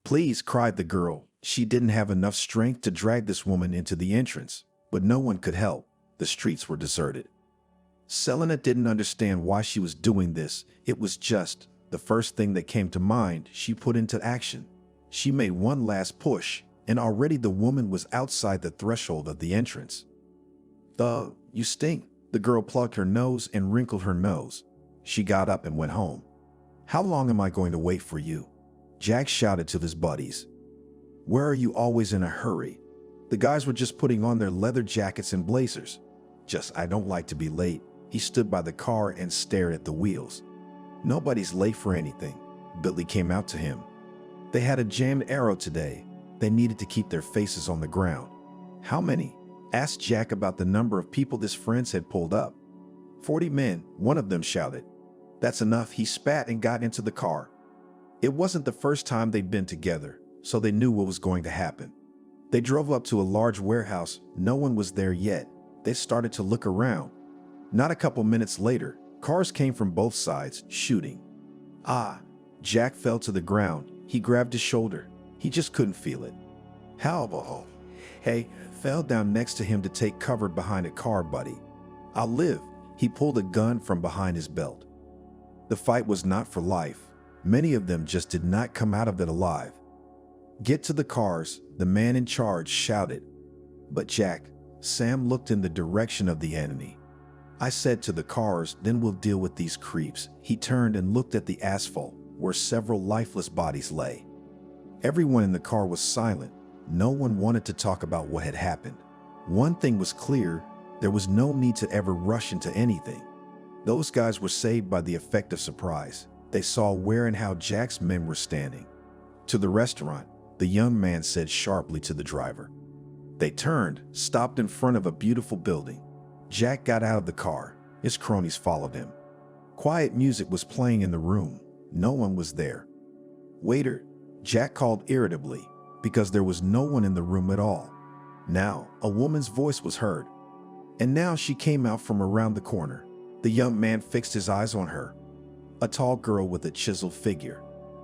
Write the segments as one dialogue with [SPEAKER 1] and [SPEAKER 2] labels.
[SPEAKER 1] Please, cried the girl. She didn't have enough strength to drag this woman into the entrance, but no one could help. The streets were deserted. Selena didn't understand why she was doing this. It was just the first thing that came to mind. She put into action. She made one last push, and already the woman was outside the threshold of the entrance. You stink. The girl plucked her nose and wrinkled her nose. She got up and went home. How long am I going to wait for you? Jack shouted to his buddies. Where are you always in a hurry? The guys were just putting on their leather jackets and blazers. I don't like to be late. He stood by the car and stared at the wheels. Nobody's late for anything. Billy came out to him. They had a jammed arrow today. They needed to keep their faces on the ground. How many? Asked Jack about the number of people his friends had pulled up. 40 men, one of them shouted. That's enough. He spat and got into the car. It wasn't the first time they'd been together, so they knew what was going to happen. They drove up to a large warehouse. No one was there yet. They started to look around. Not a couple minutes later, cars came from both sides, shooting. Jack fell to the ground. He grabbed his shoulder. He just couldn't feel it. How? Hey, fell down next to him to take cover behind a car, buddy. I'll live. He pulled a gun from behind his belt. The fight was not for life. Many of them just did not come out of it alive. Get to the cars, the man in charge shouted. But Jack, Sam looked in the direction of the enemy. I said to the cars, then we'll deal with these creeps. He turned and looked at the asphalt, where several lifeless bodies lay. Everyone in the car was silent. No one wanted to talk about what had happened. One thing was clear, there was no need to ever rush into anything. Those guys were saved by the effect of surprise. They saw where and how Jack's men were standing. To the restaurant, the young man said sharply to the driver. They turned, stopped in front of a beautiful building. Jack got out of the car. His cronies followed him. Quiet music was playing in the room. No one was there. Waiter, Jack called irritably, because there was no one in the room at all. Now, a woman's voice was heard. And now she came out from around the corner. The young man fixed his eyes on her. A tall girl with a chiseled figure.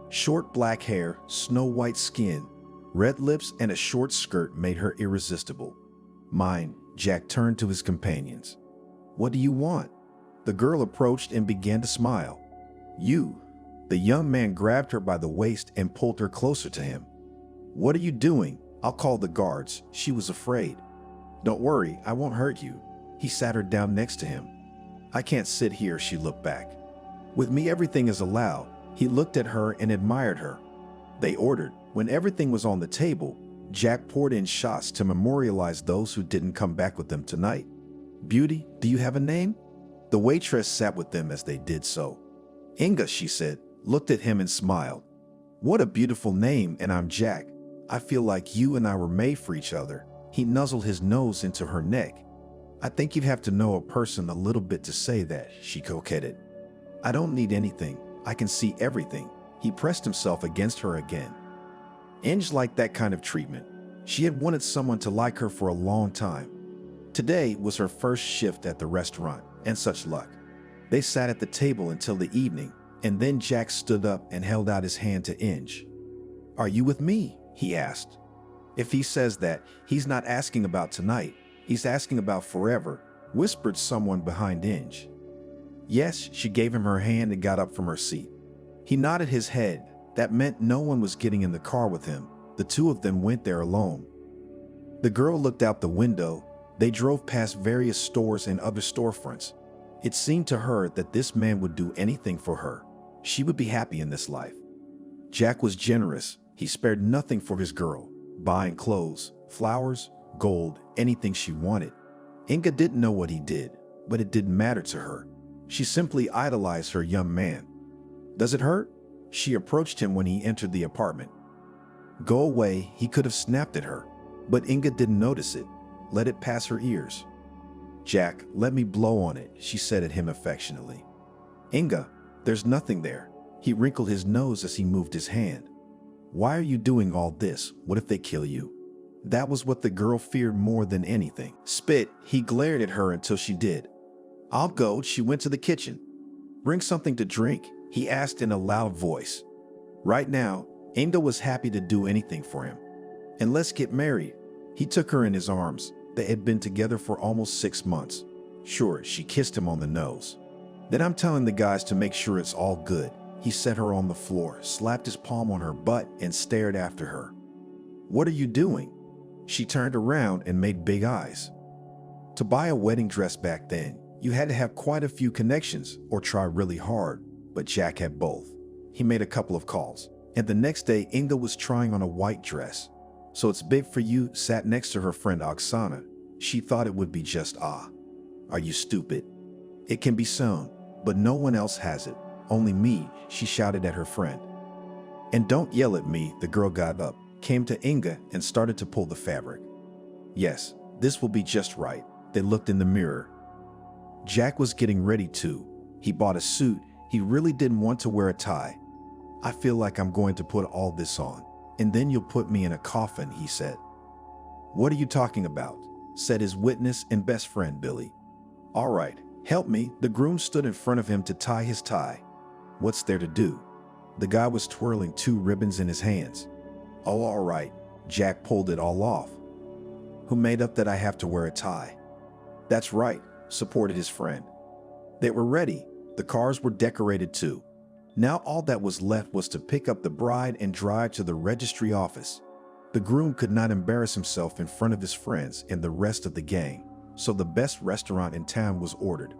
[SPEAKER 1] Short black hair, snow-white skin, red lips, and a short skirt made her irresistible. Mine, Jack turned to his companions. What do you want? The girl approached and began to smile. You. The young man grabbed her by the waist and pulled her closer to him. What are you doing? I'll call the guards. She was afraid. Don't worry, I won't hurt you. He sat her down next to him. I can't sit here, she looked back. With me, everything is allowed. He looked at her and admired her. They ordered. When everything was on the table, Jack poured in shots to memorialize those who didn't come back with them tonight. Beauty, do you have a name? The waitress sat with them as they did so. Inga, she said, looked at him and smiled. What a beautiful name, and I'm Jack. I feel like you and I were made for each other. He nuzzled his nose into her neck. I think you'd have to know a person a little bit to say that, she coquetted. I don't need anything. I can see everything. He pressed himself against her again. Inge liked that kind of treatment. She had wanted someone to like her for a long time. Today was her first shift at the restaurant, and such luck. They sat at the table until the evening, and then Jack stood up and held out his hand to Inge. Are you with me? He asked. If he says that, he's not asking about tonight. He's asking about forever, whispered someone behind Inge. Yes, she gave him her hand and got up from her seat. He nodded his head. That meant no one was getting in the car with him. The two of them went there alone. The girl looked out the window. They drove past various stores and other storefronts. It seemed to her that this man would do anything for her. She would be happy in this life. Jack was generous. He spared nothing for his girl, buying clothes, flowers, gold, anything she wanted. Inga didn't know what he did, but it didn't matter to her. She simply idolized her young man. Does it hurt? She approached him when he entered the apartment. Go away, he could have snapped at her, but Inga didn't notice it, let it pass her ears. Jack, let me blow on it, she said at him affectionately. Inga, there's nothing there. He wrinkled his nose as he moved his hand. Why are you doing all this? What if they kill you? That was what the girl feared more than anything. Spit, he glared at her until she did. I'll go, she went to the kitchen. Bring something to drink, he asked in a loud voice. Right now, Inga was happy to do anything for him. And let's get married. He took her in his arms. They had been together for almost 6 months. Sure, she kissed him on the nose. Then I'm telling the guys to make sure it's all good. He set her on the floor, slapped his palm on her butt, and stared after her. What are you doing? She turned around and made big eyes. To buy a wedding dress back then, you had to have quite a few connections or try really hard, but Jack had both. He made a couple of calls, and the next day Inga was trying on a white dress. So it's big for you sat next to her friend Oksana. She thought it would be just Are you stupid? It can be sewn, but no one else has it. Only me, she shouted at her friend. And don't yell at me, the girl got up, came to Inga and started to pull the fabric. Yes, this will be just right. They looked in the mirror. Jack was getting ready too. He bought a suit. He really didn't want to wear a tie. I feel like I'm going to put all this on, and then you'll put me in a coffin, he said. What are you talking about? Said his witness and best friend, Billy. All right, help me. The groom stood in front of him to tie his tie. What's there to do? The guy was twirling 2 ribbons in his hands. Oh, all right. Jack pulled it all off. Who made up that I have to wear a tie? That's right, supported his friend. They were ready. The cars were decorated too. Now all that was left was to pick up the bride and drive to the registry office. The groom could not embarrass himself in front of his friends and the rest of the gang, so the best restaurant in town was ordered.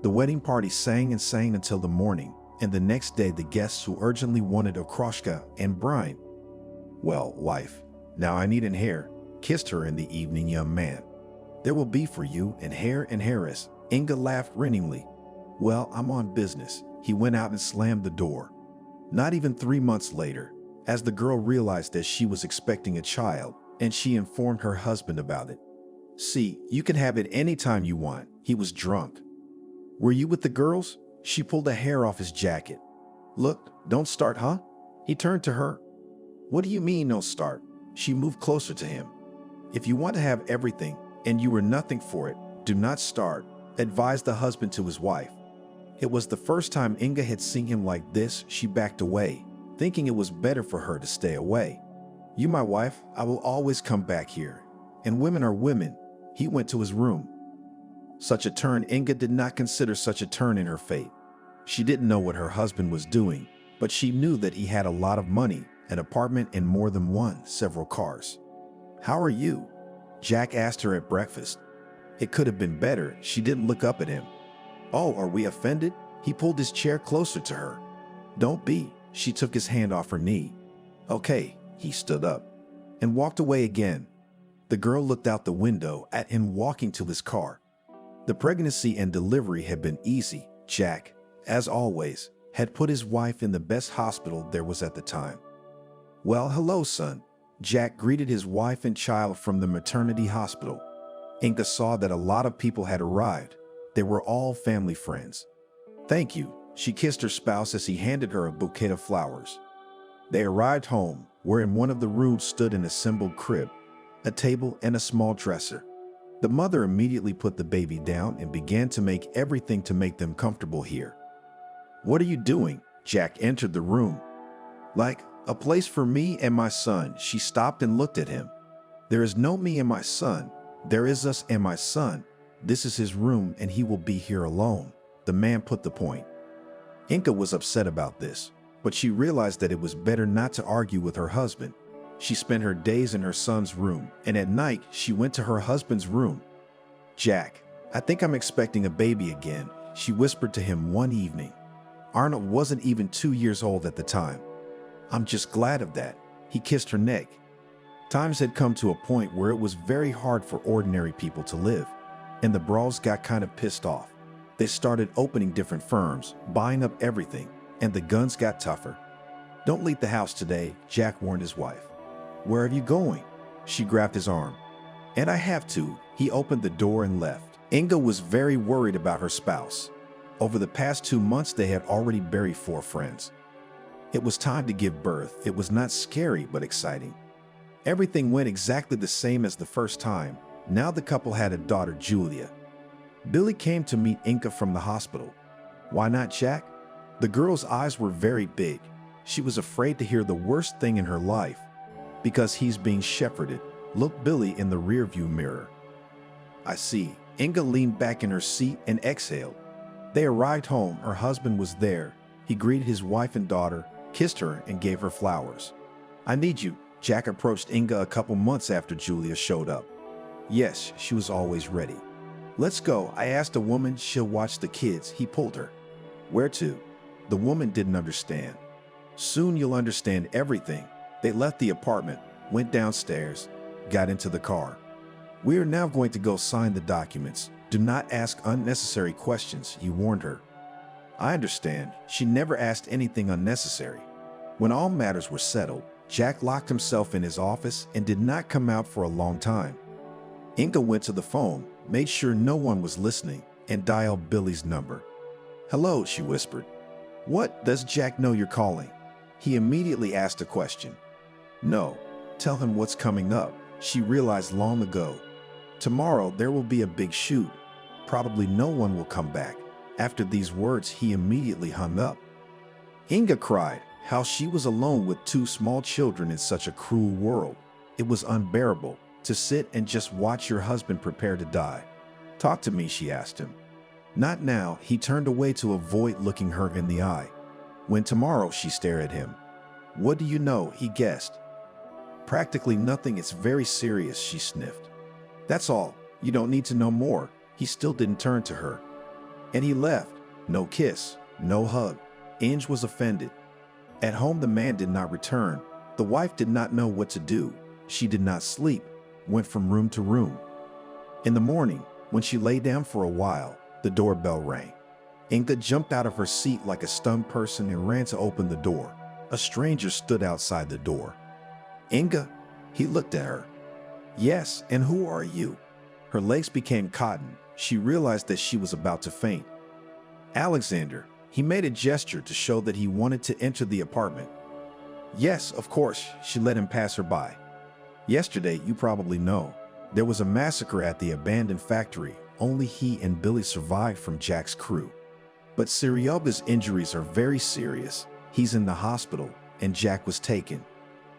[SPEAKER 1] The wedding party sang and sang until the morning, and the next day the guests who urgently wanted okroshka and brine. Well, wife, now I need an hair, kissed her in the evening young man. There will be for you an hair and heiress. Inga laughed rinningly. Well, I'm on business. He went out and slammed the door. Not even 3 months later, as the girl realized that she was expecting a child, and she informed her husband about it. See, you can have it anytime you want. He was drunk. Were you with the girls? She pulled a hair off his jacket. Look, don't start, huh? He turned to her. What do you mean, no start? She moved closer to him. If you want to have everything, and you were nothing for it, do not start, advised the husband to his wife. It was the first time Inga had seen him like this. She backed away, thinking it was better for her to stay away. You my wife, I will always come back here. And women are women. He went to his room. Such a turn, Inga did not consider such a turn in her fate. She didn't know what her husband was doing, but she knew that he had a lot of money, an apartment and more than several cars. How are you? Jack asked her at breakfast. It could have been better. She didn't look up at him. Oh, are we offended? He pulled his chair closer to her. Don't be. She took his hand off her knee. Okay, he stood up and walked away again. The girl looked out the window at him walking to his car. The pregnancy and delivery had been easy. Jack, as always, had put his wife in the best hospital there was at the time. Well, hello, son. Jack greeted his wife and child from the maternity hospital. Inga saw that a lot of people had arrived. They were all family friends. Thank you, she kissed her spouse as he handed her a bouquet of flowers. They arrived home, where in one of the rooms stood an assembled crib, a table, and a small dresser. The mother immediately put the baby down and began to make everything to make them comfortable here. What are you doing? Jack entered the room. Like, a place for me and my son. She stopped and looked at him. There is no me and my son. There is us and my son. This is his room and he will be here alone. The man put the point. Inga was upset about this, but she realized that it was better not to argue with her husband. She spent her days in her son's room, and at night she went to her husband's room. Jack, I think I'm expecting a baby again, she whispered to him one evening. Arnold wasn't even 2 years old at the time. I'm just glad of that. He kissed her neck. Times had come to a point where it was very hard for ordinary people to live, and the Brawls got kind of pissed off. They started opening different firms, buying up everything, and the guns got tougher. Don't leave the house today, Jack warned his wife. Where are you going? She grabbed his arm. And I have to. He opened the door and left. Inga was very worried about her spouse. Over the past 2 months, they had already buried 4 friends. It was time to give birth. It was not scary, but exciting. Everything went exactly the same as the first time. Now the couple had a daughter, Julia. Billy came to meet Inga from the hospital. Why not Jack? The girl's eyes were very big. She was afraid to hear the worst thing in her life. Because he's being shepherded. Look Billy in the rearview mirror. I see. Inga leaned back in her seat and exhaled. They arrived home. Her husband was there. He greeted his wife and daughter, kissed her, and gave her flowers. I need you. Jack approached Inga a couple months after Julia showed up. Yes, she was always ready. Let's go. I asked a woman she'll watch the kids. He pulled her. Where to? The woman didn't understand. Soon you'll understand everything. They left the apartment, went downstairs, got into the car. We are now going to go sign the documents. Do not ask unnecessary questions, he warned her. I understand. She never asked anything unnecessary. When all matters were settled, Jack locked himself in his office and did not come out for a long time. Inga went to the phone, made sure no one was listening, and dialed Billy's number. Hello, she whispered. What? Does Jack know you're calling? He immediately asked a question. No. Tell him what's coming up. She realized long ago. Tomorrow there will be a big shoot. Probably no one will come back. After these words, he immediately hung up. Inga cried how she was alone with two small children in such a cruel world. It was unbearable to sit and just watch your husband prepare to die. Talk to me, she asked him. Not now. He turned away to avoid looking her in the eye. When tomorrow, she stared at him. What do you know? He guessed. Practically nothing. It's very serious, she sniffed. That's all. You don't need to know more. He still didn't turn to her. And he left. No kiss, no hug. Inge was offended. At home, the man did not return. The wife did not know what to do. She did not sleep, went from room to room. In the morning, when she lay down for a while, the doorbell rang. Inga jumped out of her seat like a stunned person and ran to open the door. A stranger stood outside the door. Inga? He looked at her. Yes, and who are you? Her legs became cotton. She realized that she was about to faint. Alexander. He made a gesture to show that he wanted to enter the apartment. Yes, of course. She let him pass her by. Yesterday, you probably know, there was a massacre at the abandoned factory. Only he and Billy survived from Jack's crew. But Sirioga's injuries are very serious. He's in the hospital, and Jack was taken.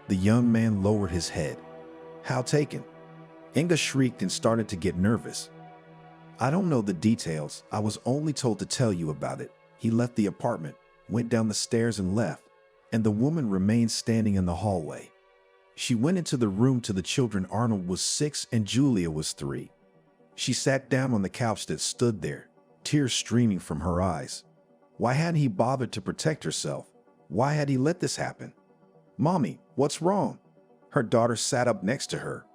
[SPEAKER 1] The young man lowered his head. How taken? Inga shrieked and started to get nervous. I don't know the details. I was only told to tell you about it. He left the apartment, went down the stairs and left, and the woman remained standing in the hallway. She went into the room to the children. Arnold was 6 and Julia was 3. She sat down on the couch that stood there, tears streaming from her eyes. Why hadn't he bothered to protect herself? Why had he let this happen? Mommy, what's wrong? Her daughter sat up next to her.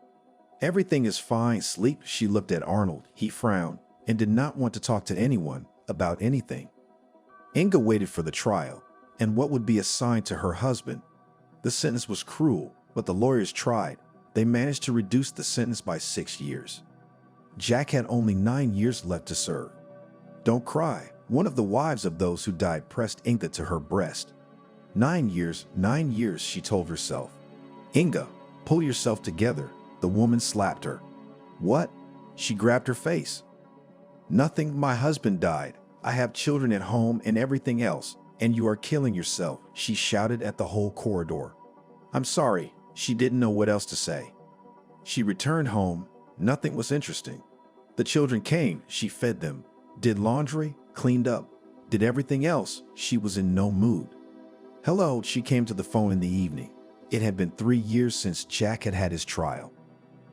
[SPEAKER 1] Everything is fine, sleep. She looked at Arnold. He frowned and did not want to talk to anyone about anything. Inga waited for the trial and what would be assigned to her husband. The sentence was cruel, but the lawyers tried. They managed to reduce the sentence by 6 years. Jack had only 9 years left to serve. Don't cry. One of the wives of those who died pressed Inga to her breast. 9 years, she told herself. Inga, pull yourself together. The woman slapped her. What? She grabbed her face. Nothing. My husband died. I have children at home and everything else, and you are killing yourself, she shouted at the whole corridor. I'm sorry. She didn't know what else to say. She returned home. Nothing was interesting. The children came. She fed them, did laundry, cleaned up, did everything else. She was in no mood. Hello, she came to the phone in the evening. It had been 3 years since Jack had had his trial.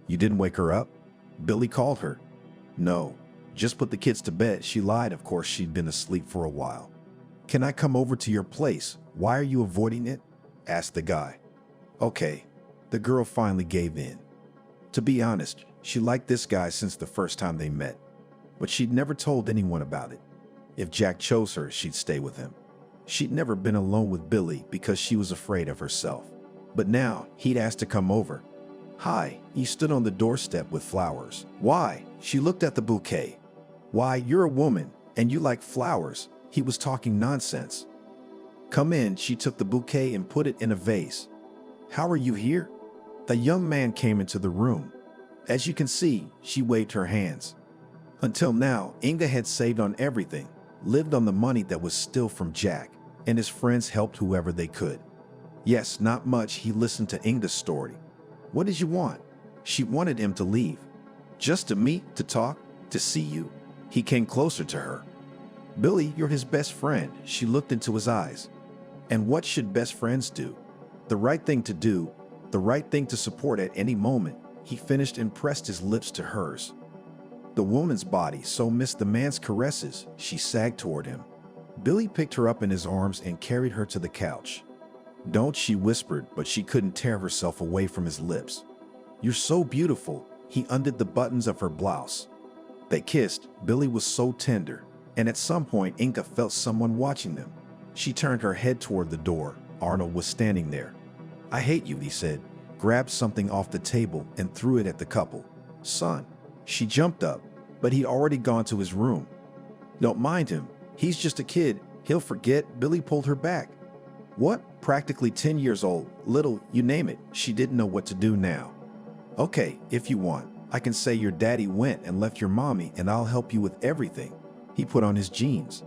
[SPEAKER 1] You didn't wake her up? Billy called her. No, just put the kids to bed. She lied. Of course, she'd been asleep for a while. Can I come over to your place? Why are you avoiding it? Asked the guy. Okay. The girl finally gave in. To be honest, she liked this guy since the first time they met, but she'd never told anyone about it. If Jack chose her, she'd stay with him. She'd never been alone with Billy because she was afraid of herself. But now, he'd asked to come over. Hi, he stood on the doorstep with flowers. Why? She looked at the bouquet. Why, you're a woman, and you like flowers. He was talking nonsense. Come in. She took the bouquet and put it in a vase. How are you here? The young man came into the room. As you can see, she waved her hands. Until now, Inga had saved on everything, lived on the money that was still from Jack, and his friends helped whoever they could. Yes, not much. He listened to Inga's story. What did you want? She wanted him to leave. Just to meet, to talk, to see you. He came closer to her. Billy, you're his best friend. She looked into his eyes. And what should best friends do? The right thing to do, the right thing to support at any moment. He finished and pressed his lips to hers. The woman's body so missed the man's caresses, she sagged toward him. Billy picked her up in his arms and carried her to the couch. Don't, she whispered, but she couldn't tear herself away from his lips. You're so beautiful. He undid the buttons of her blouse. They kissed. Billy was so tender, and at some point Inga felt someone watching them. She turned her head toward the door. Arnold was standing there. I hate you, he said, grabbed something off the table and threw it at the couple. Son. She jumped up, but he'd already gone to his room. Don't mind him. He's just a kid. He'll forget. Billy pulled her back. What? Practically 10 years old, little, you name it. She didn't know what to do now. Okay, if you want, I can say your daddy went and left your mommy and I'll help you with everything. He put on his jeans.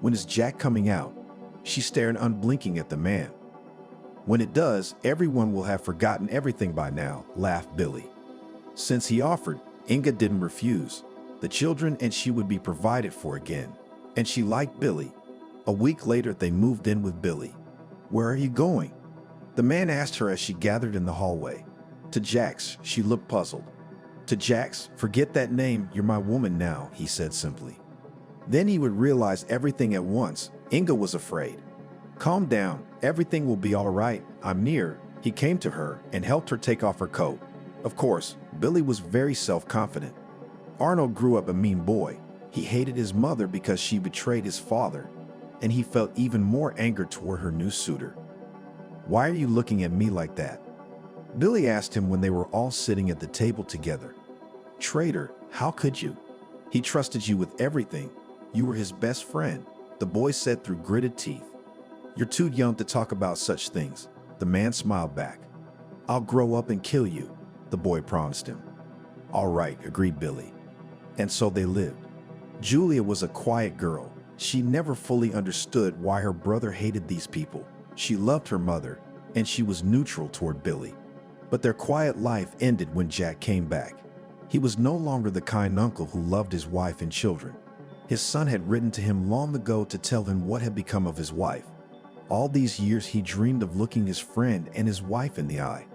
[SPEAKER 1] When is Jack coming out? She stared unblinking at the man. When it does, everyone will have forgotten everything by now, laughed Billy. Since he offered, Inga didn't refuse. The children and she would be provided for again. And she liked Billy. A week later, they moved in with Billy. Where are you going? The man asked her as she gathered in the hallway. To Jack's, she looked puzzled. To Jack's, forget that name, you're my woman now, he said simply. Then he would realize everything at once. Inga was afraid. Calm down, everything will be all right, I'm near. He came to her and helped her take off her coat. Of course, Billy was very self-confident. Arnold grew up a mean boy. He hated his mother because she betrayed his father, and he felt even more anger toward her new suitor. Why are you looking at me like that? Billy asked him when they were all sitting at the table together. Traitor, how could you? He trusted you with everything. You were his best friend, the boy said through gritted teeth. You're too young to talk about such things. The man smiled back. I'll grow up and kill you, the boy promised him. All right, agreed Billy. And so they lived. Julia was a quiet girl. She never fully understood why her brother hated these people. She loved her mother, and she was neutral toward Billy. But their quiet life ended when Jack came back. He was no longer the kind uncle who loved his wife and children. His son had written to him long ago to tell him what had become of his wife. All these years he dreamed of looking his friend and his wife in the eye.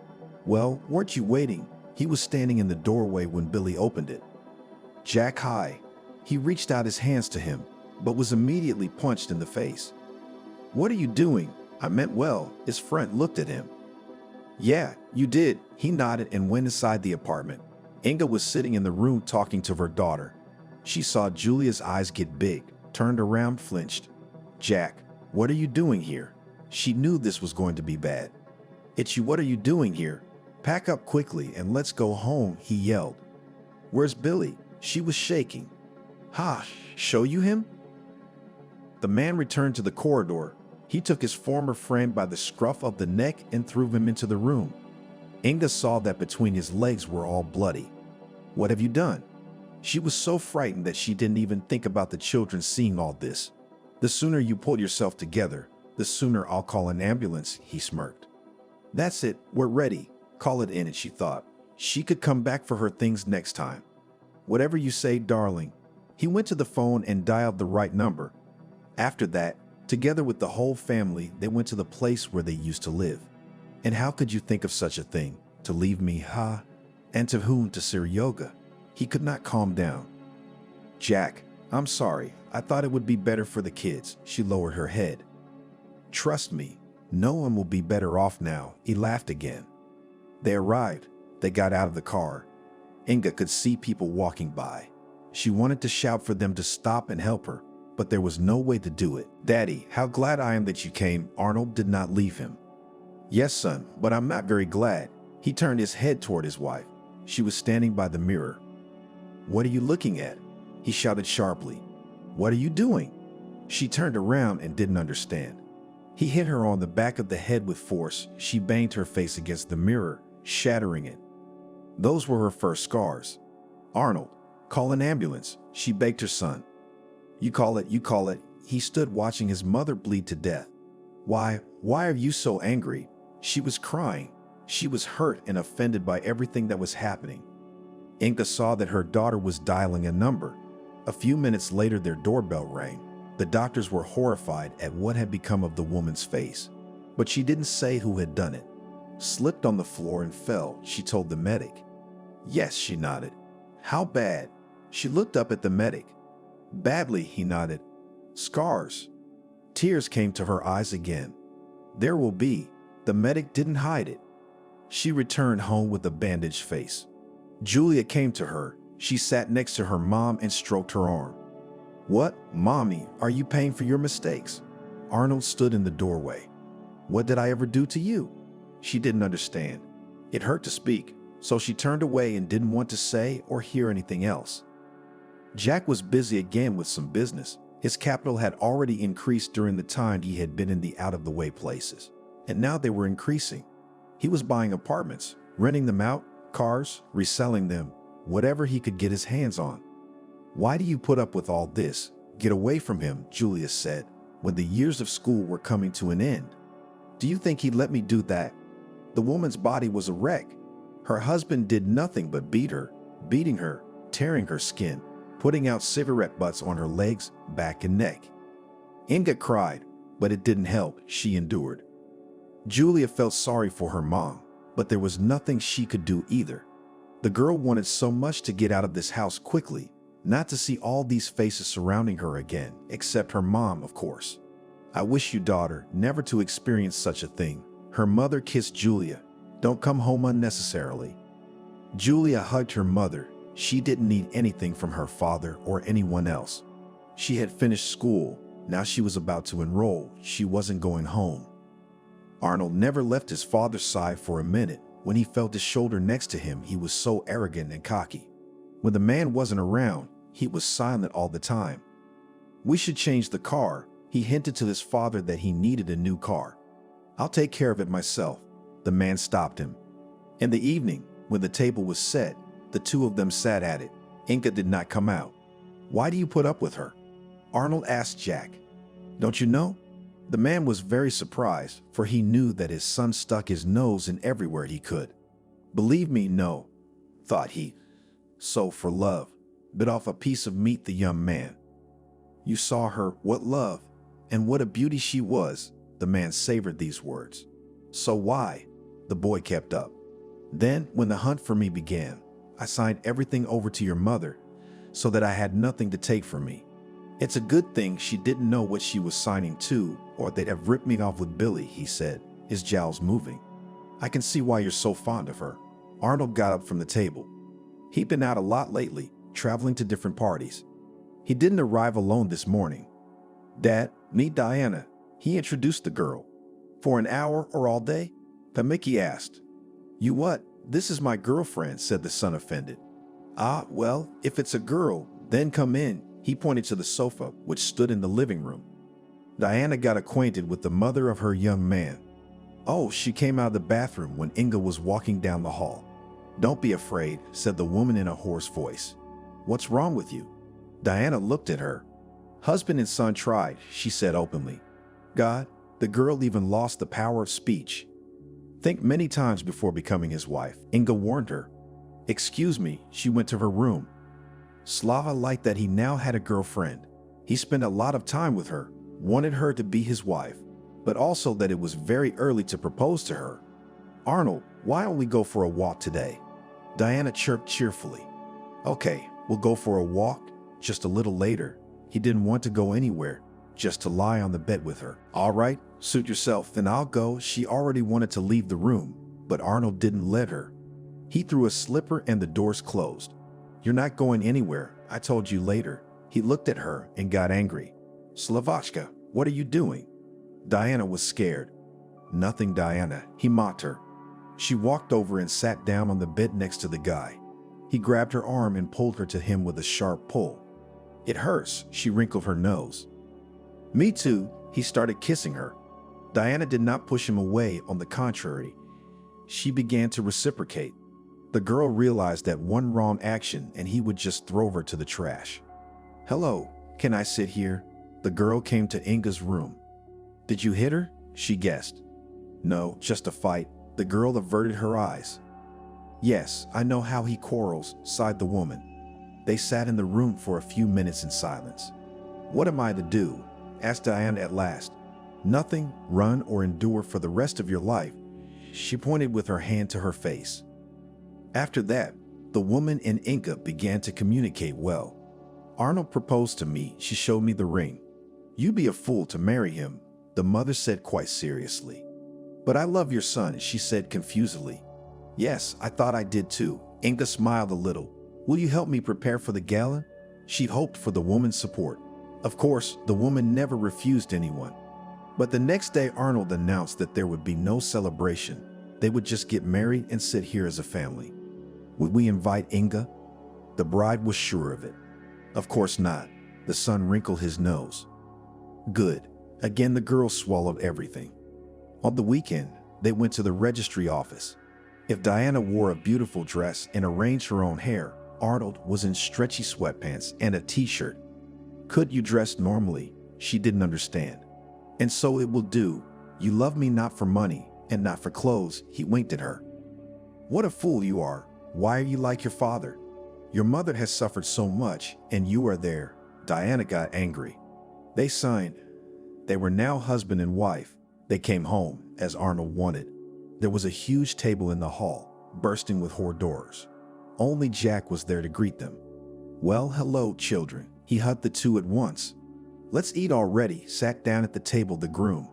[SPEAKER 1] Well, weren't you waiting? He was standing in the doorway when Billy opened it. Jack, hi. He reached out his hands to him, but was immediately punched in the face. What are you doing? I meant well. His friend looked at him. Yeah, you did. He nodded and went inside the apartment. Inga was sitting in the room talking to her daughter. She saw Julia's eyes get big, turned around, flinched. Jack, what are you doing here? She knew this was going to be bad. It's you, what are you doing here? Pack up quickly and let's go home, he yelled. Where's Billy? She was shaking. Ha, show you him? The man returned to the corridor. He took his former friend by the scruff of the neck and threw him into the room. Inga saw that between his legs were all bloody. What have you done? She was so frightened that she didn't even think about the children seeing all this. The sooner you pull yourself together, the sooner I'll call an ambulance, he smirked. That's it, we're ready. Call it in, and she thought. She could come back for her things next time. Whatever you say, darling. He went to the phone and dialed the right number. After that, together with the whole family, they went to the place where they used to live. And how could you think of such a thing? To leave me, ha? And to whom? To Seryoga? He could not calm down. Jack, I'm sorry. I thought it would be better for the kids. She lowered her head. Trust me, no one will be better off now. He laughed again. They arrived. They got out of the car. Inga could see people walking by. She wanted to shout for them to stop and help her, but there was no way to do it. Daddy, how glad I am that you came. Arnold did not leave him. Yes, son, but I'm not very glad. He turned his head toward his wife. She was standing by the mirror. What are you looking at? He shouted sharply. What are you doing? She turned around and didn't understand. He hit her on the back of the head with force. She banged her face against the mirror, shattering it. Those were her first scars. Arnold, call an ambulance, she begged her son. You call it. He stood watching his mother bleed to death. Why are you so angry? She was crying. She was hurt and offended by everything that was happening. Inga saw that her daughter was dialing a number. A few minutes later, their doorbell rang. The doctors were horrified at what had become of the woman's face, but she didn't say who had done it. Slipped on the floor and fell, she told the medic. Yes, she nodded. How bad? She looked up at the medic. Badly, he nodded. Scars. Tears came to her eyes again. There will be. The medic didn't hide it. She returned home with a bandaged face. Julia came to her. She sat next to her mom and stroked her arm. What, Mommy, are you paying for your mistakes? Arnold stood in the doorway. What did I ever do to you? She didn't understand. It hurt to speak, so she turned away and didn't want to say or hear anything else. Jack was busy again with some business. His capital had already increased during the time he had been in the out-of-the-way places, and now they were increasing. He was buying apartments, renting them out, cars, reselling them, whatever he could get his hands on. Why do you put up with all this? Get away from him, Julia said, when the years of school were coming to an end. Do you think he'd let me do that? The woman's body was a wreck. Her husband did nothing but beat her, beating her, tearing her skin, putting out cigarette butts on her legs, back, and neck. Inga cried, but it didn't help. She endured. Julia felt sorry for her mom, but there was nothing she could do either. The girl wanted so much to get out of this house quickly, not to see all these faces surrounding her again, except her mom, of course. I wish you, daughter, never to experience such a thing. Her mother kissed Julia. Don't come home unnecessarily. Julia hugged her mother. She didn't need anything from her father or anyone else. She had finished school. Now she was about to enroll. She wasn't going home. Arnold never left his father's side for a minute. When he felt his shoulder next to him, he was so arrogant and cocky. When the man wasn't around, he was silent all the time. We should change the car. He hinted to his father that he needed a new car. I'll take care of it myself. The man stopped him. In the evening, when the table was set, the two of them sat at it. Inga did not come out. Why do you put up with her? Arnold asked Jack. Don't you know? The man was very surprised, for he knew that his son stuck his nose in everywhere he could. Believe me, no, thought he. So for love, bit off a piece of meat the young man. You saw her, what love, and what a beauty she was. The man savored these words. So why? The boy kept up. Then, when the hunt for me began, I signed everything over to your mother, so that I had nothing to take from me. It's a good thing she didn't know what she was signing to, or they'd have ripped me off with Billy, he said, his jowls moving. I can see why you're so fond of her. Arnold got up from the table. He'd been out a lot lately, traveling to different parties. He didn't arrive alone this morning. Dad, meet Diana. He introduced the girl. For an hour or all day? Pamiki asked. You what? This is my girlfriend, said the son, offended. Ah, well, if it's a girl, then come in. He pointed to the sofa, which stood in the living room. Diana got acquainted with the mother of her young man. Oh, she came out of the bathroom when Inga was walking down the hall. Don't be afraid, said the woman in a hoarse voice. What's wrong with you? Diana looked at her. Husband and son tried, she said openly. God, the girl even lost the power of speech. Think many times before becoming his wife, Inga warned her. Excuse me, she went to her room. Slava liked that he now had a girlfriend. He spent a lot of time with her, wanted her to be his wife, but also that it was very early to propose to her. Arnold, why don't we go for a walk today? Diana chirped cheerfully. Okay, we'll go for a walk, just a little later. He didn't want to go anywhere, just to lie on the bed with her. All right, suit yourself, then I'll go. She already wanted to leave the room, but Arnold didn't let her. He threw a slipper and the doors closed. You're not going anywhere. I told you later. He looked at her and got angry. Slavashka, what are you doing? Diana was scared. Nothing, Diana, he mocked her. She walked over and sat down on the bed next to the guy. He grabbed her arm and pulled her to him with a sharp pull. It hurts, she wrinkled her nose. Me too, he started kissing her. Diana did not push him away, on the contrary. She began to reciprocate. The girl realized that one wrong action and he would just throw her to the trash. Hello, can I sit here? The girl came to Inga's room. Did you hit her? She guessed. No, just a fight. The girl averted her eyes. Yes, I know how he quarrels, sighed the woman. They sat in the room for a few minutes in silence. What am I to do? Asked Diana at last. Nothing, run or endure for the rest of your life. She pointed with her hand to her face. After that, the woman and Inga began to communicate well. Arnold proposed to me, she showed me the ring. You'd be a fool to marry him, the mother said quite seriously. But I love your son, she said confusedly. Yes, I thought I did too. Inga smiled a little. Will you help me prepare for the gala? She hoped for the woman's support. Of course, the woman never refused anyone. But the next day Arnold announced that there would be no celebration. They would just get married and sit here as a family. Would we invite Inga? The bride was sure of it. Of course not. The son wrinkled his nose. Good. Again the girl swallowed everything. On the weekend, they went to the registry office. If Diana wore a beautiful dress and arranged her own hair, Arnold was in stretchy sweatpants and a t-shirt. Could you dress normally? She didn't understand. And so it will do. You love me not for money and not for clothes, he winked at her. What a fool you are. Why are you like your father? Your mother has suffered so much and you are there. Diana got angry. They signed. They were now husband and wife. They came home, as Arnold wanted. There was a huge table in the hall, bursting with hors d'oeuvres. Only Jack was there to greet them. Well, hello, children. He hugged the two at once. Let's eat already, sat down at the table the groom.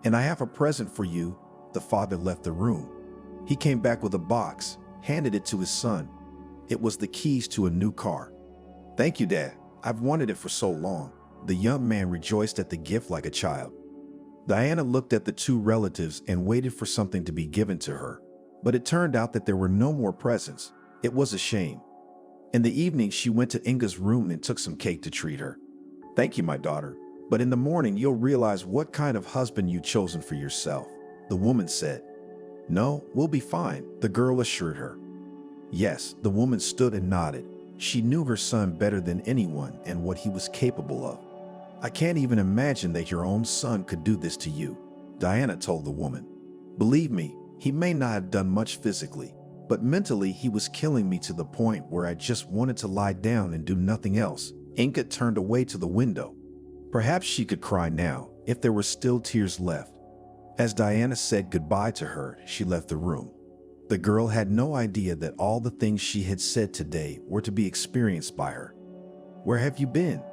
[SPEAKER 1] And I have a present for you. The father left the room. He came back with a box, handed it to his son. It was the keys to a new car. Thank you, Dad. I've wanted it for so long. The young man rejoiced at the gift like a child. Diana looked at the two relatives and waited for something to be given to her. But it turned out that there were no more presents. It was a shame. In the evening, she went to Inga's room and took some cake to treat her. Thank you, my daughter. But in the morning, you'll realize what kind of husband you've chosen for yourself, the woman said. No, we'll be fine, the girl assured her. Yes, the woman stood and nodded. She knew her son better than anyone and what he was capable of. I can't even imagine that your own son could do this to you, Diana told the woman. Believe me, he may not have done much physically, but mentally he was killing me to the point where I just wanted to lie down and do nothing else. Inga turned away to the window. Perhaps she could cry now, if there were still tears left. As Diana said goodbye to her, she left the room. The girl had no idea that all the things she had said today were to be experienced by her. Where have you been?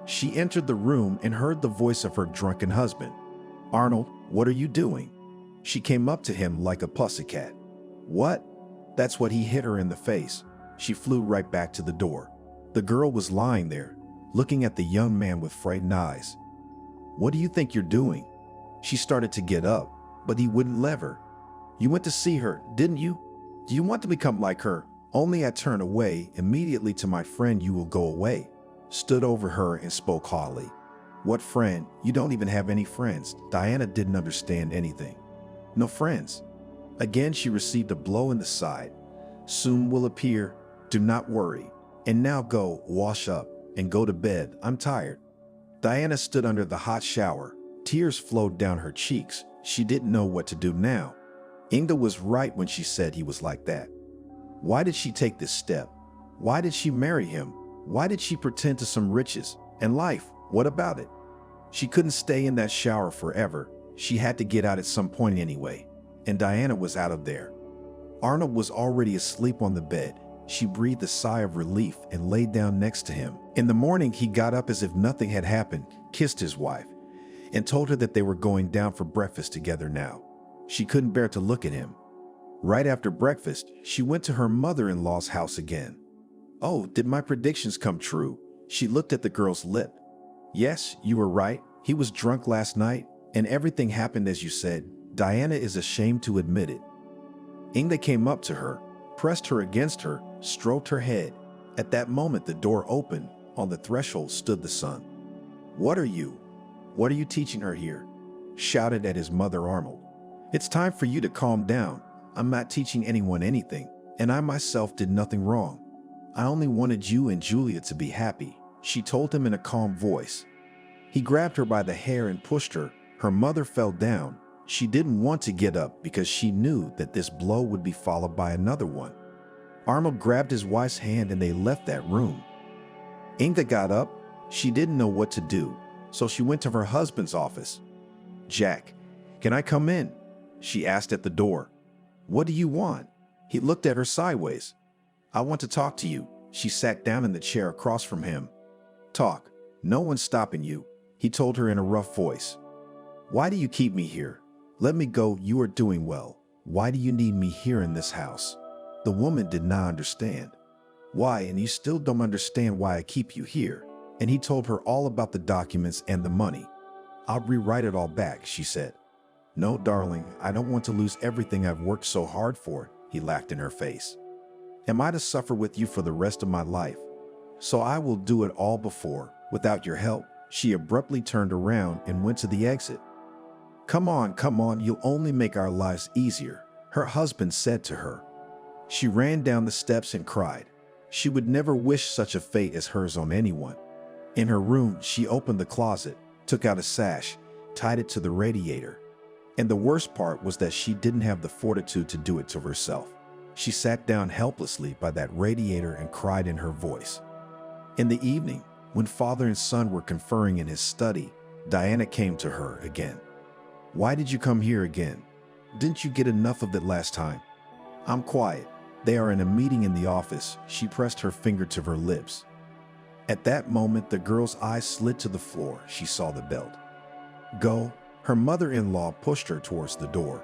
[SPEAKER 1] She entered the room and heard the voice of her drunken husband. Arnold, what are you doing? She came up to him like a pussycat. What? That's what he hit her in the face. She flew right back to the door. The girl was lying there, looking at the young man with frightened eyes. What do you think you're doing? She started to get up, but he wouldn't let her. You went to see her, didn't you? Do you want to become like her? Only I turn away, immediately to my friend you will go away. Stood over her and spoke haughtily. What friend? You don't even have any friends. Diana didn't understand anything. No friends. Again she received a blow in the side. Soon will appear. Do not worry. And now go, wash up, and go to bed. I'm tired. Diana stood under the hot shower. Tears flowed down her cheeks. She didn't know what to do now. Inga was right when she said he was like that. Why did she take this step? Why did she marry him? Why did she pretend to some riches? And life, what about it? She couldn't stay in that shower forever. She had to get out at some point anyway. And Diana was out of there. Arnold was already asleep on the bed. She breathed a sigh of relief and lay down next to him. In the morning, he got up as if nothing had happened, kissed his wife, and told her that they were going down for breakfast together now. She couldn't bear to look at him. Right after breakfast, she went to her mother-in-law's house again. Oh, did my predictions come true? She looked at the girl's lip. Yes, you were right. He was drunk last night, and everything happened as you said. Diana is ashamed to admit it. Inga came up to her, pressed her against her, stroked her head. At that moment, the door opened. On the threshold stood the son. What are you? What are you teaching her here? Shouted at his mother Arnold. It's time for you to calm down. I'm not teaching anyone anything, and I myself did nothing wrong. I only wanted you and Julia to be happy, she told him in a calm voice. He grabbed her by the hair and pushed her. Her mother fell down. She didn't want to get up because she knew that this blow would be followed by another one. Arnold grabbed his wife's hand and they left that room. Inga got up. She didn't know what to do, so she went to her husband's office. "Jack, can I come in?" she asked at the door. "What do you want?" He looked at her sideways. "I want to talk to you." She sat down in the chair across from him. "Talk. No one's stopping you," he told her in a rough voice. "Why do you keep me here? Let me go. You are doing well. Why do you need me here in this house?" The woman did not understand. "Why, and you still don't understand why I keep you here?" And he told her all about the documents and the money. "I'll rewrite it all back," she said. "No, darling, I don't want to lose everything I've worked so hard for," he laughed in her face. "Am I to suffer with you for the rest of my life? So I will do it all without your help." She abruptly turned around and went to the exit. Come on, you'll only make our lives easier," her husband said to her. She ran down the steps and cried. She would never wish such a fate as hers on anyone. In her room, she opened the closet, took out a sash, tied it to the radiator. And the worst part was that she didn't have the fortitude to do it to herself. She sat down helplessly by that radiator and cried in her voice. In the evening, when father and son were conferring in his study, Diana came to her again. "Why did you come here again? Didn't you get enough of it last time?" "I'm quiet. They are in a meeting in the office." She pressed her finger to her lips. At that moment, the girl's eyes slid to the floor. She saw the belt. "Go." Her mother-in-law pushed her towards the door.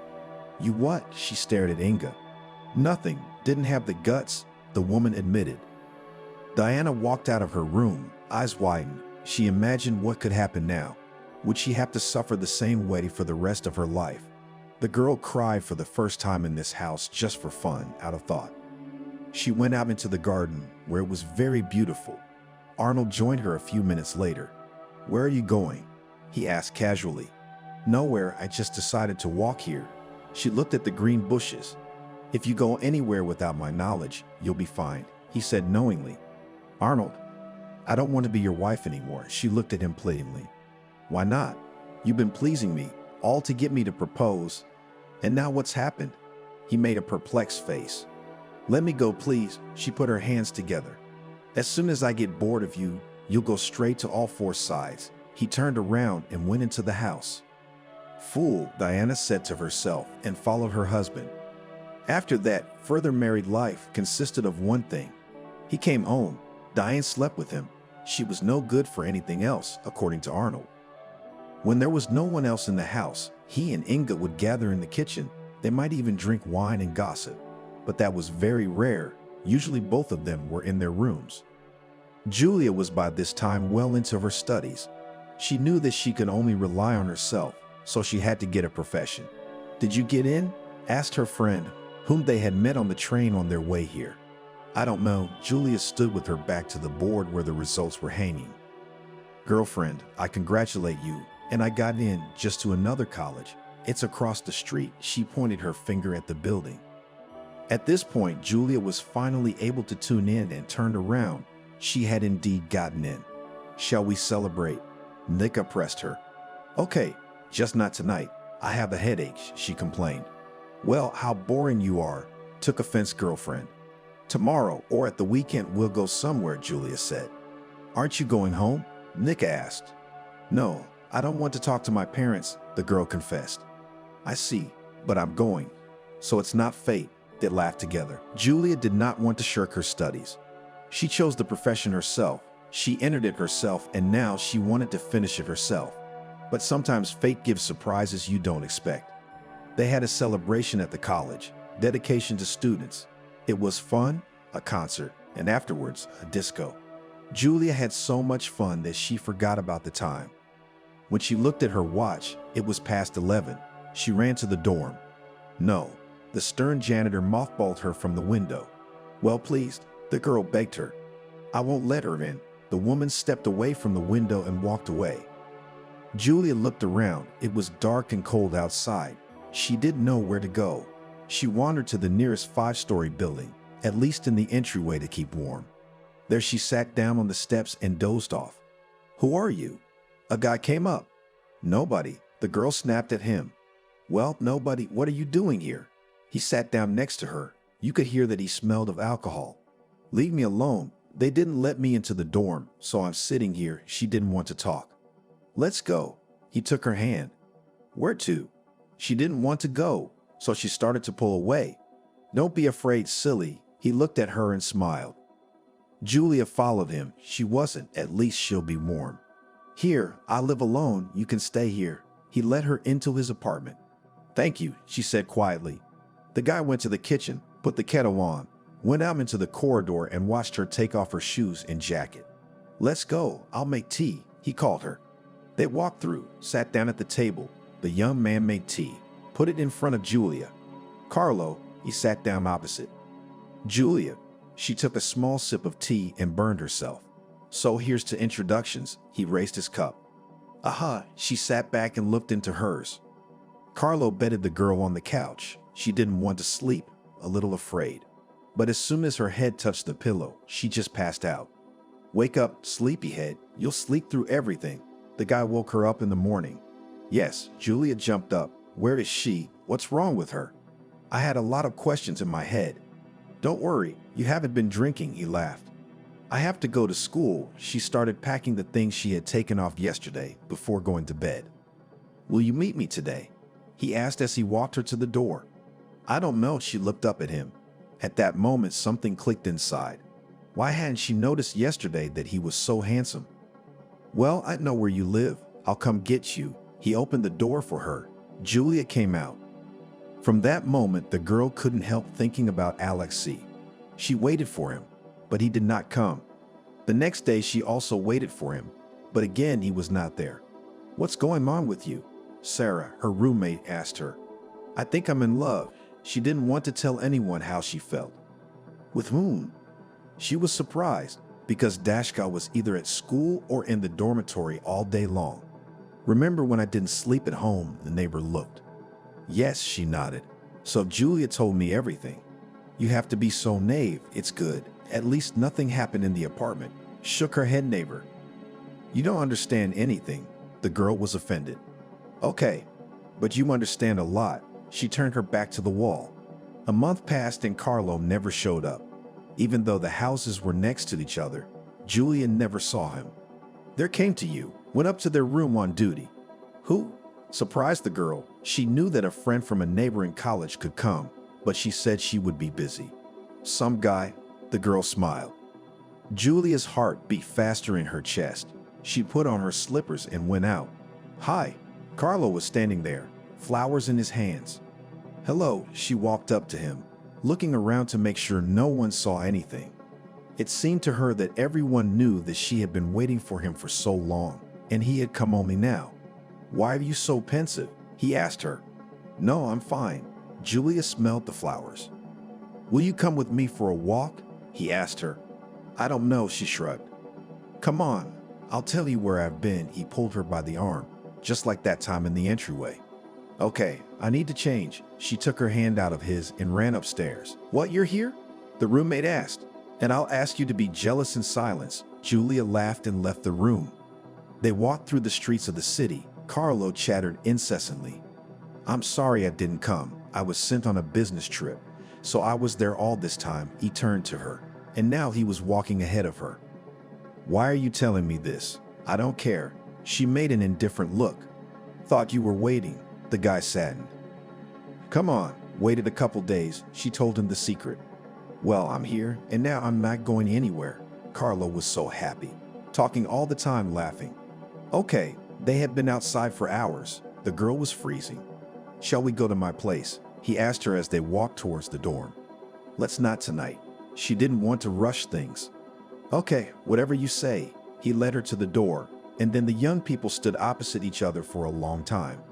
[SPEAKER 1] "You what?" She stared at Inga. "Nothing. Didn't have the guts," the woman admitted. Diana walked out of her room, eyes widened. She imagined what could happen now. Would she have to suffer the same way for the rest of her life? The girl cried for the first time in this house just for fun, out of thought. She went out into the garden, where it was very beautiful. Arnold joined her a few minutes later. "Where are you going?" he asked casually. "Nowhere, I just decided to walk here." She looked at the green bushes. "If you go anywhere without my knowledge, you'll be fine," he said knowingly. "Arnold, I don't want to be your wife anymore." She looked at him pleadingly. "Why not? You've been pleasing me, all to get me to propose. And now what's happened?" He made a perplexed face. "Let me go, please." She put her hands together. "As soon as I get bored of you, you'll go straight to all four sides." He turned around and went into the house. "Fool," Diana said to herself, and followed her husband. After that, further married life consisted of one thing. He came home. Diane slept with him. She was no good for anything else, according to Arnold. When there was no one else in the house, he and Inga would gather in the kitchen. They might even drink wine and gossip. But that was very rare. Usually both of them were in their rooms. Julia was by this time well into her studies. She knew that she could only rely on herself, so she had to get a profession. "Did you get in?" asked her friend, whom they had met on the train on their way here. "I don't know." Julia stood with her back to the board where the results were hanging. "Girlfriend, I congratulate you, and I got in just to another college. It's across the street." She pointed her finger at the building. At this point, Julia was finally able to tune in and turned around. She had indeed gotten in. "Shall we celebrate?" Nika pressed her. "Okay, just not tonight. I have a headache," she complained. "Well, how boring you are," took offense girlfriend. "Tomorrow or at the weekend we'll go somewhere," Julia said. "Aren't you going home?" Nika asked. "No, I don't want to talk to my parents," the girl confessed. "I see, but I'm going. So it's not fate." They laughed together. Julia did not want to shirk her studies. She chose the profession herself. She entered it herself, and now she wanted to finish it herself. But sometimes fate gives surprises you don't expect. They had a celebration at the college, dedication to students. It was fun, a concert, and afterwards, a disco. Julia had so much fun that she forgot about the time. When she looked at her watch, it was past 11. She ran to the dorm. No, the stern janitor mothballed her from the window. "Well, please," the girl begged her. "I won't let her in." The woman stepped away from the window and walked away. Julia looked around. It was dark and cold outside. She didn't know where to go. She wandered to the nearest 5-story building, at least in the entryway to keep warm. There she sat down on the steps and dozed off. "Who are you?" A guy came up. "Nobody," the girl snapped at him. Well, nobody, what are you doing here? He sat down next to her. You could hear that he smelled of alcohol. Leave me alone. They didn't let me into the dorm, so I'm sitting here. She didn't want to talk. Let's go. He took her hand. Where to? She didn't want to go, so she started to pull away. Don't be afraid, silly. He looked at her and smiled. Julia followed him. She wasn't. At least she'll be warm. Here, I live alone. You can stay here. He led her into his apartment. Thank you, she said quietly. The guy went to the kitchen, put the kettle on, went out into the corridor and watched her take off her shoes and jacket. Let's go. I'll make tea, he called her. They walked through, sat down at the table. The young man made tea, put it in front of Julia. Carlo, he sat down opposite. Julia, she took a small sip of tea and burned herself. So here's to introductions. He raised his cup. Aha, she sat back and looked into hers. Carlo bedded the girl on the couch. She didn't want to sleep, a little afraid. But as soon as her head touched the pillow, she just passed out. Wake up, sleepyhead. You'll sleep through everything. The guy woke her up in the morning. Yes, Julia jumped up. Where is she? What's wrong with her? I had a lot of questions in my head. Don't worry, you haven't been drinking, he laughed. I have to go to school. She started packing the things she had taken off yesterday before going to bed. Will you meet me today? He asked as he walked her to the door. I don't know, she looked up at him. At that moment, something clicked inside. Why hadn't she noticed yesterday that he was so handsome? Well, I know where you live. I'll come get you. He opened the door for her. Julia came out. From that moment, the girl couldn't help thinking about Alexei. She waited for him, but he did not come. The next day, she also waited for him, but again, he was not there. What's going on with you? Sarah, her roommate, asked her. I think I'm in love. She didn't want to tell anyone how she felt. With whom? She was surprised because Dashka was either at school or in the dormitory all day long. Remember when I didn't sleep at home? The neighbor looked. Yes, she nodded. So Julia told me everything. You have to be so naive. It's good. At least nothing happened in the apartment. Shook her head, neighbor. You don't understand anything. The girl was offended. Okay, but you understand a lot. She turned her back to the wall. A month passed and Carlo never showed up. Even though the houses were next to each other, Julia never saw him. There came to you, went up to their room on duty. Who? Surprised the girl. She knew that a friend from a neighboring college could come, but she said she would be busy. Some guy, the girl smiled. Julia's heart beat faster in her chest. She put on her slippers and went out. Hi. Carlo was standing there, flowers in his hands. Hello, she walked up to him, looking around to make sure no one saw anything. It seemed to her that everyone knew that she had been waiting for him for so long, and he had come only now. Why are you so pensive? He asked her. No, I'm fine. Julia smelled the flowers. Will you come with me for a walk? He asked her. I don't know, she shrugged. Come on, I'll tell you where I've been. He pulled her by the arm, just like that time in the entryway. Okay, I need to change. She took her hand out of his and ran upstairs. What, you're here? The roommate asked. And I'll ask you to be jealous in silence. Julia laughed and left the room. They walked through the streets of the city. Carlo chattered incessantly. I'm sorry I didn't come. I was sent on a business trip, so I was there all this time. He turned to her, and now he was walking ahead of her. Why are you telling me this? I don't care. She made an indifferent look. Thought you were waiting. The guy saddened. Come on, waited a couple days. She told him the secret. Well, I'm here, and now I'm not going anywhere. Carlo was so happy, talking all the time, laughing. Okay, they had been outside for hours. The girl was freezing. Shall we go to my place? He asked her as they walked towards the dorm. Let's not tonight. She didn't want to rush things. Okay, whatever you say. He led her to the door, and then the young people stood opposite each other for a long time.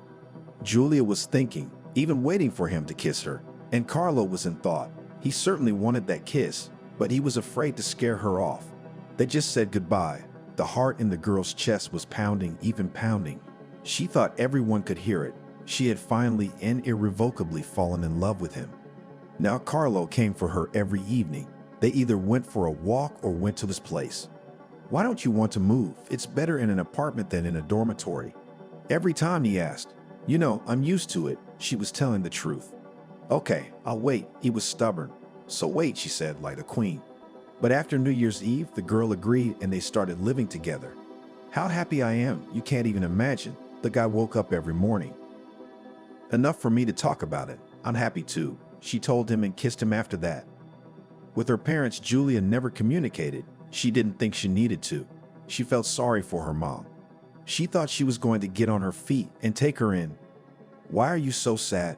[SPEAKER 1] Julia was thinking, even waiting for him to kiss her, and Carlo was in thought. He certainly wanted that kiss, but he was afraid to scare her off. They just said goodbye. The heart in the girl's chest was pounding, even pounding. She thought everyone could hear it. She had finally and irrevocably fallen in love with him. Now Carlo came for her every evening. They either went for a walk or went to his place. Why don't you want to move? It's better in an apartment than in a dormitory. Every time he asked. You know, I'm used to it. She was telling the truth. Okay, I'll wait. He was stubborn. So wait, she said, like a queen. But after New Year's Eve, the girl agreed and they started living together. How happy I am, you can't even imagine. The guy woke up every morning. Enough for me to talk about it. I'm happy too, she told him and kissed him after that. With her parents, Julia never communicated. She didn't think she needed to. She felt sorry for her mom. She thought she was going to get on her feet and take her in. Why are you so sad?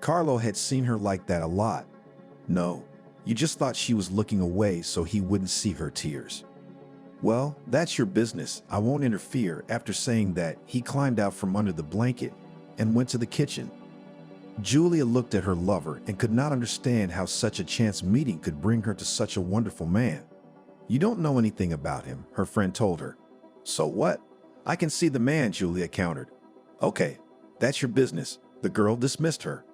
[SPEAKER 1] Carlo had seen her like that a lot. No, you just thought she was looking away so he wouldn't see her tears. Well, that's your business. I won't interfere. After saying that, he climbed out from under the blanket and went to the kitchen. Julia looked at her lover and could not understand how such a chance meeting could bring her to such a wonderful man. You don't know anything about him, her friend told her. So what? I can see the man, Julia countered. Okay, that's your business. The girl dismissed her.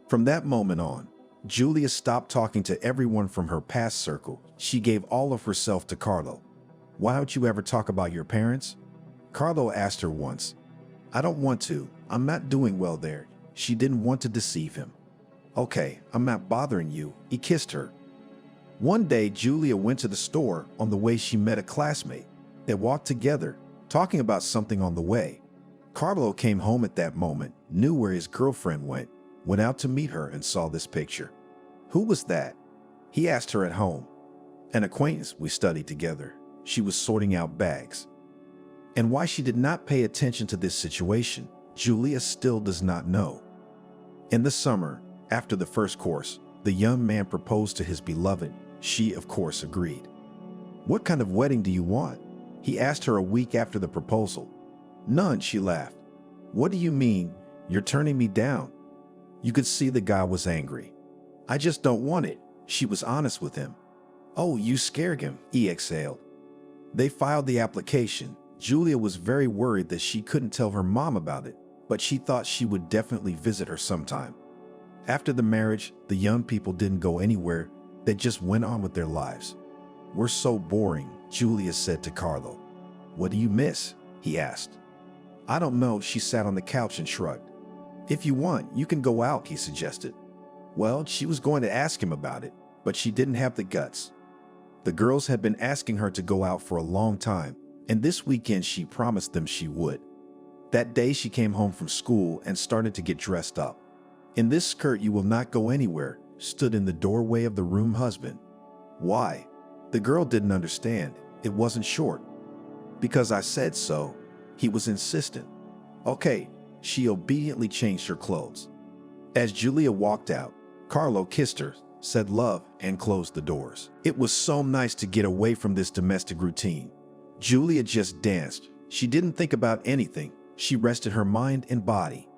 [SPEAKER 1] From that moment on, Julia stopped talking to everyone from her past circle. She gave all of herself to Carlo. Why don't you ever talk about your parents? Carlo asked her once. I don't want to. I'm not doing well there. She didn't want to deceive him. Okay, I'm not bothering you. He kissed her. One day, Julia went to the store. On the way, she met a classmate. They walked together, talking about something on the way. Carlo came home at that moment, knew where his girlfriend went out to meet her and saw this picture. Who was that? He asked her at home. An acquaintance we studied together. She was sorting out bags. And why she did not pay attention to this situation, Julia still does not know. In the summer, after the first course, the young man proposed to his beloved. She, of course, agreed. What kind of wedding do you want? He asked her a week after the proposal. None, she laughed. What do you mean? You're turning me down. You could see the guy was angry. I just don't want it. She was honest with him. Oh, you scared him, he exhaled. They filed the application. Julia was very worried that she couldn't tell her mom about it, but she thought she would definitely visit her sometime. After the marriage, the young people didn't go anywhere. They just went on with their lives. We're so boring, Julia said to Carlo. What do you miss? He asked. I don't know, she sat on the couch and shrugged. If you want, you can go out, he suggested. Well, she was going to ask him about it, but she didn't have the guts. The girls had been asking her to go out for a long time, and this weekend she promised them she would. That day she came home from school and started to get dressed up. In this skirt you will not go anywhere, stood in the doorway of the room husband. Why? The girl didn't understand. It wasn't short. Because I said so. He was insistent. Okay, she obediently changed her clothes. As Julia walked out, Carlo kissed her, said love, and closed the doors. It was so nice to get away from this domestic routine. Julia just danced. She didn't think about anything. She rested her mind and body.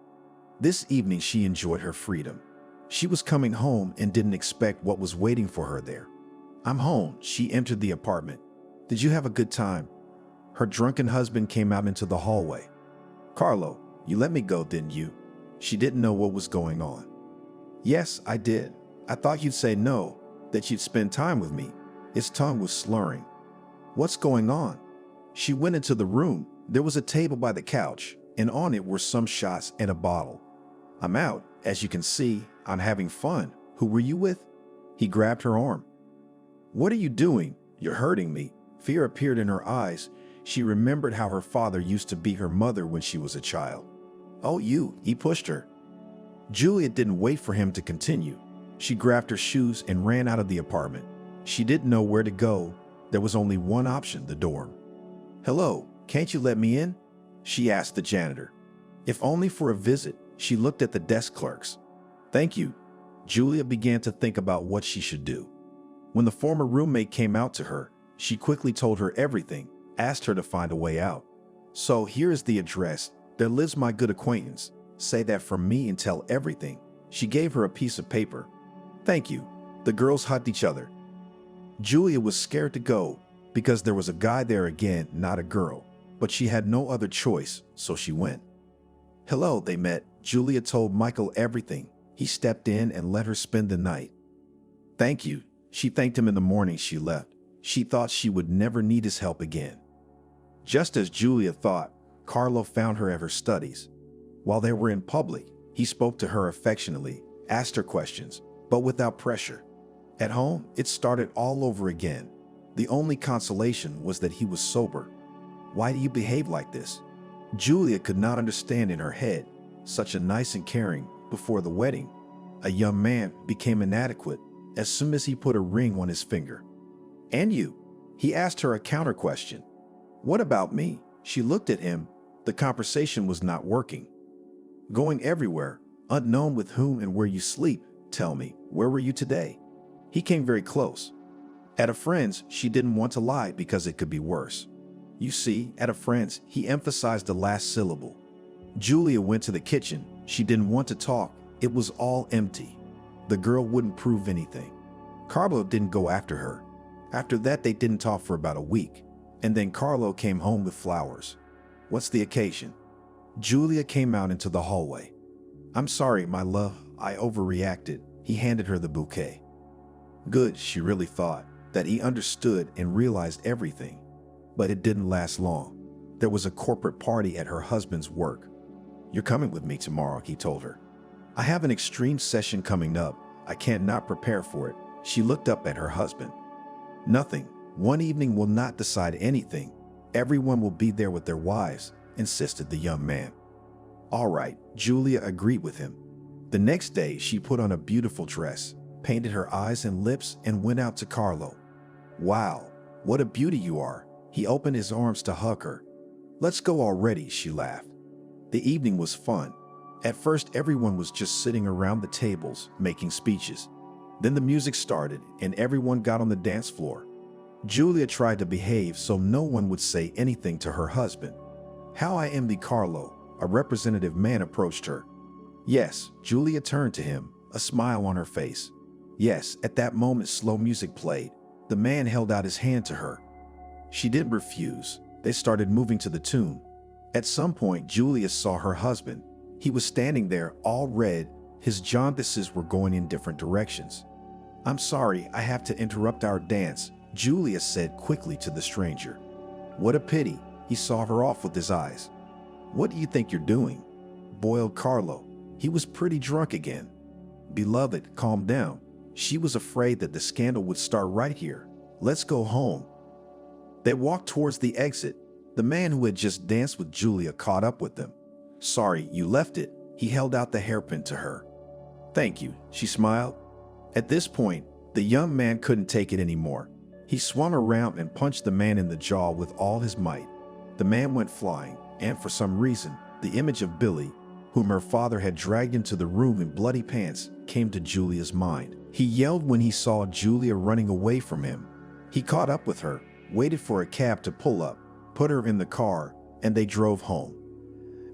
[SPEAKER 1] This evening she enjoyed her freedom. She was coming home and didn't expect what was waiting for her there. I'm home. She entered the apartment. Did you have a good time? Her drunken husband came out into the hallway. Carlo, you let me go, didn't you? She didn't know what was going on. Yes, I did. I thought you'd say no, that you'd spend time with me. His tongue was slurring. What's going on? She went into the room. There was a table by the couch, and on it were some shots and a bottle. I'm out. As you can see, I'm having fun. Who were you with? He grabbed her arm. What are you doing? You're hurting me. Fear appeared in her eyes. She remembered how her father used to beat her mother when she was a child. Oh, you, he pushed her. Julia didn't wait for him to continue. She grabbed her shoes and ran out of the apartment. She didn't know where to go. There was only one option, the dorm. Hello, can't you let me in? She asked the janitor. If only for a visit. She looked at the desk clerks. Thank you. Julia began to think about what she should do. When the former roommate came out to her, she quickly told her everything, asked her to find a way out. So here is the address. There lives my good acquaintance. Say that from me and tell everything. She gave her a piece of paper. Thank you. The girls hugged each other. Julia was scared to go because there was a guy there again, not a girl. But she had no other choice, so she went. Hello, they met. Julia told Michael everything. He stepped in and let her spend the night. Thank you. She thanked him in the morning she left. She thought she would never need his help again. Just as Julia thought, Carlo found her at her studies. While they were in public, He spoke to her affectionately, asked her questions, but without pressure. At home, it started all over again. The only consolation was that he was sober. Why do you behave like this? Julia could not understand in her head. Such a nice and caring before the wedding. A young man became inadequate as soon as he put a ring on his finger. And you? He asked her a counter question. What about me? She looked at him. The conversation was not working. Going everywhere, unknown with whom and where you sleep. Tell me, where were you today? He came very close. At a friend's, she didn't want to lie because it could be worse. You see, at a friend's, he emphasized the last syllable. Julia went to the kitchen. She didn't want to talk. It was all empty. The girl wouldn't prove anything. Carlo didn't go after her. After that, they didn't talk for about a week. And then Carlo came home with flowers. What's the occasion? Julia came out into the hallway. I'm sorry, my love, I overreacted. He handed her the bouquet. Good, she really thought, that he understood and realized everything. But it didn't last long. There was a corporate party at her husband's work. You're coming with me tomorrow, he told her. I have an extreme session coming up. I can't not prepare for it. She looked up at her husband. Nothing. One evening will not decide anything. Everyone will be there with their wives, insisted the young man. All right, Julia agreed with him. The next day, she put on a beautiful dress, painted her eyes and lips, and went out to Carlo. Wow, what a beauty you are. He opened his arms to hug her. Let's go already, she laughed. The evening was fun. At first, everyone was just sitting around the tables, making speeches. Then the music started, and everyone got on the dance floor. Julia tried to behave so no one would say anything to her husband. How I envy Carlo, a representative man approached her. Yes, Julia turned to him, a smile on her face. Yes, at that moment slow music played. The man held out his hand to her. She didn't refuse. They started moving to the tune. At some point, Julia saw her husband. He was standing there, all red. His jaundices were going in different directions. I'm sorry, I have to interrupt our dance, Julia said quickly to the stranger. What a pity. He saw her off with his eyes. What do you think you're doing? Boiled Carlo. He was pretty drunk again. Beloved, calm down. She was afraid that the scandal would start right here. Let's go home. They walked towards the exit. The man who had just danced with Julia caught up with them. Sorry, you left it. He held out the hairpin to her. Thank you, she smiled. At this point, the young man couldn't take it anymore. He swung around and punched the man in the jaw with all his might. The man went flying, and for some reason, the image of Billy, whom her father had dragged into the room in bloody pants, came to Julia's mind. He yelled when he saw Julia running away from him. He caught up with her, waited for a cab to pull up, put her in the car, and they drove home.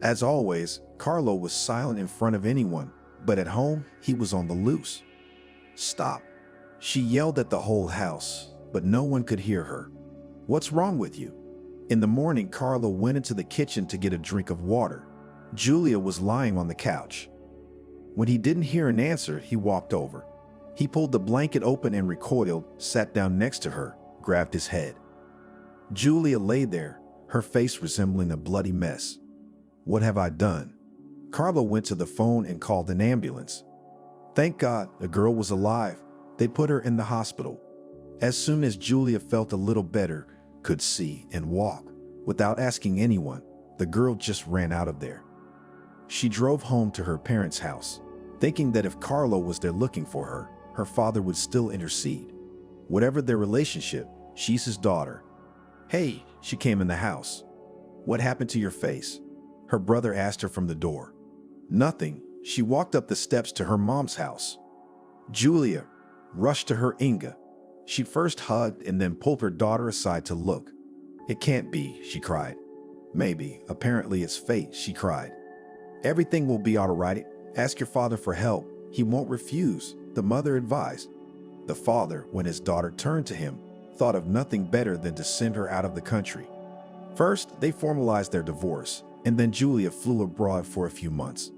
[SPEAKER 1] As always, Carlo was silent in front of anyone, but at home, he was on the loose. Stop. She yelled at the whole house, but no one could hear her. What's wrong with you? In the morning, Carlo went into the kitchen to get a drink of water. Julia was lying on the couch. When he didn't hear an answer, he walked over. He pulled the blanket open and recoiled, sat down next to her, grabbed his head. Julia lay there, her face resembling a bloody mess. What have I done? Carlo went to the phone and called an ambulance. Thank God, the girl was alive. They put her in the hospital. As soon as Julia felt a little better, could see and walk, without asking anyone, the girl just ran out of there. She drove home to her parents' house, thinking that if Carlo was there looking for her, her father would still intercede. Whatever their relationship, she's his daughter. Hey, she came in the house. What happened to your face? Her brother asked her from the door. Nothing. She walked up the steps to her mom's house. Julia rushed to her Inga. She first hugged and then pulled her daughter aside to look. It can't be, she cried. Maybe, apparently it's fate, she cried. Everything will be all right. Ask your father for help. He won't refuse, the mother advised. The father, when his daughter turned to him, thought of nothing better than to send her out of the country. First, they formalized their divorce, and then Julia flew abroad for a few months.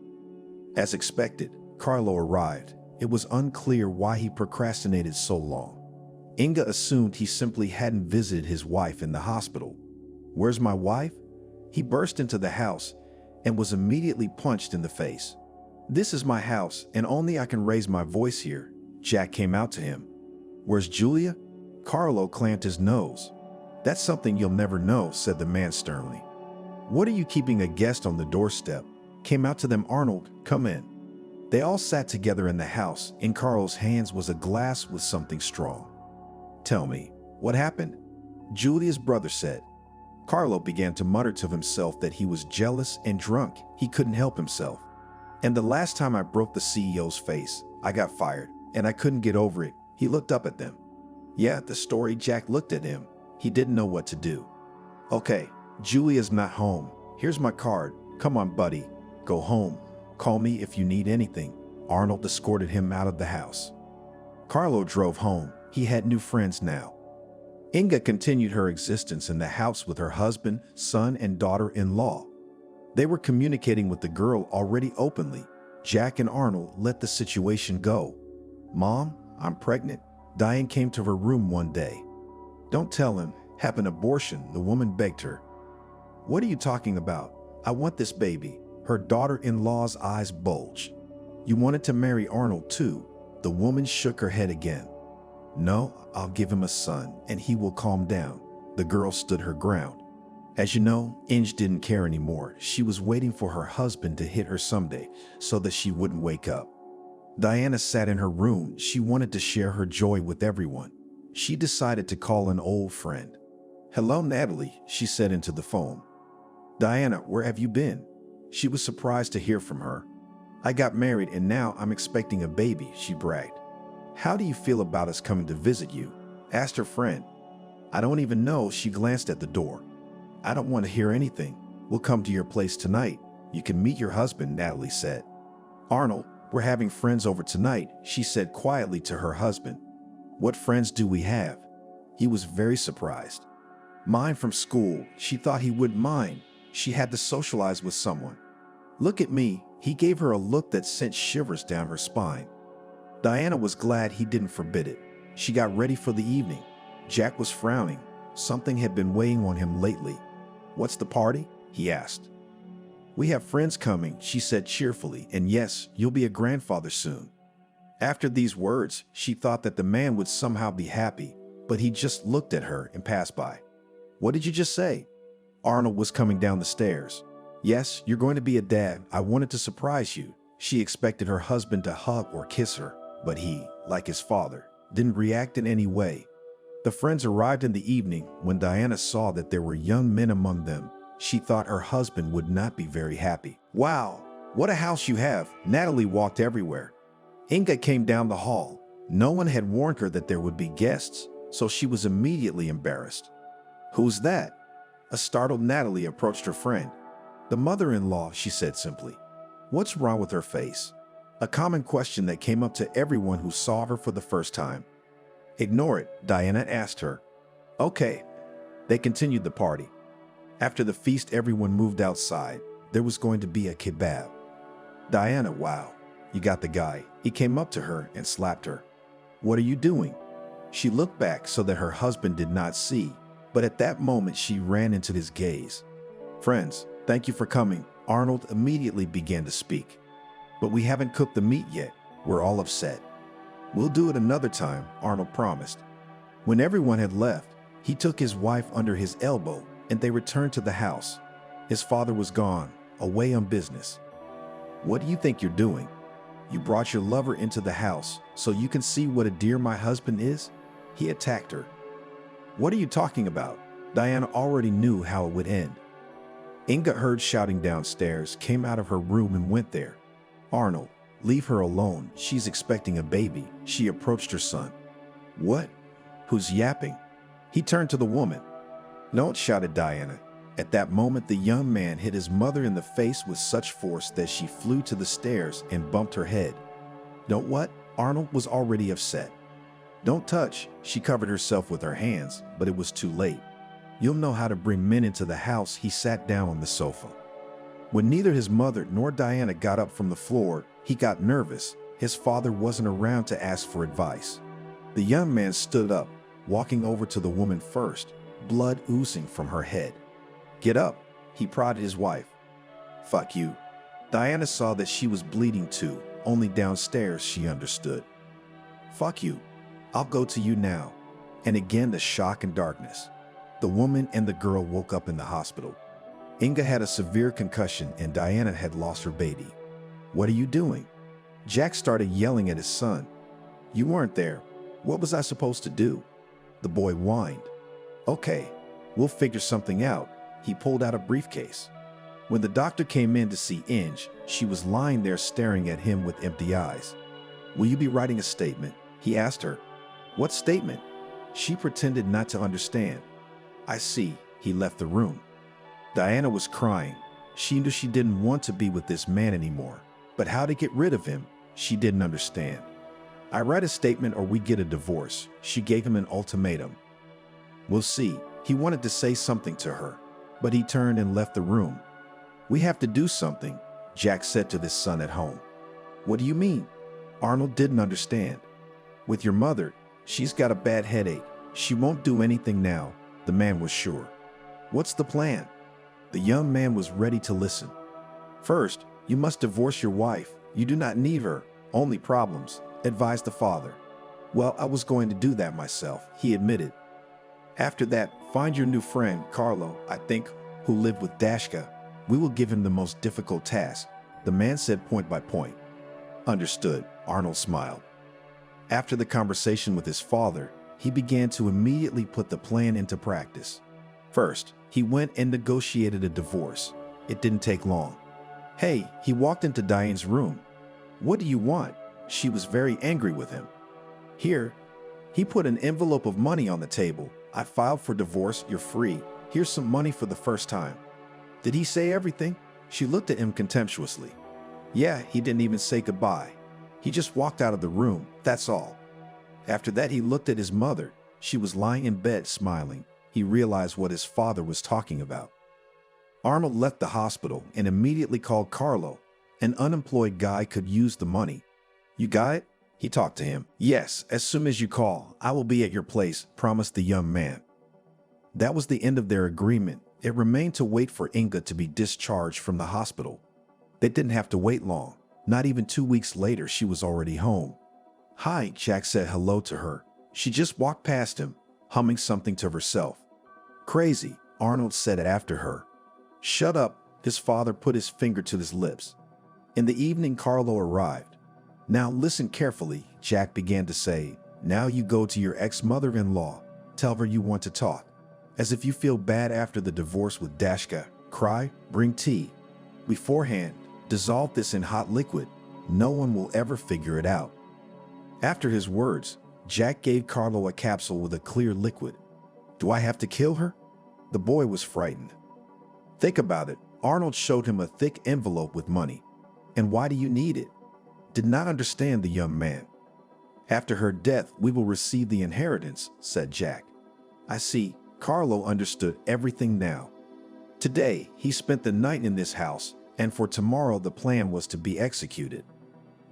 [SPEAKER 1] As expected, Carlo arrived. It was unclear why he procrastinated so long. Inga assumed he simply hadn't visited his wife in the hospital. Where's my wife? He burst into the house and was immediately punched in the face. This is my house, and only I can raise my voice here. Jack came out to him. Where's Julia? Carlo clamped his nose. That's something you'll never know, said the man sternly. What are you keeping a guest on the doorstep? Came out to them. Arnold, come in. They all sat together in the house. In Carlo's hands was a glass with something strong. Tell me, what happened? Julia's brother said. Carlo began to mutter to himself that he was jealous and drunk. He couldn't help himself. And the last time I broke the CEO's face, I got fired, and I couldn't get over it. He looked up at them. Yeah, the story. Jack looked at him. He didn't know what to do. Okay, Julia's not home. Here's my card. Come on, buddy. Go home. Call me if you need anything. Arnold escorted him out of the house. Carlo drove home. He had new friends now. Inga continued her existence in the house with her husband, son, and daughter-in-law. They were communicating with the girl already openly. Jack and Arnold let the situation go. Mom, I'm pregnant. Diane came to her room one day. Don't tell him. Have an abortion, the woman begged her. What are you talking about? I want this baby. Her daughter-in-law's eyes bulged. You wanted to marry Arnold too? The woman shook her head again. No, I'll give him a son, and he will calm down. The girl stood her ground. As you know, Inge didn't care anymore. She was waiting for her husband to hit her someday so that she wouldn't wake up. Diana sat in her room. She wanted to share her joy with everyone. She decided to call an old friend. Hello, Natalie, she said into the phone. Diana, where have you been? She was surprised to hear from her. I got married and now I'm expecting a baby, she bragged. How do you feel about us coming to visit you? Asked her friend. I don't even know, she glanced at the door. I don't want to hear anything. We'll come to your place tonight. You can meet your husband, Natalie said. Arnold, we're having friends over tonight, she said quietly to her husband. What friends do we have? He was very surprised. Mine from school. She thought he wouldn't mind. She had to socialize with someone. Look at me. He gave her a look that sent shivers down her spine. Diana was glad he didn't forbid it. She got ready for the evening. Jack was frowning. Something had been weighing on him lately. What's the party? He asked. We have friends coming, she said cheerfully, and yes, you'll be a grandfather soon. After these words, she thought that the man would somehow be happy, but he just looked at her and passed by. What did you just say? Arnold was coming down the stairs. Yes, you're going to be a dad. I wanted to surprise you. She expected her husband to hug or kiss her, but he, like his father, didn't react in any way. The friends arrived in the evening. When Diana saw that there were young men among them, she thought her husband would not be very happy. Wow, what a house you have. Natalie walked everywhere. Inga came down the hall. No one had warned her that there would be guests, so she was immediately embarrassed. Who's that? A startled Natalie approached her friend. The mother-in-law, she said simply. What's wrong with her face? A common question that came up to everyone who saw her for the first time. Ignore it, Diana asked her. Okay. They continued the party. After the feast, everyone moved outside. There was going to be a kebab. Diana, wow, you got the guy. He came up to her and slapped her. What are you doing? She looked back so that her husband did not see, but at that moment she ran into his gaze. Friends, thank you for coming. Arnold immediately began to speak. But we haven't cooked the meat yet. We're all upset. We'll do it another time, Arnold promised. When everyone had left, he took his wife under his elbow and they returned to the house. His father was gone, away on business. What do you think you're doing? You brought your lover into the house so you can see what a dear my husband is? He attacked her. What are you talking about? Diana already knew how it would end. Inga heard shouting downstairs, came out of her room and went there. Arnold, leave her alone. She's expecting a baby. She approached her son. What? Who's yapping? He turned to the woman. Don't, shouted Diana. At that moment, the young man hit his mother in the face with such force that she flew to the stairs and bumped her head. Don't what? Arnold was already upset. Don't touch. She covered herself with her hands, but it was too late. You'll know how to bring men into the house. He sat down on the sofa. When neither his mother nor Diana got up from the floor, he got nervous. His father wasn't around to ask for advice. The young man stood up, walking over to the woman first, blood oozing from her head. Get up, he prodded his wife. Fuck you. Diana saw that she was bleeding too. Only downstairs she understood. Fuck you. I'll go to you now. And again the shock and darkness. The woman and the girl woke up in the hospital. Inga had a severe concussion and Diana had lost her baby. What are you doing? Jack started yelling at his son. You weren't there. What was I supposed to do? The boy whined. Okay, we'll figure something out. He pulled out a briefcase. When the doctor came in to see Inge, she was lying there staring at him with empty eyes. Will you be writing a statement? He asked her. What statement? She pretended not to understand. I see. He left the room. Diana was crying. She knew she didn't want to be with this man anymore. But how to get rid of him, she didn't understand. I write a statement or we get a divorce. She gave him an ultimatum. We'll see. He wanted to say something to her, but he turned and left the room. We have to do something, Jack said to his son at home. What do you mean? Arnold didn't understand. With your mother, she's got a bad headache. She won't do anything now, the man was sure. What's the plan? The young man was ready to listen. First, you must divorce your wife. You do not need her. Only problems, advised the father. Well, I was going to do that myself, he admitted. After that, find your new friend, Carlo, I think, who lived with Dashka. We will give him the most difficult task, the man said point by point. Understood, Arnold smiled. After the conversation with his father, he began to immediately put the plan into practice. First, he went and negotiated a divorce. It didn't take long. Hey, he walked into Diane's room. What do you want? She was very angry with him. Here, he put an envelope of money on the table. I filed for divorce, you're free. Here's some money for the first time. Did he say everything? She looked at him contemptuously. Yeah, he didn't even say goodbye. He just walked out of the room, that's all. After that, he looked at his mother. She was lying in bed smiling. He realized what his father was talking about. Arnold left the hospital and immediately called Carlo. An unemployed guy could use the money. You got it? He talked to him. Yes, as soon as you call, I will be at your place, promised the young man. That was the end of their agreement. It remained to wait for Inga to be discharged from the hospital. They didn't have to wait long. Not even 2 weeks later, she was already home. Hi, Jack said hello to her. She just walked past him, humming something to herself. Crazy, Arnold said after her. Shut up, his father put his finger to his lips. In the evening, Carlo arrived. Now listen carefully, Jack began to say. Now you go to your ex-mother-in-law. Tell her you want to talk. As if you feel bad after the divorce with Dashka. Cry, bring tea. Beforehand, dissolve this in hot liquid. No one will ever figure it out. After his words, Jack gave Carlo a capsule with a clear liquid. Do I have to kill her? The boy was frightened. Think about it. Arnold showed him a thick envelope with money. And why do you need it? Did not understand the young man. After her death, we will receive the inheritance, said Jack. I see. Carlo understood everything now. Today, he spent the night in this house, and for tomorrow the plan was to be executed.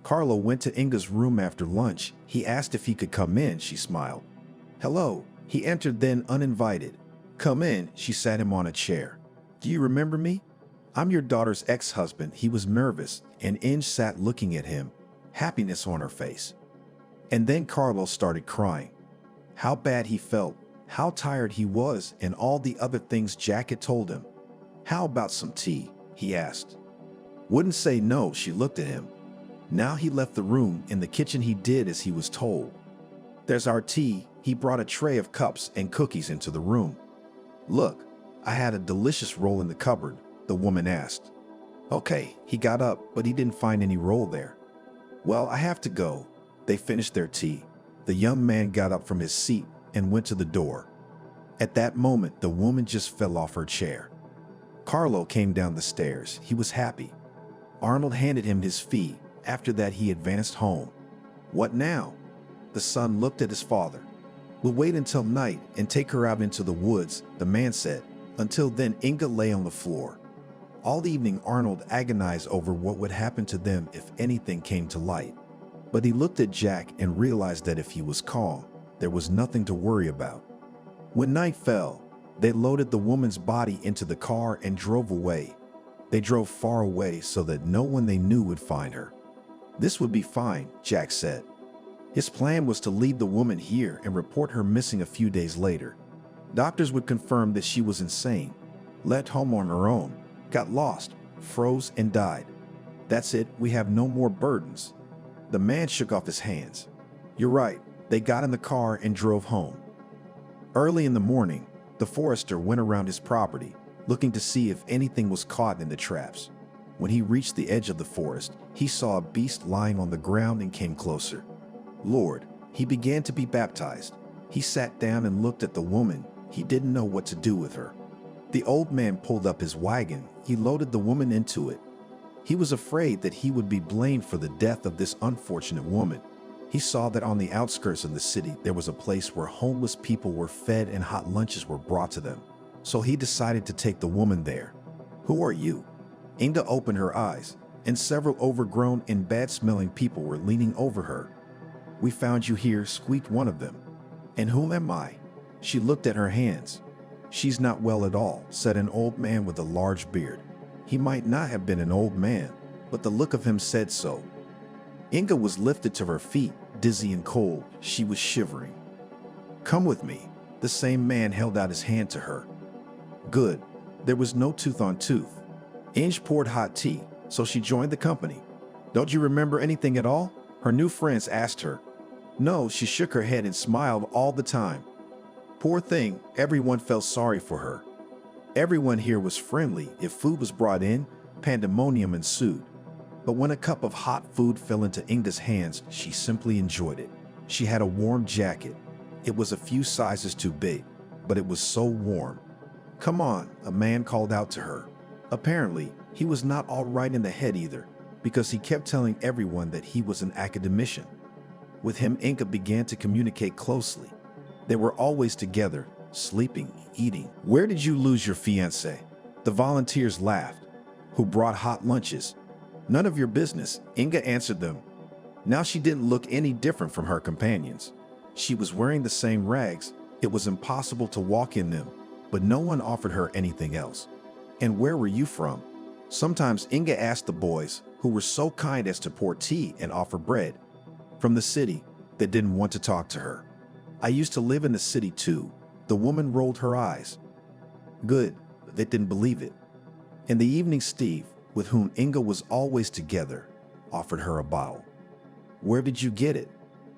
[SPEAKER 1] Carlo went to Inga's room after lunch. He asked if he could come in, she smiled. Hello. He entered then uninvited. Come in, she sat him on a chair. Do you remember me? I'm your daughter's ex-husband. He was nervous, and Inge sat looking at him, happiness on her face. And then Carlo started crying. How bad he felt, how tired he was, and all the other things Jack had told him. How about some tea? He asked. Wouldn't say no, she looked at him. Now he left the room. In the kitchen he did as he was told. There's our tea. He brought a tray of cups and cookies into the room. Look, I had a delicious roll in the cupboard, the woman asked. Okay, he got up, but he didn't find any roll there. Well, I have to go. They finished their tea. The young man got up from his seat and went to the door. At that moment, the woman just fell off her chair. Carlo came down the stairs. He was happy. Arnold handed him his fee. After that, he advanced home. What now? The son looked at his father. We'll wait until night and take her out into the woods, the man said. Until then, Inga lay on the floor. All evening, Arnold agonized over what would happen to them if anything came to light. But he looked at Jack and realized that if he was calm, there was nothing to worry about. When night fell, they loaded the woman's body into the car and drove away. They drove far away so that no one they knew would find her. This would be fine, Jack said. His plan was to leave the woman here and report her missing a few days later. Doctors would confirm that she was insane, left home on her own, got lost, froze, and died. That's it, we have no more burdens. The man shook off his hands. You're right, they got in the car and drove home. Early in the morning, the forester went around his property, looking to see if anything was caught in the traps. When he reached the edge of the forest, he saw a beast lying on the ground and came closer. Lord, he began to be baptized. He sat down and looked at the woman. He didn't know what to do with her. The old man pulled up his wagon. He loaded the woman into it. He was afraid that he would be blamed for the death of this unfortunate woman. He saw that on the outskirts of the city, there was a place where homeless people were fed and hot lunches were brought to them. So he decided to take the woman there. Who are you? Inga opened her eyes, and several overgrown and bad-smelling people were leaning over her. We found you here, squeaked one of them. And who am I? She looked at her hands. She's not well at all, said an old man with a large beard. He might not have been an old man, but the look of him said so. Inga was lifted to her feet, dizzy and cold. She was shivering. Come with me. The same man held out his hand to her. Good. There was no tooth on tooth. Inge poured hot tea, so she joined the company. Don't you remember anything at all? Her new friends asked her. No, she shook her head and smiled all the time. Poor thing, everyone felt sorry for her. Everyone here was friendly. If food was brought in, pandemonium ensued. But when a cup of hot food fell into Inga's hands, she simply enjoyed it. She had a warm jacket. It was a few sizes too big, but it was so warm. Come on, a man called out to her. Apparently, he was not all right in the head either, because he kept telling everyone that he was an academician. With him, Inga began to communicate closely. They were always together, sleeping, eating. Where did you lose your fiancé? The volunteers laughed. Who brought hot lunches? None of your business, Inga answered them. Now she didn't look any different from her companions. She was wearing the same rags. It was impossible to walk in them, but no one offered her anything else. And where were you from? Sometimes Inga asked the boys, who were so kind as to pour tea and offer bread. From the city, they didn't want to talk to her. I used to live in the city too. The woman rolled her eyes. Good, they didn't believe it. In the evening, Steve, with whom Inga was always together, offered her a bottle. Where did you get it?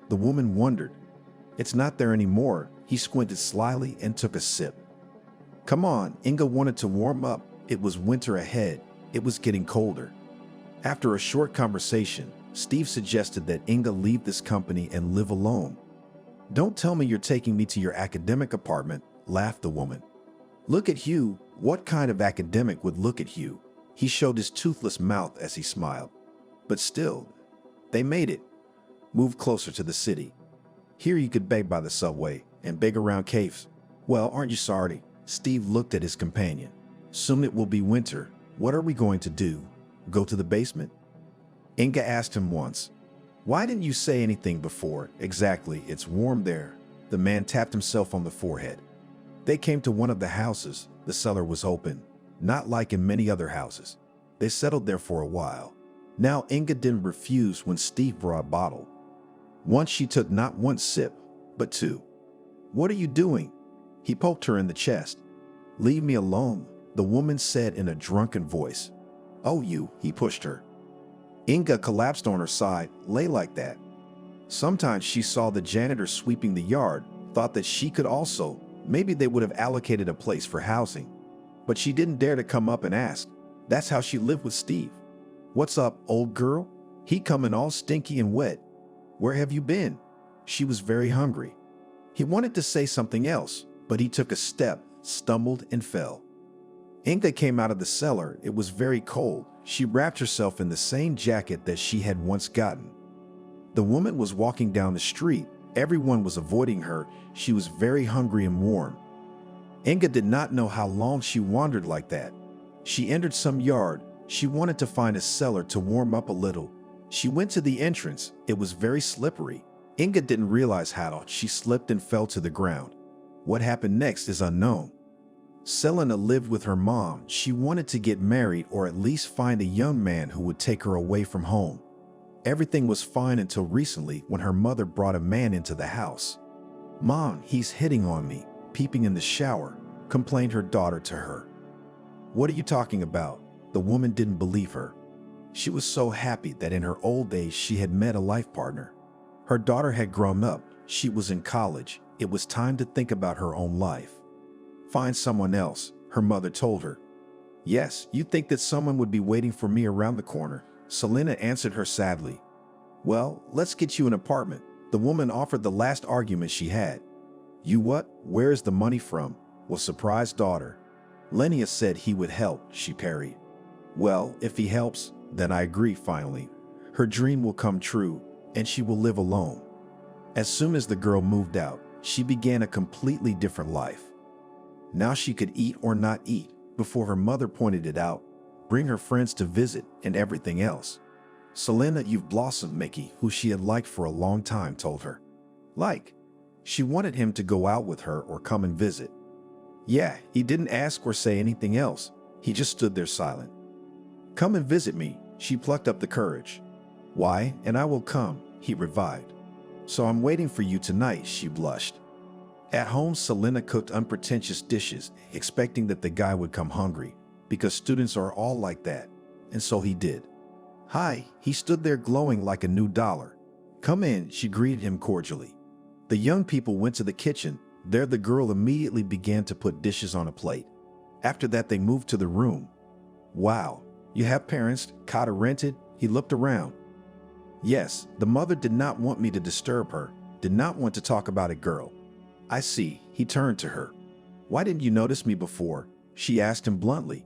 [SPEAKER 1] The woman wondered. It's not there anymore. He squinted slyly and took a sip. Come on, Inga wanted to warm up. It was winter ahead. It was getting colder. After a short conversation, Steve suggested that Inga leave this company and live alone. Don't tell me you're taking me to your academic apartment, laughed the woman. Look at Hugh. What kind of academic would look at Hugh? He showed his toothless mouth as he smiled. But still, they made it. Moved closer to the city. Here you could beg by the subway and beg around caves. Well, aren't you sorry? Steve looked at his companion. Soon it will be winter. What are we going to do? Go to the basement? Inga asked him once. Why didn't you say anything before? Exactly, it's warm there. The man tapped himself on the forehead. They came to one of the houses. The cellar was open, not like in many other houses. They settled there for a while. Now Inga didn't refuse when Steve brought a bottle. Once she took not one sip, but two. What are you doing? He poked her in the chest. Leave me alone, the woman said in a drunken voice. Oh, you, he pushed her. Inga collapsed on her side, lay like that. Sometimes she saw the janitor sweeping the yard, thought that she could also. Maybe they would have allocated a place for housing. But she didn't dare to come up and ask. That's how she lived with Steve. What's up, old girl? He coming all stinky and wet. Where have you been? She was very hungry. He wanted to say something else, but he took a step, stumbled, and fell. Inga came out of the cellar. It was very cold. She wrapped herself in the same jacket that she had once gotten. The woman was walking down the street. Everyone was avoiding her. She was very hungry and warm. Inga did not know how long she wandered like that. She entered some yard. She wanted to find a cellar to warm up a little. She went to the entrance. It was very slippery. Inga didn't realize how she slipped and fell to the ground. What happened next is unknown. Selena lived with her mom. She wanted to get married or at least find a young man who would take her away from home. Everything was fine until recently when her mother brought a man into the house. "Mom, he's hitting on me," peeping in the shower, complained her daughter to her. "What are you talking about?" The woman didn't believe her. She was so happy that in her old age she had met a life partner. Her daughter had grown up. She was in college. It was time to think about her own life. "Find someone else," her mother told her. "Yes, you think that someone would be waiting for me around the corner?" Selena answered her sadly. "Well, let's get you an apartment." The woman offered the last argument she had. "You what? Where is the money from?" was surprised daughter. "Lenia said he would help," she parried. "Well, if he helps, then I agree finally. Her dream will come true, and she will live alone." As soon as the girl moved out, she began a completely different life. Now she could eat or not eat before her mother pointed it out, bring her friends to visit, and everything else. "Selena, you've blossomed," Mickey, who she had liked for a long time, told her. Like? She wanted him to go out with her or come and visit. Yeah, he didn't ask or say anything else. He just stood there silent. "Come and visit me," she plucked up the courage. "Why, and I will come," he revived. "So I'm waiting for you tonight," she blushed. At home, Selena cooked unpretentious dishes, expecting that the guy would come hungry, because students are all like that, and so he did. "Hi," he stood there glowing like a new dollar. "Come in," she greeted him cordially. The young people went to the kitchen. There the girl immediately began to put dishes on a plate. After that, they moved to the room. "Wow, you have parents, cot rented?" He looked around. "Yes, the mother did not want me to disturb her, did not want to talk about it, girl." "I see," he turned to her. "Why didn't you notice me before?" she asked him bluntly.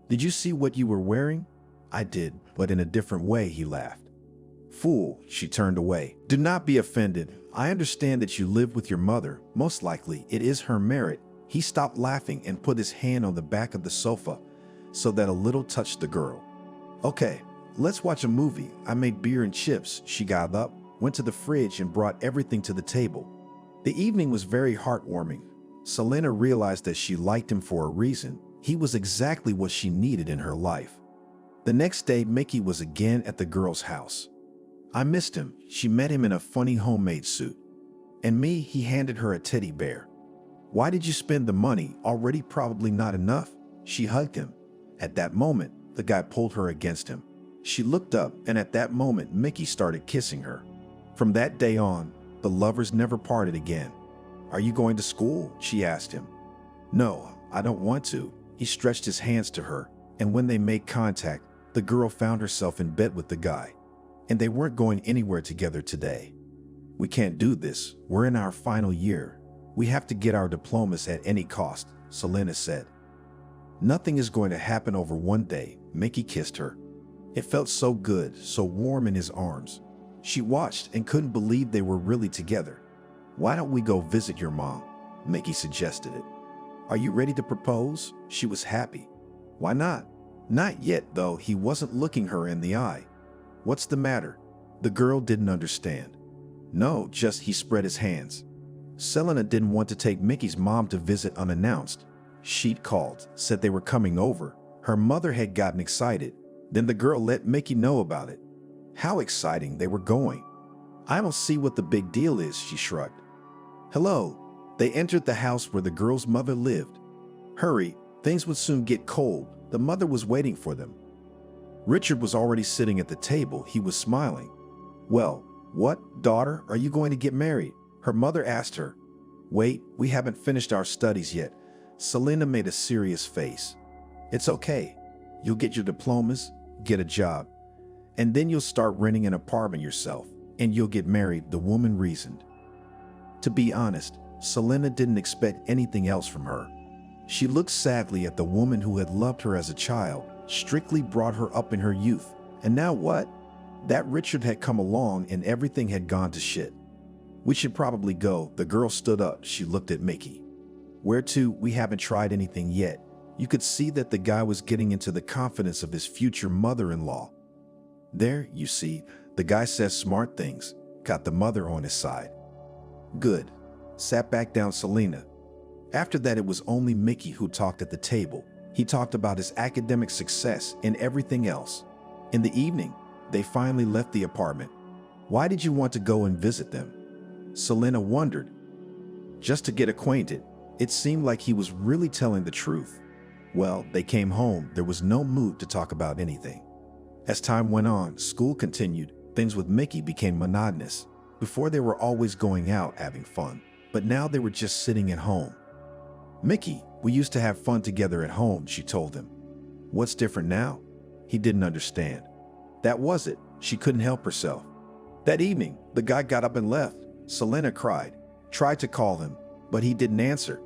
[SPEAKER 1] "Did you see what you were wearing?" "I did, but in a different way," he laughed. "Fool," she turned away. "Do not be offended. I understand that you live with your mother. Most likely, it is her merit." He stopped laughing and put his hand on the back of the sofa so that a little touched the girl. "Okay, let's watch a movie. I made beer and chips." She got up, went to the fridge, and brought everything to the table. The evening was very heartwarming. Selena realized that she liked him for a reason. He was exactly what she needed in her life. The next day, Mickey was again at the girl's house. I missed him. She met him in a funny homemade suit. And me, he handed her a teddy bear. "Why did you spend the money? Already probably not enough." She hugged him. At that moment, the guy pulled her against him. She looked up, and at that moment, Mickey started kissing her. From that day on, the lovers never parted again. "Are you going to school?" she asked him. "No, I don't want to." He stretched his hands to her, and when they made contact, the girl found herself in bed with the guy. And they weren't going anywhere together today. "We can't do this. We're in our final year. We have to get our diplomas at any cost," Selena said. "Nothing is going to happen over one day." Mickey kissed her. It felt so good, so warm in his arms. She watched and couldn't believe they were really together. "Why don't we go visit your mom?" Mickey suggested it. "Are you ready to propose?" She was happy. "Why not?" "Not yet, though." He wasn't looking her in the eye. "What's the matter?" The girl didn't understand. "No, just," he spread his hands. Selena didn't want to take Mickey's mom to visit unannounced. She'd called, said they were coming over. Her mother had gotten excited. Then the girl let Mickey know about it. How exciting, they were going. "I don't see what the big deal is," she shrugged. "Hello." They entered the house where the girl's mother lived. "Hurry, things would soon get cold." The mother was waiting for them. Richard was already sitting at the table. He was smiling. "Well, what, daughter, are you going to get married?" her mother asked her. "Wait, we haven't finished our studies yet." Selena made a serious face. "It's okay. You'll get your diplomas, get a job, and then you'll start renting an apartment yourself, and you'll get married," the woman reasoned. To be honest, Selena didn't expect anything else from her. She looked sadly at the woman who had loved her as a child, strictly brought her up in her youth. And now what? That Richard had come along and everything had gone to shit. "We should probably go." The girl stood up. She looked at Mickey. "Where to? We haven't tried anything yet." You could see that the guy was getting into the confidence of his future mother-in-law. "There, you see, the guy says smart things." Got the mother on his side. "Good." Sat back down Selena. After that, it was only Mickey who talked at the table. He talked about his academic success and everything else. In the evening, they finally left the apartment. Why did you want to go and visit them? Selena wondered. Just to get acquainted. It seemed like he was really telling the truth. Well, they came home. There was no mood to talk about anything. As time went on, school continued. Things with Mickey became monotonous. Before, they were always going out having fun, but now they were just sitting at home. Mickey, we used to have fun together at home, she told him. What's different now? He didn't understand. That was it. She couldn't help herself. That evening, the guy got up and left. Selena cried, tried to call him, but he didn't answer.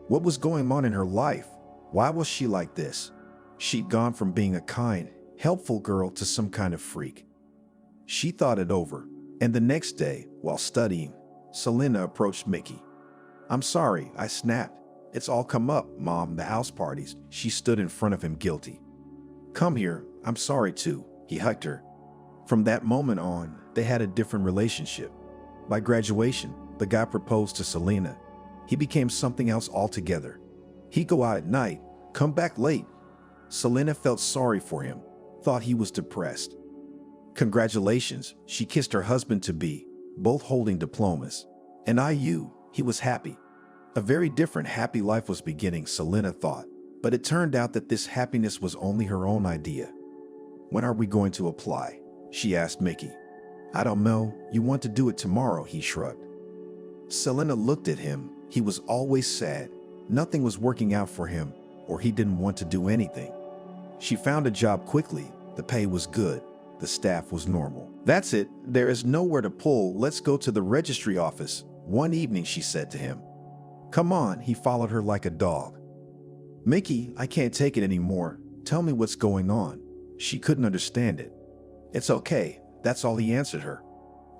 [SPEAKER 1] What was going on in her life? Why was she like this? She'd gone from being a kind, helpful girl to some kind of freak. She thought it over, and the next day, while studying, Selena approached Mickey. I'm sorry, I snapped. It's all come up, Mom, the house parties. She stood in front of him guilty. Come here, I'm sorry too, he hugged her. From that moment on, they had a different relationship. By graduation, the guy proposed to Selena. He became something else altogether. He'd go out at night, come back late. Selena felt sorry for him, thought he was depressed. Congratulations, she kissed her husband-to-be, both holding diplomas. And he was happy. A very different happy life was beginning, Selena thought. But it turned out that this happiness was only her own idea. When are we going to apply? She asked Mickey. I don't know, you want to do it tomorrow, he shrugged. Selena looked at him. He was always sad. Nothing was working out for him, or he didn't want to do anything. She found a job quickly. The pay was good. The staff was normal. That's it. There is nowhere to pull. Let's go to the registry office. One evening, she said to him. Come on, he followed her like a dog. Mickey, I can't take it anymore. Tell me what's going on. She couldn't understand it. It's okay. That's all he answered her.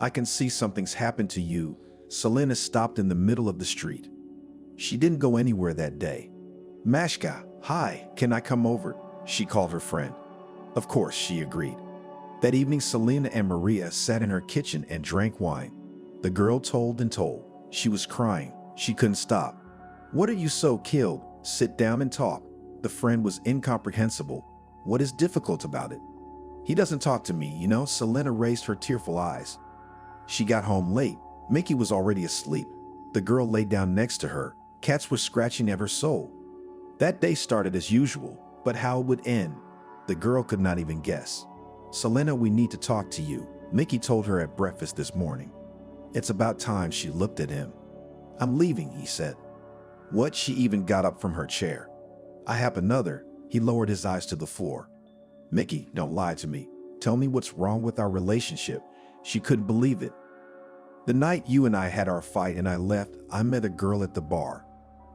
[SPEAKER 1] I can see something's happened to you. Selena stopped in the middle of the street. She didn't go anywhere that day. Mashka, hi, can I come over? She called her friend. Of course, she agreed. That evening, Selena and Maria sat in her kitchen and drank wine. The girl told and told. She was crying. She couldn't stop. What are you so killed? Sit down and talk. The friend was incomprehensible. What is difficult about it? He doesn't talk to me, Selena raised her tearful eyes. She got home late. Mickey was already asleep. The girl lay down next to her. Cats were scratching at her soul. That day started as usual, but how it would end, the girl could not even guess. Selena, we need to talk to you, Mickey told her at breakfast this morning. It's about time. She looked at him. I'm leaving, he said. What? She even got up from her chair. I have another. He lowered his eyes to the floor. Mickey, don't lie to me. Tell me what's wrong with our relationship. She couldn't believe it. The night you and I had our fight and I left, I met a girl at the bar.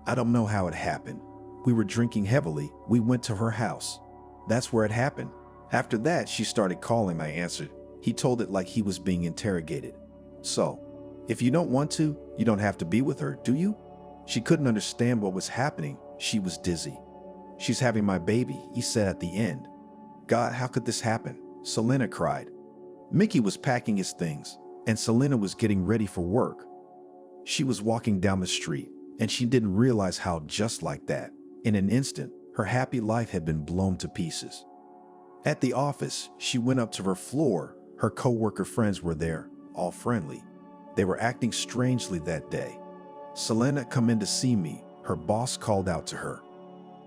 [SPEAKER 1] I don't know how it happened. We were drinking heavily. We went to her house. That's where it happened. After that, she started calling, I answered. He told it like he was being interrogated. So, if you don't want to, you don't have to be with her, do you? She couldn't understand what was happening. She was dizzy. She's having my baby, he said at the end. God, how could this happen? Selena cried. Mickey was packing his things, and Selena was getting ready for work. She was walking down the street, and she didn't realize how just like that, in an instant, her happy life had been blown to pieces. At the office, she went up to her floor. Her co-worker friends were there, all friendly. They were acting strangely that day. Selena, come in to see me, her boss called out to her.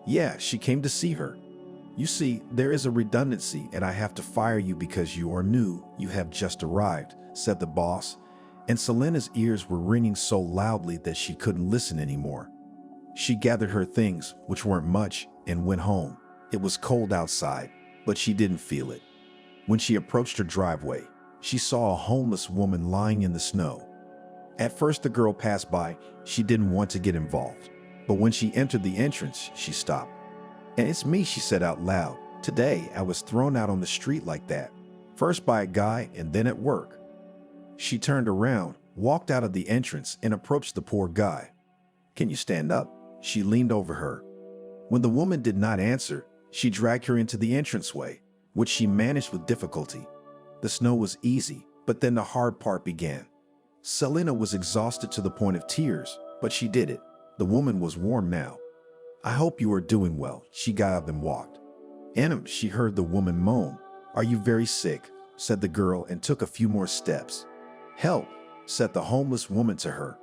[SPEAKER 1] Yeah, she came to see her. You see, there is a redundancy and I have to fire you because you are new. You have just arrived, said the boss. And Selena's ears were ringing so loudly that she couldn't listen anymore. She gathered her things, which weren't much, and went home. It was cold outside, but she didn't feel it. When she approached her driveway, she saw a homeless woman lying in the snow. At first, the girl passed by. She didn't want to get involved. But when she entered the entrance, she stopped. And it's me, she said out loud. Today, I was thrown out on the street like that. First by a guy and then at work. She turned around, walked out of the entrance, and approached the poor guy. Can you stand up? She leaned over her. When the woman did not answer, she dragged her into the entranceway, which she managed with difficulty. The snow was easy, but then the hard part began. Selena was exhausted to the point of tears, but she did it. The woman was warm now. I hope you are doing well. She got up and walked. She heard the woman moan. Are you very sick? Said the girl and took a few more steps. Help, said the homeless woman to her.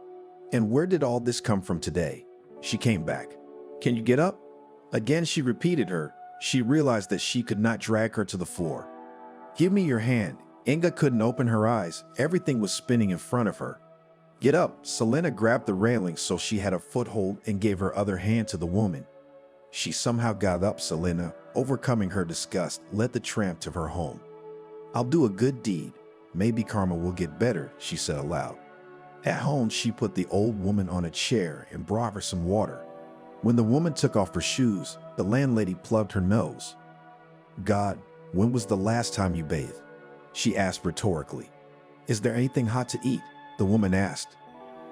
[SPEAKER 1] And where did all this come from today? She came back. Can you get up? Again she repeated her. She realized that she could not drag her to the floor. Give me your hand. Inga couldn't open her eyes. Everything was spinning in front of her. Get up. Selena grabbed the railing so she had a foothold and gave her other hand to the woman. She somehow got up. Selena, overcoming her disgust, led the tramp to her home. I'll do a good deed. Maybe karma will get better, she said aloud. At home, she put the old woman on a chair and brought her some water. When the woman took off her shoes, the landlady plugged her nose. God, when was the last time you bathed? She asked rhetorically. Is there anything hot to eat? The woman asked.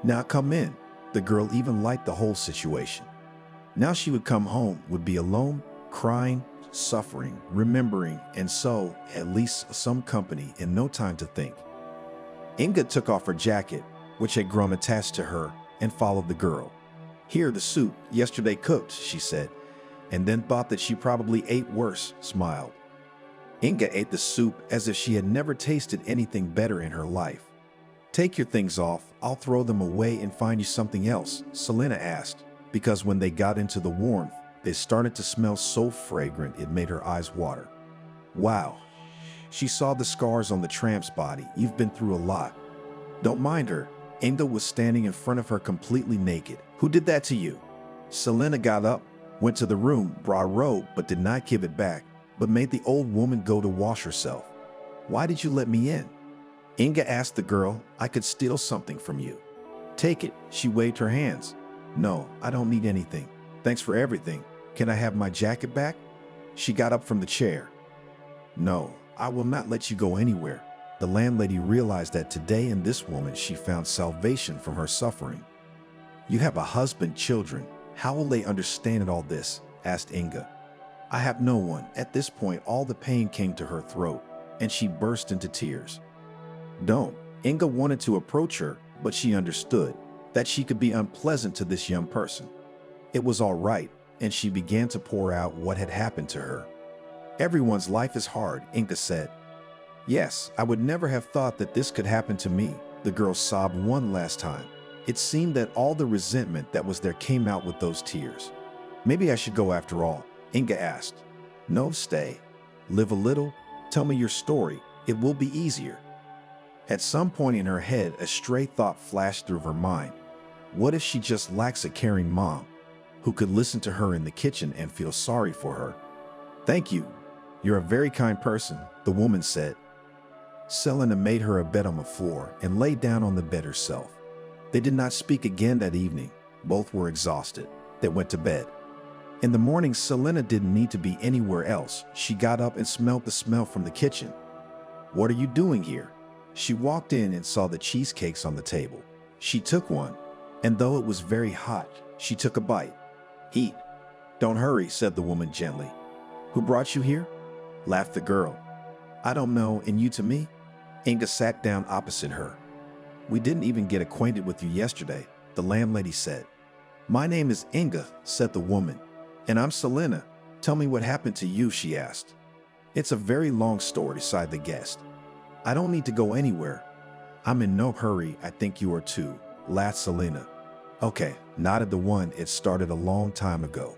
[SPEAKER 1] Now come in. The girl even liked the whole situation. Now she would come home, would be alone, crying, suffering, remembering, and so, at least some company and no time to think. Inga took off her jacket, which had grown attached to her, and followed the girl. Here, the soup, yesterday cooked, she said, and then thought that she probably ate worse, smiled. Inga ate the soup as if she had never tasted anything better in her life. Take your things off, I'll throw them away and find you something else, Selena asked, because when they got into the warmth, they started to smell so fragrant it made her eyes water. Wow. She saw the scars on the tramp's body. You've been through a lot. Don't mind her. Inga was standing in front of her completely naked. Who did that to you? Selena got up, went to the room, brought a robe, but did not give it back, but made the old woman go to wash herself. Why did you let me in? Inga asked the girl. I could steal something from you. Take it. She waved her hands. No, I don't need anything. Thanks for everything. Can I have my jacket back? She got up from the chair. No, I will not let you go anywhere. The landlady realized that today in this woman she found salvation from her suffering. You have a husband, children. How will they understand all this? Asked Inga. I have no one. At this point, all the pain came to her throat, and she burst into tears. Don't. Inga wanted to approach her, but she understood that she could be unpleasant to this young person. It was all right, and she began to pour out what had happened to her. Everyone's life is hard, Inga said. Yes, I would never have thought that this could happen to me. The girl sobbed one last time. It seemed that all the resentment that was there came out with those tears. Maybe I should go after all, Inga asked. No, stay. Live a little. Tell me your story. It will be easier. At some point in her head, a stray thought flashed through her mind. What if she just lacks a caring mom who could listen to her in the kitchen and feel sorry for her? Thank you. You're a very kind person, the woman said. Selena made her a bed on the floor and lay down on the bed herself. They did not speak again that evening. Both were exhausted. They went to bed. In the morning, Selena didn't need to be anywhere else. She got up and smelled the smell from the kitchen. What are you doing here? She walked in and saw the cheesecakes on the table. She took one, and though it was very hot, she took a bite. Eat. Don't hurry, said the woman gently. Who brought you here? Laughed the girl. I don't know, and you to me? Inga sat down opposite her. We didn't even get acquainted with you yesterday, the landlady said. My name is Inga, said the woman. And I'm Selena. Tell me what happened to you, she asked. It's a very long story, sighed the guest. I don't need to go anywhere. I'm in no hurry, I think you are too, laughed Selena. Okay, nodded the one. It started a long time ago.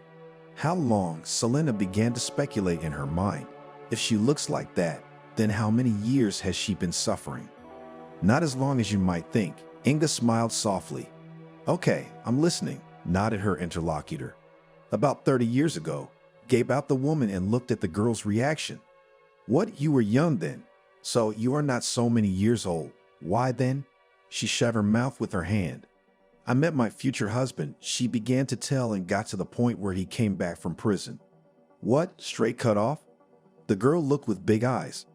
[SPEAKER 1] How long? Selena began to speculate in her mind. If she looks like that, then how many years has she been suffering? Not as long as you might think. Inga smiled softly. Okay, I'm listening, nodded her interlocutor. About 30 years ago, gave out the woman and looked at the girl's reaction. What, you were young then? So you are not so many years old. Why then? She shut her mouth with her hand. I met my future husband, she began to tell, and got to the point where he came back from prison. What? Straight cut off? The girl looked with big eyes.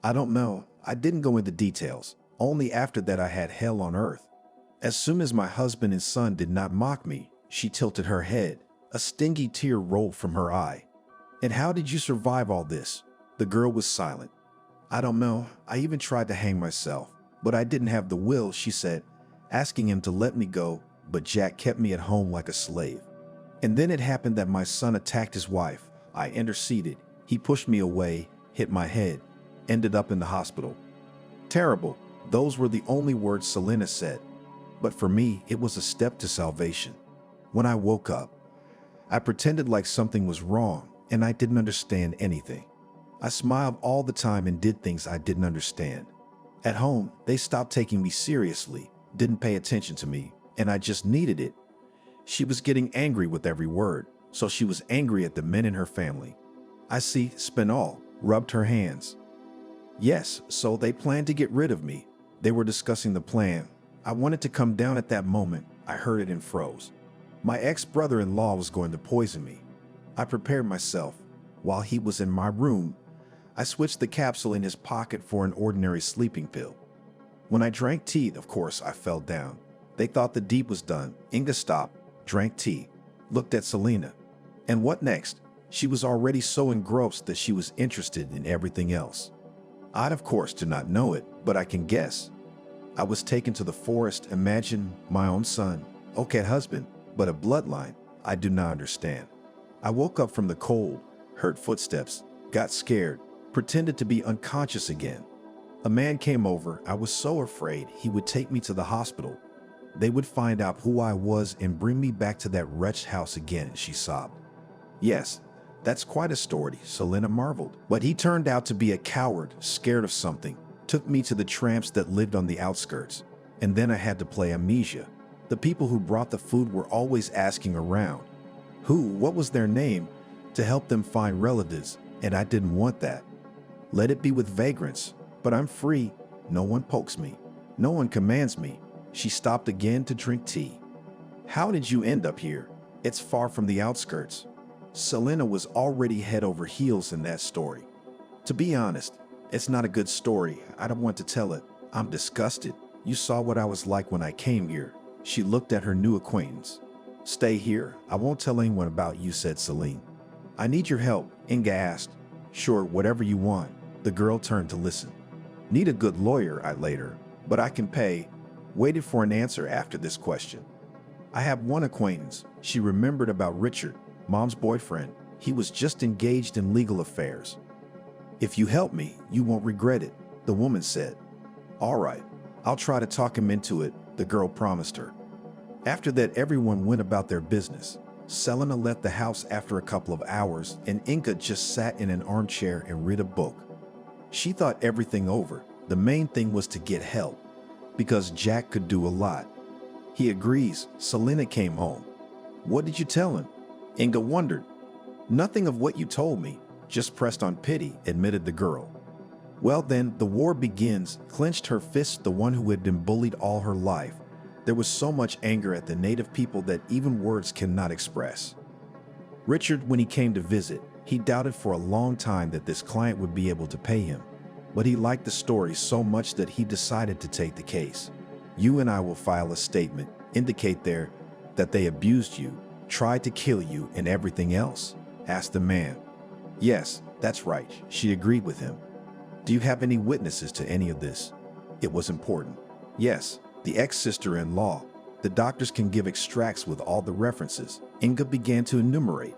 [SPEAKER 1] I don't know. I didn't go into details. Only after that I had hell on earth. As soon as my husband and son did not mock me, she tilted her head. A stingy tear rolled from her eye. And how did you survive all this? The girl was silent. I don't know. I even tried to hang myself, but I didn't have the will, she said, asking him to let me go. but Jack kept me at home like a slave. And then it happened that my son attacked his wife. I interceded. He pushed me away, hit my head, ended up in the hospital. Terrible. Those were the only words Selena said. But for me, it was a step to salvation. When I woke up, I pretended like something was wrong and I didn't understand anything. I smiled all the time and did things I didn't understand. At home, they stopped taking me seriously, didn't pay attention to me, and I just needed it. She was getting angry with every word, so she was angry at the men in her family. I see, Spinall rubbed her hands. Yes, so they planned to get rid of me. They were discussing the plan. I wanted to come down at that moment. I heard it and froze. My ex-brother-in-law was going to poison me. I prepared myself. While he was in my room, I switched the capsule in his pocket for an ordinary sleeping pill. When I drank tea, of course, I fell down. They thought the deed was done. Inga stopped, drank tea, looked at Selena. And what next? She was already so engrossed that she was interested in everything else. I'd of course do not know it, but I can guess. I was taken to the forest. Imagine my own son. Okay, husband, but a bloodline. I do not understand. I woke up from the cold, heard footsteps, got scared, pretended to be unconscious again. A man came over. I was so afraid he would take me to the hospital. They would find out who I was and bring me back to that wretched house again, she sobbed. Yes, that's quite a story, Selena marveled. But he turned out to be a coward, scared of something, took me to the tramps that lived on the outskirts. And then I had to play amnesia. The people who brought the food were always asking around. What was their name? To help them find relatives, and I didn't want that. Let it be with vagrants, but I'm free. No one pokes me. No one commands me. She stopped again to drink tea. How did you end up here? It's far from the outskirts. Selena was already head over heels in that story. To be honest, it's not a good story. I don't want to tell it. I'm disgusted. You saw what I was like when I came here. She looked at her new acquaintance. Stay here. I won't tell anyone about you, said Celine. I need your help, Inga asked. Sure, whatever you want. The girl turned to listen. Need a good lawyer, I later, but I can pay. Waited for an answer after this question. I have one acquaintance. She remembered about Richard, Mom's boyfriend. He was just engaged in legal affairs. If you help me, you won't regret it, the woman said. All right, I'll try to talk him into it, the girl promised her. After that, everyone went about their business. Selena left the house after a couple of hours, and Inga just sat in an armchair and read a book. She thought everything over. The main thing was to get help, because Jack could do a lot. He agrees. Selena came home. What did you tell him? Inga wondered. Nothing of what you told me, just pressed on pity, admitted the girl. Well then, the war begins, clenched her fist, the one who had been bullied all her life. There was so much anger at the native people that even words cannot express. Richard, when he came to visit, he doubted for a long time that this client would be able to pay him. But he liked the story so much that he decided to take the case. You and I will file a statement, indicate there that they abused you, tried to kill you, and everything else, asked the man. Yes, that's right, she agreed with him. Do you have any witnesses to any of this? It was important. Yes, the ex-sister-in-law. The doctors can give extracts with all the references. Inga began to enumerate.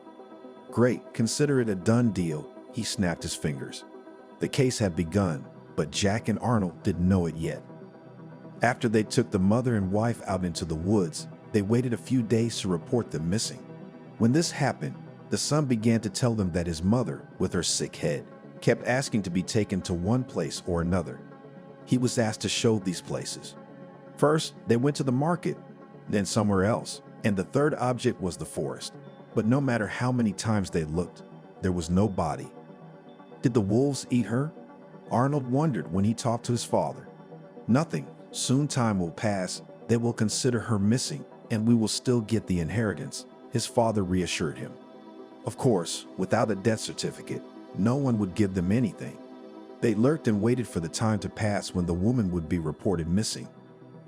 [SPEAKER 1] Great, consider it a done deal. He snapped his fingers. The case had begun, but Jack and Arnold didn't know it yet. After they took the mother and wife out into the woods, they waited a few days to report them missing. When this happened, the son began to tell them that his mother, with her sick head, kept asking to be taken to one place or another. He was asked to show these places. First, they went to the market, then somewhere else, and the third object was the forest. But no matter how many times they looked, there was no body. Did the wolves eat her? Arnold wondered when he talked to his father. Nothing. Soon time will pass, they will consider her missing, and we will still get the inheritance, his father reassured him. Of course, without a death certificate, no one would give them anything. They lurked and waited for the time to pass when the woman would be reported missing.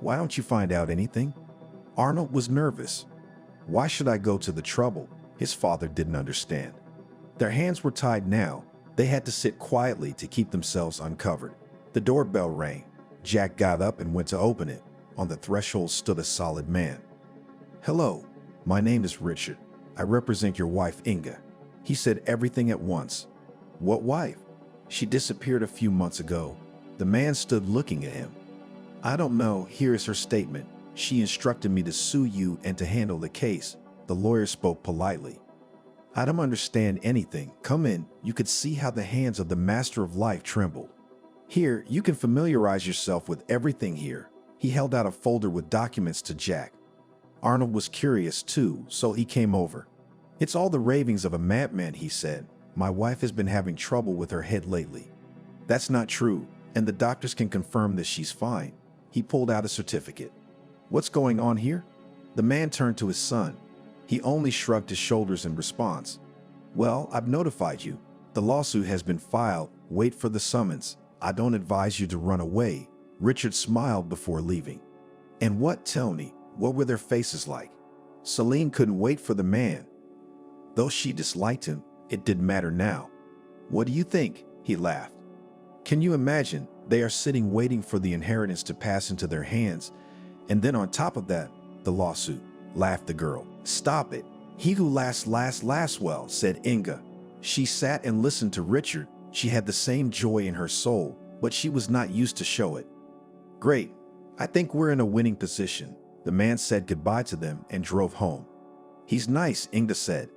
[SPEAKER 1] Why don't you find out anything? Arnold was nervous. Why should I go to the trouble? His father didn't understand. Their hands were tied now. They had to sit quietly to keep themselves uncovered. The doorbell rang. Jack got up and went to open it. On the threshold stood a solid man. "Hello, my name is Richard. I represent your wife, Inga." He said everything at once. "What wife?" "She disappeared a few months ago." The man stood looking at him. "I don't know. Here is her statement. She instructed me to sue you and to handle the case." The lawyer spoke politely. "I don't understand anything. Come in." You could see how the hands of the master of life trembled. "Here, you can familiarize yourself with everything here." He held out a folder with documents to Jack. Arnold was curious too, so he came over. "It's all the ravings of a madman," he said. "My wife has been having trouble with her head lately." "That's not true, and the doctors can confirm that she's fine." He pulled out a certificate. "What's going on here?" The man turned to his son. He only shrugged his shoulders in response. "Well, I've notified you. The lawsuit has been filed. Wait for the summons. I don't advise you to run away." Richard smiled before leaving. "And what? Tell me, what were their faces like?" Celine couldn't wait for the man. Though she disliked him, it didn't matter now. "What do you think?" He laughed. "Can you imagine? They are sitting waiting for the inheritance to pass into their hands, and then on top of that, the lawsuit," laughed the girl. "Stop it. He who laughs well," said Inga. She sat and listened to Richard. She had the same joy in her soul, but she was not used to show it. "Great. I think we're in a winning position." The man said goodbye to them and drove home. "He's nice," Inga said.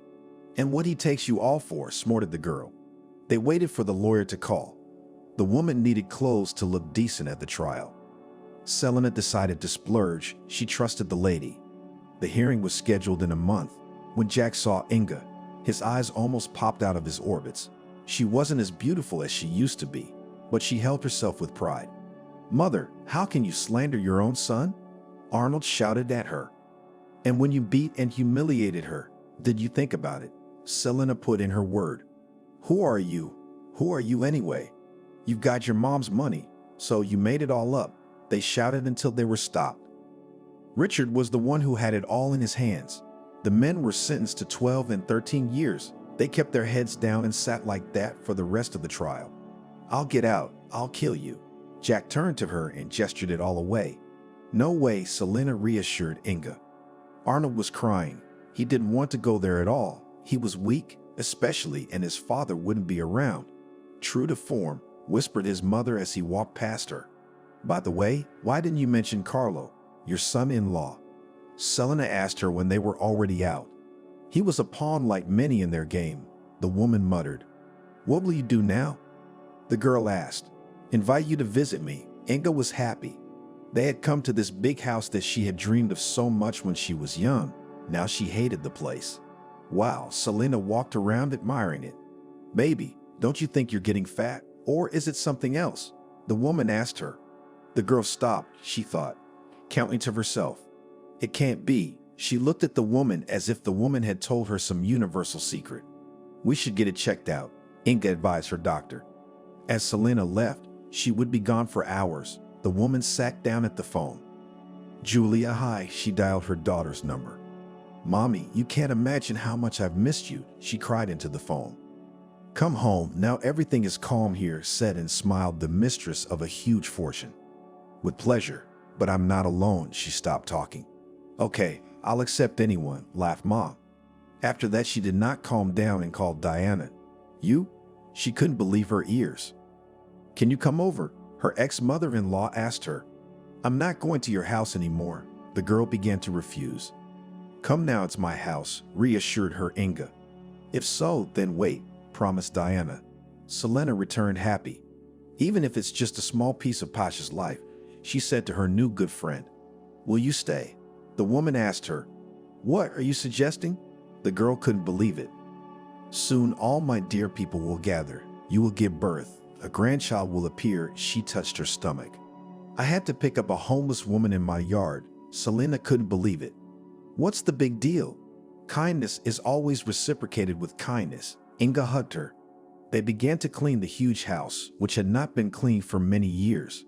[SPEAKER 1] "And what he takes you all for," snorted the girl. They waited for the lawyer to call. The woman needed clothes to look decent at the trial. Selena decided to splurge. She trusted the lady. The hearing was scheduled in a month. When Jack saw Inga, his eyes almost popped out of his orbits. She wasn't as beautiful as she used to be, but she held herself with pride. "Mother, how can you slander your own son?" Arnold shouted at her. "And when you beat and humiliated her, did you think about it?" Selena put in her word. "Who are you? Who are you anyway? You've got your mom's money, so you made it all up." They shouted until they were stopped. Richard was the one who had it all in his hands. The men were sentenced to 12 and 13 years. They kept their heads down and sat like that for the rest of the trial. "I'll get out. I'll kill you." Jack turned to her and gestured it all away. "No way," Selena reassured Inga. Arnold was crying. He didn't want to go there at all. He was weak, especially, and his father wouldn't be around. True to form, whispered his mother as he walked past her. "By the way, why didn't you mention Carlo, your son-in-law?" Selena asked her when they were already out. "He was a pawn like many in their game," the woman muttered. "What will you do now?" the girl asked. "Invite you to visit me." Inga was happy. They had come to this big house that she had dreamed of so much when she was young. Now she hated the place. "Wow," Selena walked around admiring it. "Baby, don't you think you're getting fat? Or is it something else?" the woman asked her. The girl stopped, she thought, counting to herself. It can't be. She looked at the woman as if the woman had told her some universal secret. "We should get it checked out," Inga advised her doctor. As Selena left, she would be gone for hours. The woman sat down at the phone. "Julia, hi," she dialed her daughter's number. "Mommy, you can't imagine how much I've missed you," she cried into the phone. "Come home, now everything is calm here," said and smiled the mistress of a huge fortune. "With pleasure, but I'm not alone," she stopped talking. "Okay, I'll accept anyone," laughed Mom. After that, she did not calm down and called Diana. "You?" She couldn't believe her ears. "Can you come over?" her ex-mother-in-law asked her. "I'm not going to your house anymore." The girl began to refuse. "Come now, it's my house," reassured her Inga. "If so, then wait," promised Diana. Selena returned happy. "Even if it's just a small piece of Pasha's life," she said to her new good friend. "Will you stay?" the woman asked her. "What are you suggesting?" The girl couldn't believe it. "Soon all my dear people will gather. You will give birth. A grandchild will appear." She touched her stomach. "I had to pick up a homeless woman in my yard." Selena couldn't believe it. "What's the big deal? Kindness is always reciprocated with kindness." Inga hugged her. They began to clean the huge house, which had not been cleaned for many years.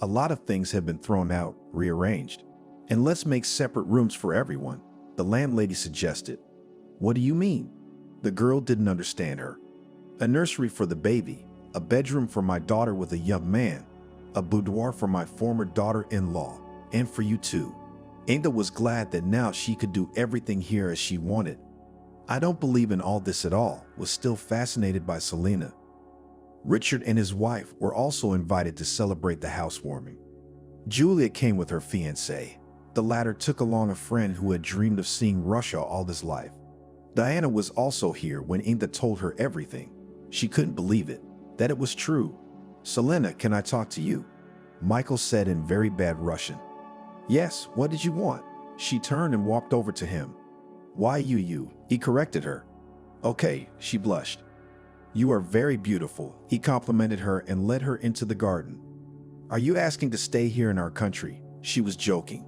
[SPEAKER 1] A lot of things had been thrown out, rearranged. "And let's make separate rooms for everyone," the landlady suggested. "What do you mean?" The girl didn't understand her. "A nursery for the baby, a bedroom for my daughter with a young man, a boudoir for my former daughter-in-law, and for you too." Inga was glad that now she could do everything here as she wanted. I don't believe in all this at all, was still fascinated by Selena. Richard and his wife were also invited to celebrate the housewarming. Julia came with her fiancé. The latter took along a friend who had dreamed of seeing Russia all his life. Diana was also here when Inga told her everything. She couldn't believe it, that it was true. "Selena, can I talk to you?" Michael said in very bad Russian. "Yes, what did you want?" She turned and walked over to him. "Why you?" He corrected her. "Okay," she blushed. "You are very beautiful," he complimented her and led her into the garden. "Are you asking to stay here in our country?" She was joking.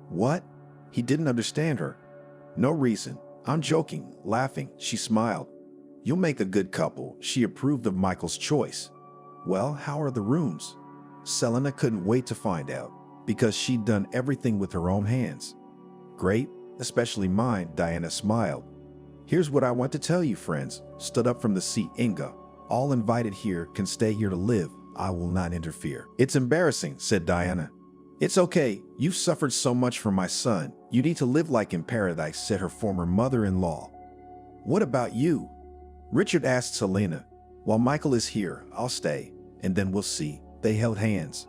[SPEAKER 1] "What?" He didn't understand her. "No reason. I'm joking," laughing, she smiled. "You'll make a good couple." She approved of Michael's choice. "Well, how are the rooms?" Selena couldn't wait to find out, because she'd done everything with her own hands. "Great, especially mine," Diana smiled. "Here's what I want to tell you, friends," stood up from the seat Inga. "All invited here can stay here to live. I will not interfere." "It's embarrassing," said Diana. "It's okay. You've suffered so much for my son. You need to live like in paradise," said her former mother-in-law. "What about you?" Richard asked Selena. "While Michael is here, I'll stay, and then we'll see." They held hands.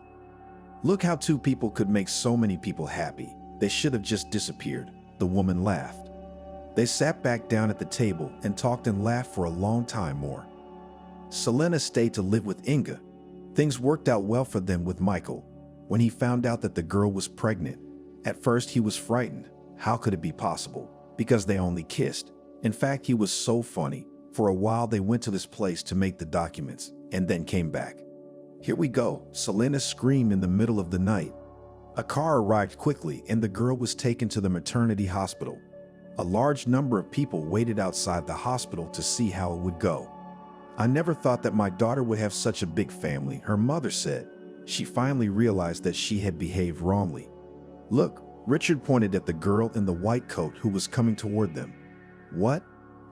[SPEAKER 1] "Look how two people could make so many people happy. They should have just disappeared," the woman laughed. They sat back down at the table and talked and laughed for a long time more. Selena stayed to live with Inga. Things worked out well for them with Michael. When he found out that the girl was pregnant, at first he was frightened. How could it be possible? Because they only kissed. In fact, he was so funny. For a while they went to this place to make the documents and then came back. "Here we go," Selena screamed in the middle of the night. A car arrived quickly and the girl was taken to the maternity hospital. A large number of people waited outside the hospital to see how it would go. "I never thought that my daughter would have such a big family," her mother said. She finally realized that she had behaved wrongly. "Look," Richard pointed at the girl in the white coat who was coming toward them. "What?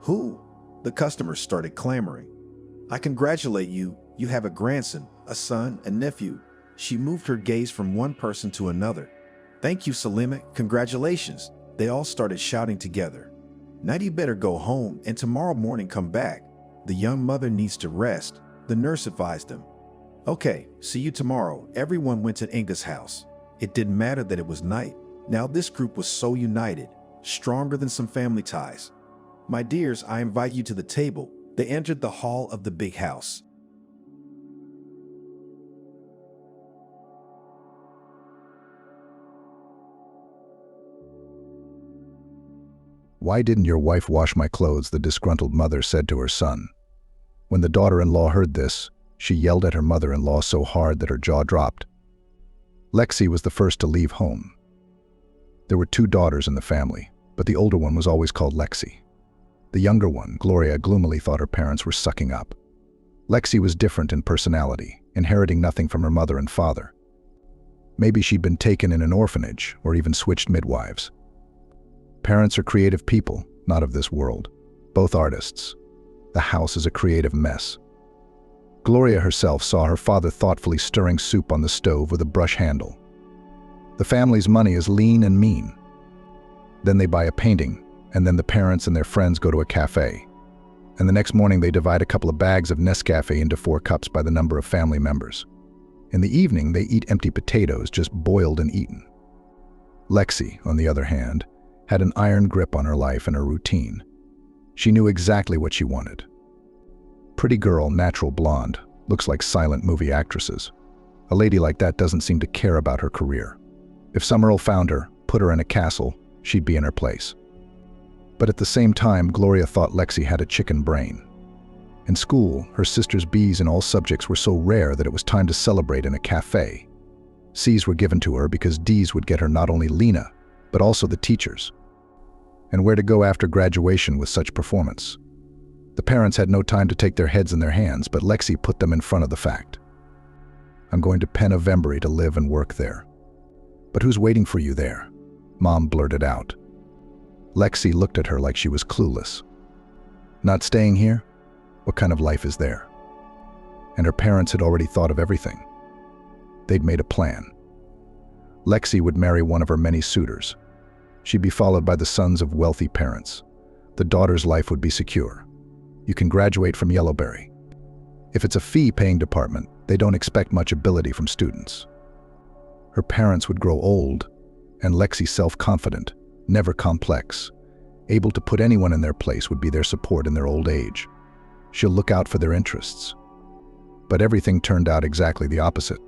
[SPEAKER 1] Who?" The customers started clamoring. "I congratulate you. You have a grandson, a son, a nephew." She moved her gaze from one person to another. "Thank you, Selena. Congratulations." They all started shouting together. "Now you better go home and tomorrow morning come back. The young mother needs to rest," the nurse advised them. "Okay, see you tomorrow." Everyone went to Inga's house. It didn't matter that it was night. Now this group was so united, stronger than some family ties. "My dears, I invite you to the table." They entered the hall of the big house.
[SPEAKER 2] "Why didn't your wife wash my clothes?" the disgruntled mother said to her son. When the daughter-in-law heard this, she yelled at her mother-in-law so hard that her jaw dropped. Lexi was the first to leave home. There were two daughters in the family, but the older one was always called Lexi. The younger one, Gloria, gloomily thought her parents were sucking up. Lexi was different in personality, inheriting nothing from her mother and father. Maybe she'd been taken in an orphanage or even switched midwives. Parents are creative people, not of this world. Both artists. The house is a creative mess. Gloria herself saw her father thoughtfully stirring soup on the stove with a brush handle. The family's money is lean and mean. Then they buy a painting, and then the parents and their friends go to a cafe. And the next morning they divide a couple of bags of Nescafe into 4 cups by the number of family members. In the evening they eat empty potatoes, just boiled and eaten. Lexi, on the other hand, had an iron grip on her life and her routine. She knew exactly what she wanted. Pretty girl, natural blonde, looks like silent movie actresses. A lady like that doesn't seem to care about her career. If Summerall found her, put her in a castle, she'd be in her place. But at the same time, Gloria thought Lexi had a chicken brain. In school, her sister's B's in all subjects were so rare that it was time to celebrate in a cafe. C's were given to her because D's would get her not only Lena, but also the teachers. And where to go after graduation with such performance? The parents had no time to take their heads in their hands, but Lexi put them in front of the fact. "I'm going to Penavembury to live and work there." "But who's waiting for you there?" Mom blurted out. Lexi looked at her like she was clueless. "Not staying here? What kind of life is there?" And her parents had already thought of everything. They'd made a plan. Lexi would marry one of her many suitors. She'd be followed by the sons of wealthy parents. The daughter's life would be secure. You can graduate from Yellowberry. If it's a fee-paying department, they don't expect much ability from students. Her parents would grow old, and Lexi self-confident, never complex, able to put anyone in their place would be their support in their old age. She'll look out for their interests. But everything turned out exactly the opposite.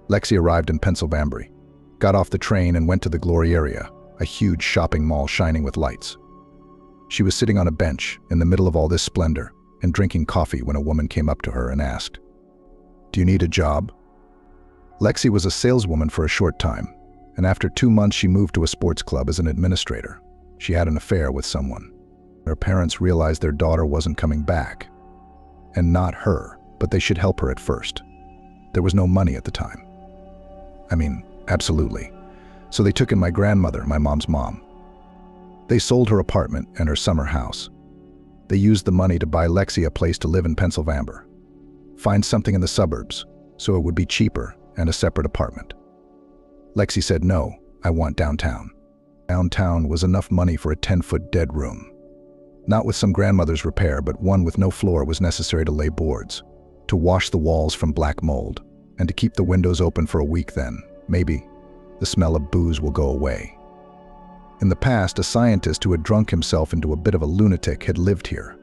[SPEAKER 2] Lexi arrived in Pennsylvania, got off the train and went to the Glory area, a huge shopping mall shining with lights. She was sitting on a bench in the middle of all this splendor and drinking coffee when a woman came up to her and asked, "Do you need a job?" Lexi was a saleswoman for a short time, and after 2 months she moved to a sports club as an administrator. She had an affair with someone. Her parents realized their daughter wasn't coming back. And not her, but they should help her at first. There was no money at the time. I mean, absolutely. So they took in my grandmother, my mom's mom. They sold her apartment and her summer house. They used the money to buy Lexi a place to live in Pennsylvania. Find something in the suburbs, so it would be cheaper and a separate apartment. Lexi said, "No, I want downtown." Downtown was enough money for a 10-foot dead room. Not with some grandmother's repair, but one with no floor was necessary to lay boards, to wash the walls from black mold, and to keep the windows open for a week. Then, maybe, the smell of booze will go away. In the past, a scientist who had drunk himself into a bit of a lunatic had lived here.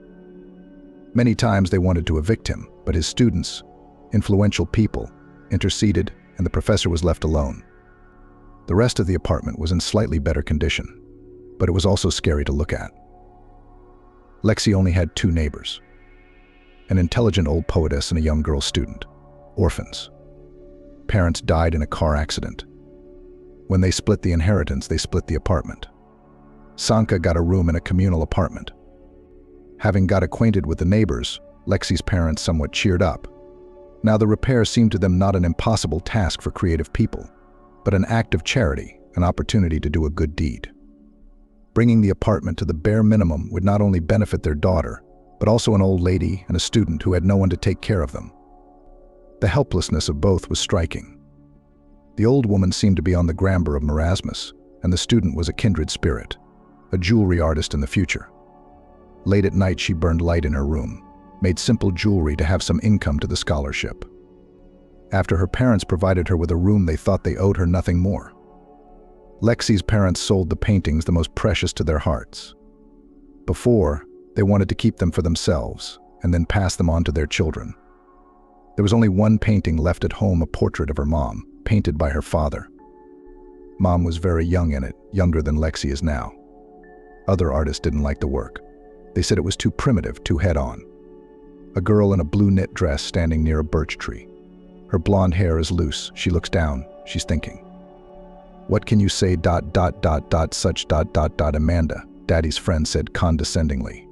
[SPEAKER 2] Many times they wanted to evict him, but his students, influential people, interceded and the professor was left alone. The rest of the apartment was in slightly better condition, but it was also scary to look at. Lexi only had 2 neighbors, an intelligent old poetess and a young girl student, orphans. Parents died in a car accident. When they split the inheritance, they split the apartment. Sanka got a room in a communal apartment. Having got acquainted with the neighbors, Lexi's parents somewhat cheered up. Now the repair seemed to them not an impossible task for creative people, but an act of charity, an opportunity to do a good deed. Bringing the apartment to the bare minimum would not only benefit their daughter, but also an old lady and a student who had no one to take care of them. The helplessness of both was striking. The old woman seemed to be on the gramber of marasmus, and the student was a kindred spirit, a jewelry artist in the future. Late at night she burned light in her room, made simple jewelry to have some income to the scholarship. After her parents provided her with a room, they thought they owed her nothing more. Lexi's parents sold the paintings, the most precious to their hearts. Before, they wanted to keep them for themselves and then pass them on to their children. There was only one painting left at home, a portrait of her mom, painted by her father. Mom was very young in it, younger than Lexi is now. Other artists didn't like the work. They said it was too primitive, too head-on. A girl in a blue knit dress standing near a birch tree. Her blonde hair is loose. She looks down. She's thinking. "What can you say, such, Amanda," Daddy's friend said condescendingly,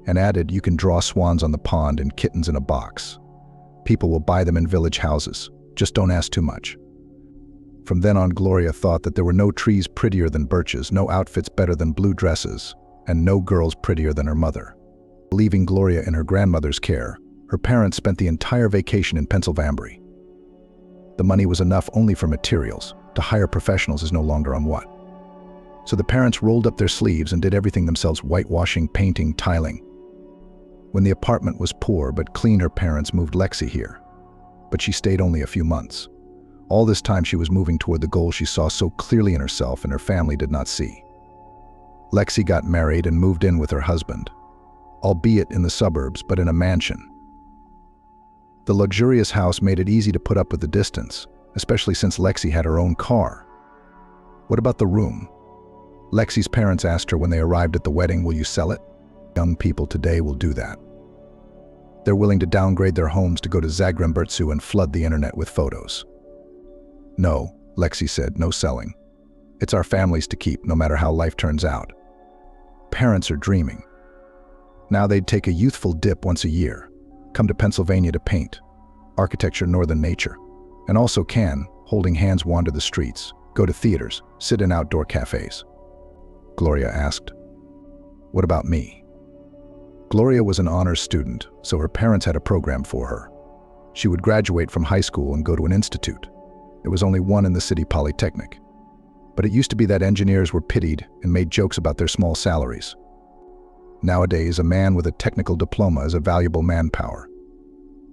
[SPEAKER 2] and added, "You can draw swans on the pond and kittens in a box. People will buy them in village houses. Just don't ask too much." From then on, Gloria thought that there were no trees prettier than birches, no outfits better than blue dresses, and no girls prettier than her mother. Leaving Gloria in her grandmother's care, her parents spent the entire vacation in Pennsylvania. The money was enough only for materials. To hire professionals is no longer on what. So the parents rolled up their sleeves and did everything themselves: whitewashing, painting, tiling. When the apartment was poor but clean, her parents moved Lexi here. But she stayed only a few months. All this time she was moving toward the goal she saw so clearly in herself and her family did not see. Lexi got married and moved in with her husband, albeit in the suburbs, but in a mansion. The luxurious house made it easy to put up with the distance, especially since Lexi had her own car. What about the room? Lexi's parents asked her when they arrived at the wedding, "Will you sell it?" Young people today will do that. They're willing to downgrade their homes to go to Zagrembertsu and flood the internet with photos. "No," Lexi said, "no selling. It's our families to keep, no matter how life turns out." Parents are dreaming. Now they'd take a youthful dip once a year, come to Pennsylvania to paint, architecture, northern nature, and also can, holding hands, wander the streets, go to theaters, sit in outdoor cafes. Gloria asked, "What about me?" Gloria was an honors student, so her parents had a program for her. She would graduate from high school and go to an institute. There was only one in the city polytechnic. But it used to be that engineers were pitied and made jokes about their small salaries. Nowadays, a man with a technical diploma is a valuable manpower.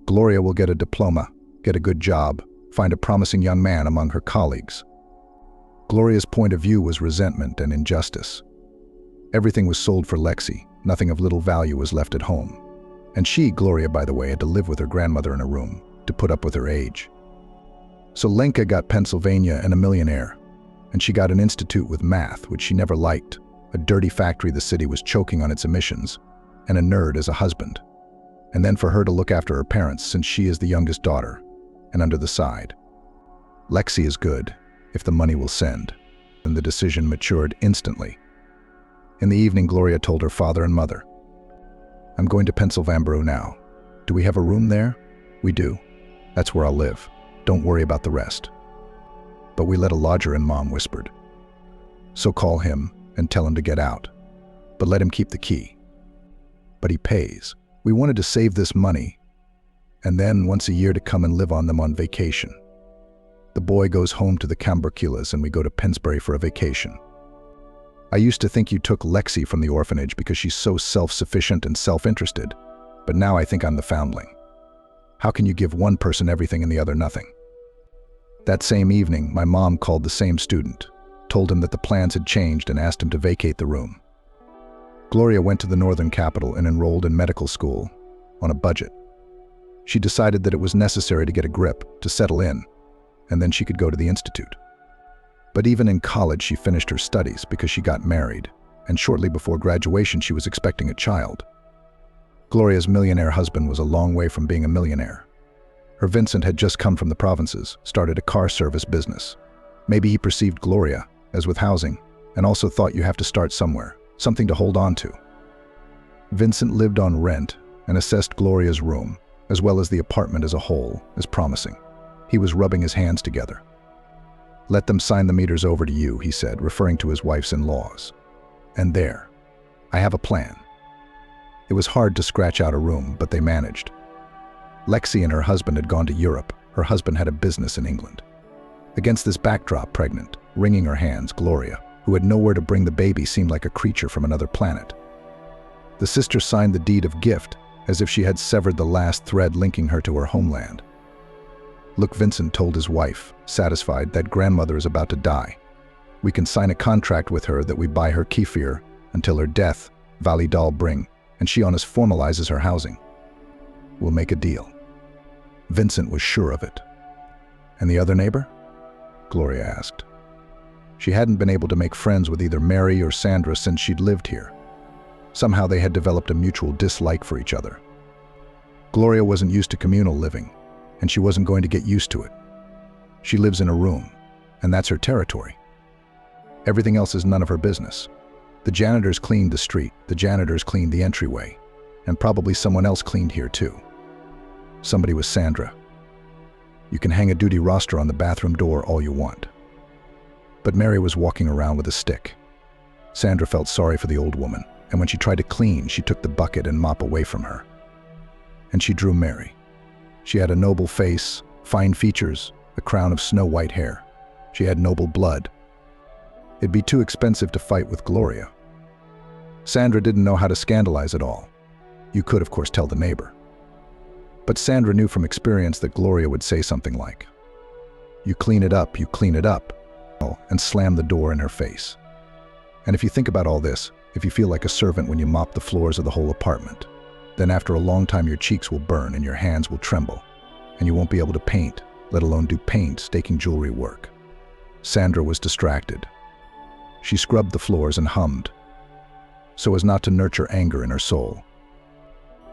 [SPEAKER 2] Gloria will get a diploma, get a good job, find a promising young man among her colleagues. Gloria's point of view was resentment and injustice. Everything was sold for Lexi, nothing of little value was left at home. And she, Gloria, by the way, had to live with her grandmother in a room to put up with her age. So Lenka got Pennsylvania and a millionaire, and she got an institute with math, which she never liked, a dirty factory the city was choking on its emissions, and a nerd as a husband. And then for her to look after her parents, since she is the youngest daughter, and under the side. Lexi is good, if the money will send. And the decision matured instantly. In the evening, Gloria told her father and mother, "I'm going to Pennsylvania now. Do we have a room there?" "We do. That's where I'll live. Don't worry about the rest." "But we let a lodger in," Mom whispered. "So call him and tell him to get out. But let him keep the key." "But he pays. We wanted to save this money, and then once a year to come and live on them on vacation. The boy goes home to the Camberculas and we go to Pennsbury for a vacation. I used to think you took Lexi from the orphanage because she's so self-sufficient and self-interested, but now I think I'm the foundling. How can you give one person everything and the other nothing?" That same evening, my mom called the same student, told him that the plans had changed and asked him to vacate the room. Gloria went to the northern capital and enrolled in medical school on a budget. She decided that it was necessary to get a grip, to settle in, and then she could go to the institute. But even in college, she finished her studies because she got married, and shortly before graduation, she was expecting a child. Gloria's millionaire husband was a long way from being a millionaire. Her Vincent had just come from the provinces, started a car service business. Maybe he perceived Gloria, as with housing, and also thought you have to start somewhere, something to hold on to. Vincent lived on rent and assessed Gloria's room, as well as the apartment as a whole, as promising. He was rubbing his hands together. "Let them sign the meters over to you," he said, referring to his wife's in-laws. "And there. I have a plan." It was hard to scratch out a room, but they managed. Lexi and her husband had gone to Europe. Her husband had a business in England. Against this backdrop, pregnant, wringing her hands, Gloria, who had nowhere to bring the baby, seemed like a creature from another planet. The sister signed the deed of gift, as if she had severed the last thread linking her to her homeland. "Look," Vincent told his wife, satisfied, "that grandmother is about to die. We can sign a contract with her that we buy her kefir until her death, Vali Dal bring, and she on us formalizes her housing. We'll make a deal." Vincent was sure of it. "And the other neighbor?" Gloria asked. She hadn't been able to make friends with either Mary or Sandra since she'd lived here. Somehow they had developed a mutual dislike for each other. Gloria wasn't used to communal living, and she wasn't going to get used to it. She lives in a room, and that's her territory. Everything else is none of her business. The janitors cleaned the street, the janitors cleaned the entryway, and probably someone else cleaned here too. Somebody was Sandra. You can hang a duty roster on the bathroom door all you want. But Mary was walking around with a stick. Sandra felt sorry for the old woman, and when she tried to clean, she took the bucket and mop away from her. And she drew Mary. She had a noble face, fine features, a crown of snow-white hair. She had noble blood. It'd be too expensive to fight with Gloria. Sandra didn't know how to scandalize it all. You could, of course, tell the neighbor. But Sandra knew from experience that Gloria would say something like, you clean it up, and slam the door in her face. And if you think about all this, if you feel like a servant when you mop the floors of the whole apartment, then after a long time your cheeks will burn and your hands will tremble, and you won't be able to paint, let alone do painstaking jewelry work. Sandra was distracted. She scrubbed the floors and hummed, so as not to nurture anger in her soul.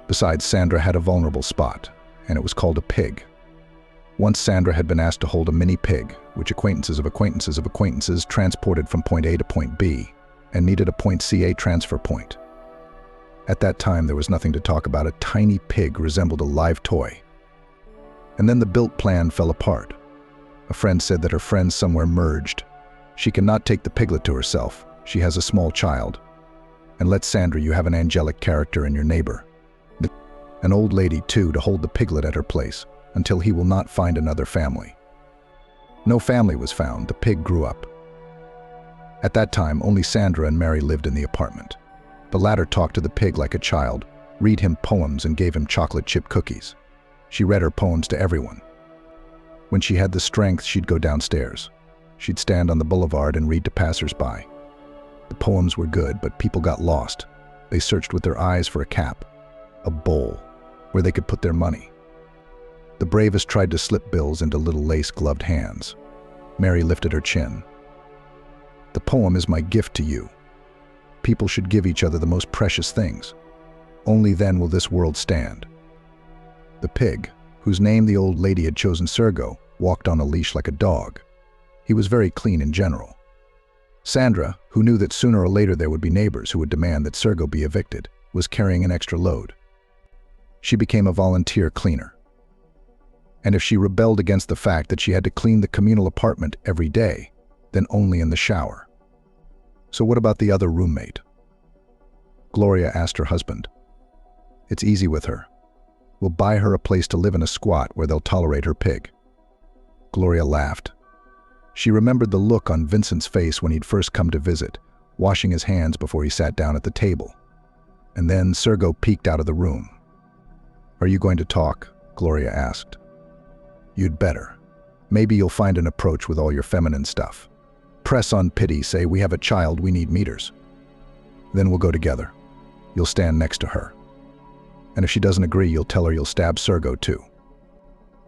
[SPEAKER 2] Besides, Sandra had a vulnerable spot, and it was called a pig. Once Sandra had been asked to hold a mini pig, which acquaintances of acquaintances of acquaintances transported from point A to point B, and needed a point CA transfer point. At that time, there was nothing to talk about. A tiny pig resembled a live toy. And then the built plan fell apart. A friend said that her friends somewhere merged. She cannot take the piglet to herself. She has a small child. And let Sandra, you have an angelic character in your neighbor. An old lady, too, to hold the piglet at her place, until he will not find another family. No family was found. The pig grew up. At that time, only Sandra and Mary lived in the apartment. The latter talked to the pig like a child, read him poems, and gave him chocolate chip cookies. She read her poems to everyone. When she had the strength, she'd go downstairs. She'd stand on the boulevard and read to passers-by. The poems were good, but people got lost. They searched with their eyes for a cap, a bowl, where they could put their money. The bravest tried to slip bills into little lace-gloved hands. Mary lifted her chin. The poem is my gift to you. People should give each other the most precious things. Only then will this world stand. The pig, whose name the old lady had chosen Sergo, walked on a leash like a dog. He was very clean in general. Sandra, who knew that sooner or later there would be neighbors who would demand that Sergo be evicted, was carrying an extra load. She became a volunteer cleaner. And if she rebelled against the fact that she had to clean the communal apartment every day, then only in the shower. So what about the other roommate? Gloria asked her husband. It's easy with her. We'll buy her a place to live in a squat where they'll tolerate her pig. Gloria laughed. She remembered the look on Vincent's face when he'd first come to visit, washing his hands before he sat down at the table. And then Sergo peeked out of the room. Are you going to talk? Gloria asked. You'd better. Maybe you'll find an approach with all your feminine stuff. Press on pity, say, we have a child, we need meters. Then we'll go together. You'll stand next to her. And if she doesn't agree, you'll tell her you'll stab Sergo too.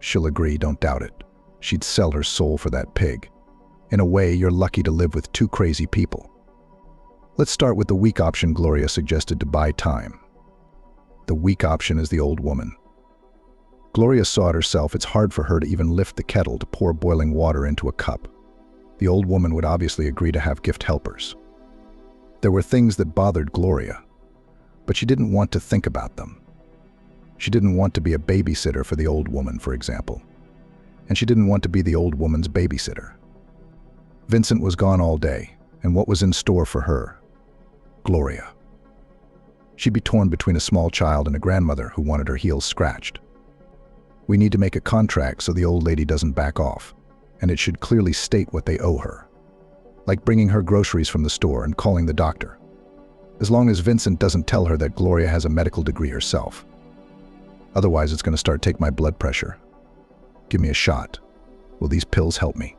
[SPEAKER 2] She'll agree, don't doubt it. She'd sell her soul for that pig. In a way, you're lucky to live with two crazy people. Let's start with the weak option Gloria suggested to buy time. The weak option is the old woman. Gloria saw it herself. It's hard for her to even lift the kettle to pour boiling water into a cup. The old woman would obviously agree to have gift helpers. There were things that bothered Gloria, but she didn't want to think about them. She didn't want to be a babysitter for the old woman, for example. And she didn't want to be the old woman's babysitter. Vincent was gone all day, and what was in store for her? Gloria. She'd be torn between a small child and a grandmother who wanted her heels scratched. We need to make a contract so the old lady doesn't back off, and it should clearly state what they owe her. Like bringing her groceries from the store and calling the doctor. As long as Vincent doesn't tell her that Gloria has a medical degree herself. Otherwise, it's going to start taking my blood pressure. Give me a shot. Will these pills help me?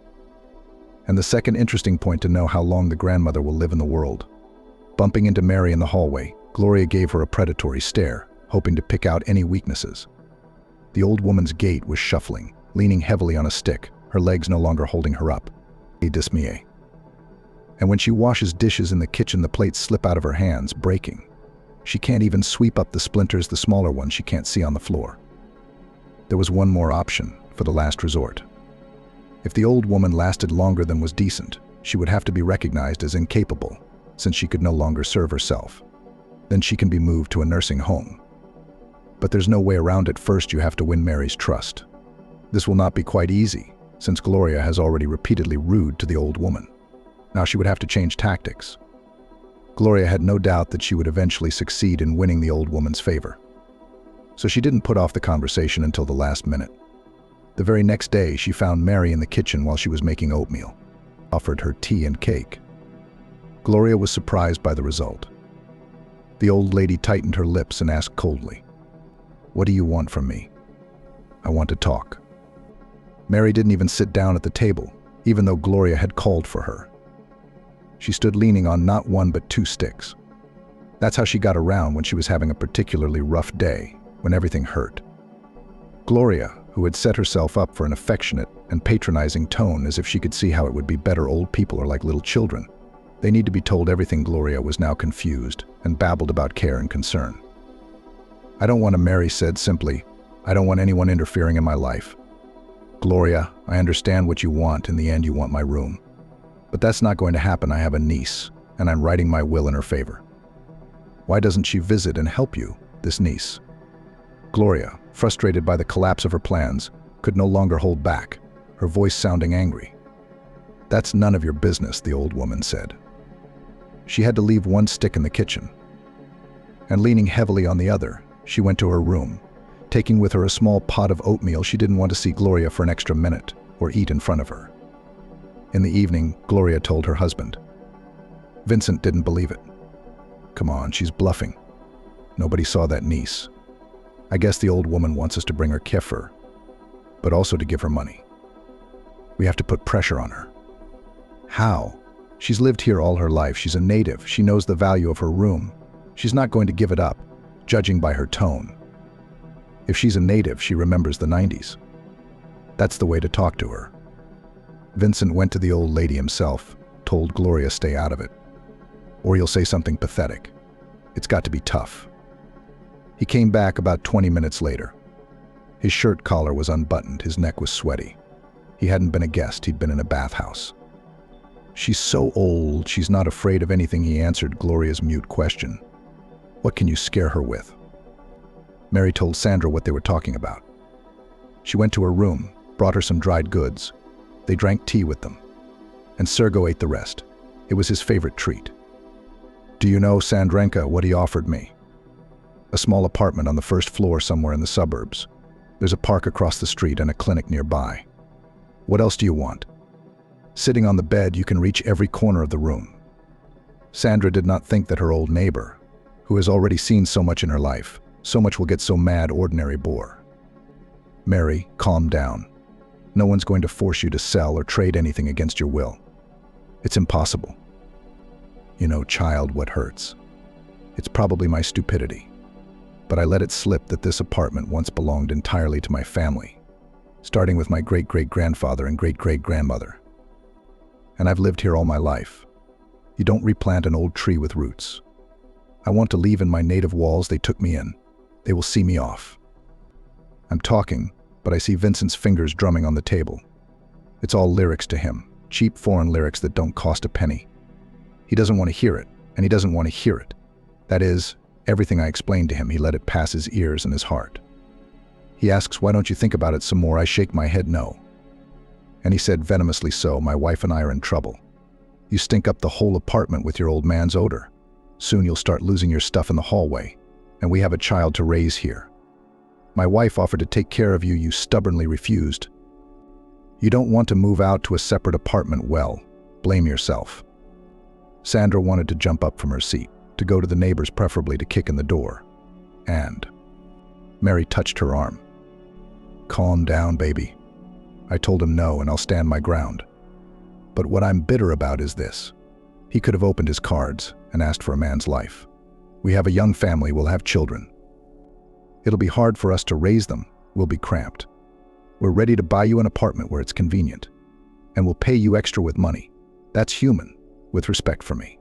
[SPEAKER 2] And the second interesting point to know how long the grandmother will live in the world. Bumping into Mary in the hallway, Gloria gave her a predatory stare, hoping to pick out any weaknesses. The old woman's gait was shuffling, leaning heavily on a stick, her legs no longer holding her up. Dismay. And when she washes dishes in the kitchen, the plates slip out of her hands, breaking. She can't even sweep up the splinters, the smaller ones she can't see on the floor. There was one more option, for the last resort. If the old woman lasted longer than was decent, she would have to be recognized as incapable, since she could no longer serve herself. Then she can be moved to a nursing home. But there's no way around it. First, you have to win Mary's trust. This will not be quite easy, since Gloria has already repeatedly rude to the old woman. Now she would have to change tactics. Gloria had no doubt that she would eventually succeed in winning the old woman's favor. So she didn't put off the conversation until the last minute. The very next day, she found Mary in the kitchen while she was making oatmeal, offered her tea and cake. Gloria was surprised by the result. The old lady tightened her lips and asked coldly, "What do you want from me?" "I want to talk." Mary didn't even sit down at the table, even though Gloria had called for her. She stood leaning on not one but two sticks. That's how she got around when she was having a particularly rough day, when everything hurt. Gloria, who had set herself up for an affectionate and patronizing tone as if she could see how it would be better old people are like little children. They need to be told everything. Gloria was now confused and babbled about care and concern. "I don't want to," Mary said simply. "I don't want anyone interfering in my life." "Gloria, I understand what you want. In the end, you want my room. But that's not going to happen. I have a niece, and I'm writing my will in her favor." "Why doesn't she visit and help you, this niece?" Gloria, frustrated by the collapse of her plans, could no longer hold back, her voice sounding angry. "That's none of your business," the old woman said. She had to leave one stick in the kitchen. And leaning heavily on the other, she went to her room, taking with her a small pot of oatmeal. She didn't want to see Gloria for an extra minute or eat in front of her. In the evening, Gloria told her husband. Vincent didn't believe it. Come on, she's bluffing. Nobody saw that niece. I guess the old woman wants us to bring her kefir, but also to give her money. We have to put pressure on her. How? She's lived here all her life. She's a native. She knows the value of her room. She's not going to give it up, judging by her tone. If she's a native, she remembers the 90s. That's the way to talk to her. Vincent went to the old lady himself, told Gloria stay out of it. Or you'll say something pathetic. It's got to be tough. He came back about 20 minutes later. His shirt collar was unbuttoned, his neck was sweaty. He hadn't been a guest, he'd been in a bathhouse. She's so old, she's not afraid of anything, he answered Gloria's mute question. What can you scare her with? Mary told Sandra what they were talking about. She went to her room, brought her some dried goods. They drank tea with them. And Sergo ate the rest. It was his favorite treat. Do you know, Sandrenka, what he offered me? A small apartment on the first floor somewhere in the suburbs. There's a park across the street and a clinic nearby. What else do you want? Sitting on the bed, you can reach every corner of the room. Sandra did not think that her old neighbor, who has already seen so much in her life, so much will get so mad ordinary bore. Mary, calm down. No one's going to force you to sell or trade anything against your will. It's impossible. You know, child, what hurts? It's probably my stupidity. But I let it slip that this apartment once belonged entirely to my family, starting with my great-great-grandfather and great-great-grandmother. And I've lived here all my life. You don't replant an old tree with roots. I want to leave in my native walls. They took me in. They will see me off. I'm talking, but I see Vincent's fingers drumming on the table. It's all lyrics to him, cheap foreign lyrics that don't cost a penny. He doesn't want to hear it, and he doesn't want to hear it. That is, everything I explained to him, he let it pass his ears and his heart. He asks, why don't you think about it some more? I shake my head no. And he said venomously so, my wife and I are in trouble. You stink up the whole apartment with your old man's odor. Soon you'll start losing your stuff in the hallway, and we have a child to raise here. My wife offered to take care of you, you stubbornly refused. You don't want to move out to a separate apartment, well, blame yourself. Sandra wanted to jump up from her seat, to go to the neighbors, preferably to kick in the door. And Mary touched her arm. Calm down, baby. I told him no, and I'll stand my ground. But what I'm bitter about is this. He could have opened his cards and asked for a man's life. We have a young family, we'll have children. It'll be hard for us to raise them, we'll be cramped. We're ready to buy you an apartment where it's convenient. And we'll pay you extra with money. That's human, with respect for me.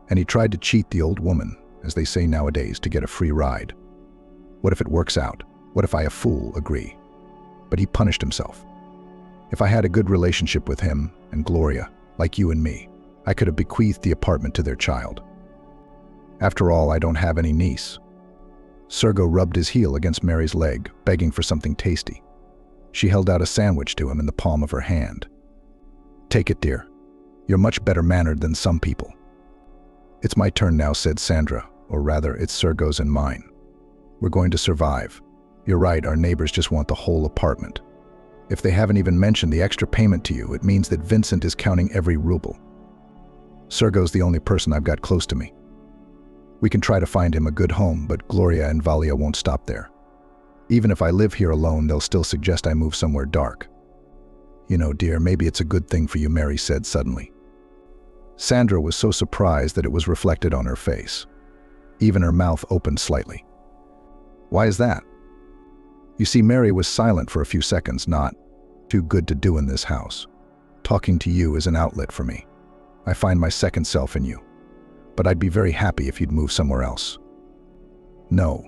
[SPEAKER 2] And he tried to cheat the old woman, as they say nowadays, to get a free ride. What if it works out? What if I, a fool, agree? But he punished himself. If I had a good relationship with him and Gloria, like you and me, I could have bequeathed the apartment to their child. After all, I don't have any niece. Sergo rubbed his heel against Mary's leg, begging for something tasty. She held out a sandwich to him in the palm of her hand. Take it, dear. You're much better mannered than some people. It's my turn now, said Sandra, or rather, it's Sergo's and mine. We're going to survive. You're right, our neighbors just want the whole apartment. If they haven't even mentioned the extra payment to you, it means that Vincent is counting every ruble. Sergo's the only person I've got close to me. We can try to find him a good home, but Gloria and Valia won't stop there. Even if I live here alone, they'll still suggest I move somewhere dark. You know, dear, maybe it's a good thing for you, Mary said suddenly. Sandra was so surprised that it was reflected on her face. Even her mouth opened slightly. Why is that? You see, Mary was silent for a few seconds, not too good to do in this house. Talking to you is an outlet for me. I find my second self in you. But I'd be very happy if you'd move somewhere else. No,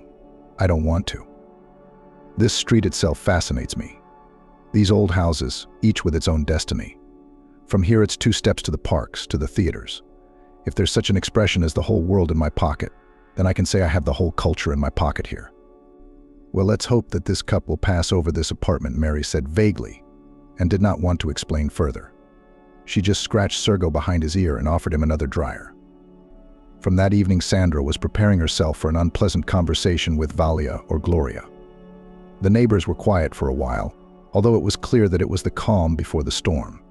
[SPEAKER 2] I don't want to. This street itself fascinates me. These old houses, each with its own destiny. From here it's 2 steps to the parks, to the theaters. If there's such an expression as the whole world in my pocket, then I can say I have the whole culture in my pocket here. Well, let's hope that this cup will pass over this apartment, Mary said vaguely, and did not want to explain further. She just scratched Sergo behind his ear and offered him another dryer. From that evening, Sandra was preparing herself for an unpleasant conversation with Valia or Gloria. The neighbors were quiet for a while, although it was clear that it was the calm before the storm.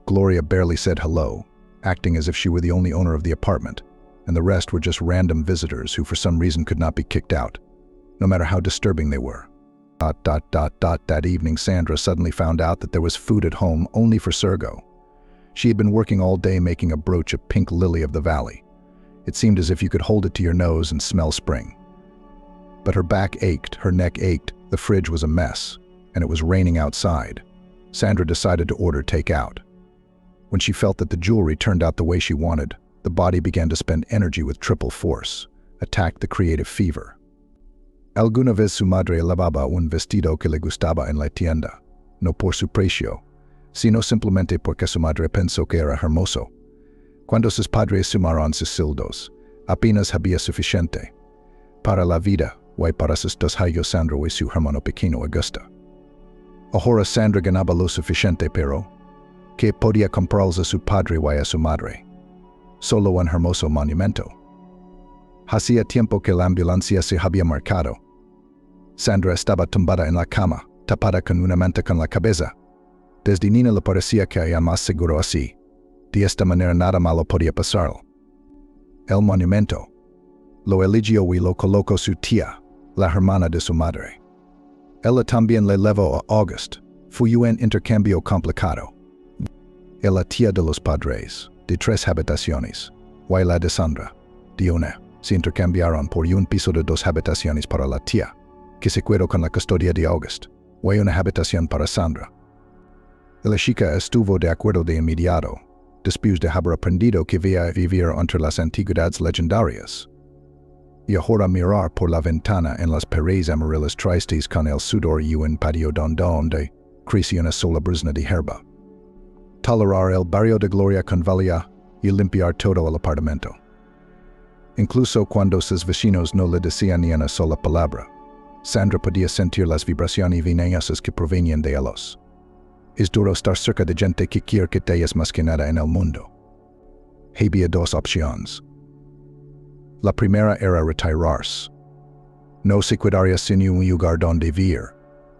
[SPEAKER 2] Gloria barely said hello, acting as if she were the only owner of the apartment, and the rest were just random visitors who for some reason could not be kicked out, no matter how disturbing they were. That evening, Sandra suddenly found out that there was food at home only for Sergo. She had been working all day making a brooch of pink lily of the valley. It seemed as if you could hold it to your nose and smell spring. But her back ached, her neck ached, the fridge was a mess, and it was raining outside. Sandra decided to order takeout. When she felt that the jewelry turned out the way she wanted, the body began to spend energy with triple force, attacked the creative fever. Alguna vez su madre lavaba un vestido que le gustaba en la tienda, no por su precio, sino simplemente porque su madre pensó que era hermoso. Cuando sus padres sumaron sus sueldos, apenas había suficiente para la vida y para sus dos hijos Sandra y su hermano pequeño Augusta. Ahora Sandra ganaba lo suficiente pero que podía comprarles a su padre y a su madre. Solo un hermoso monumento. Hacía tiempo que la ambulancia se había marcado. Sandra estaba tumbada en la cama, tapada con una manta con la cabeza. Desde niña le parecía que era más seguro así. De esta manera nada malo podía pasar. El monumento lo eligió y lo colocó su tía, la hermana de su madre. Ella también le llevó a August. Fue un intercambio complicado. La tía de los padres, de 3 habitaciones, y la de Sandra, de una, se intercambiaron por un piso de 2 habitaciones para la tía, que se quedó con la custodia de August, y una habitación para Sandra. La chica estuvo de acuerdo de inmediato, después de haber aprendido que iba a vivir entre las antigüedades legendarias. Y ahora mirar por la ventana en las paredes amarillas tristes con el sudor y un patio donde crece una sola brisna de herba. Tolerar el barrio de Gloria con valía y limpiar todo el apartamento. Incluso cuando sus vecinos no le decían ni una sola palabra, Sandra podía sentir las vibraciones venenosas que provenían de ellos. Es duro estar cerca de gente que quiere que te hayas más que nada en el mundo. Había 2 opciones. La primera era retirarse. No se quedaría sin un lugar donde vivir,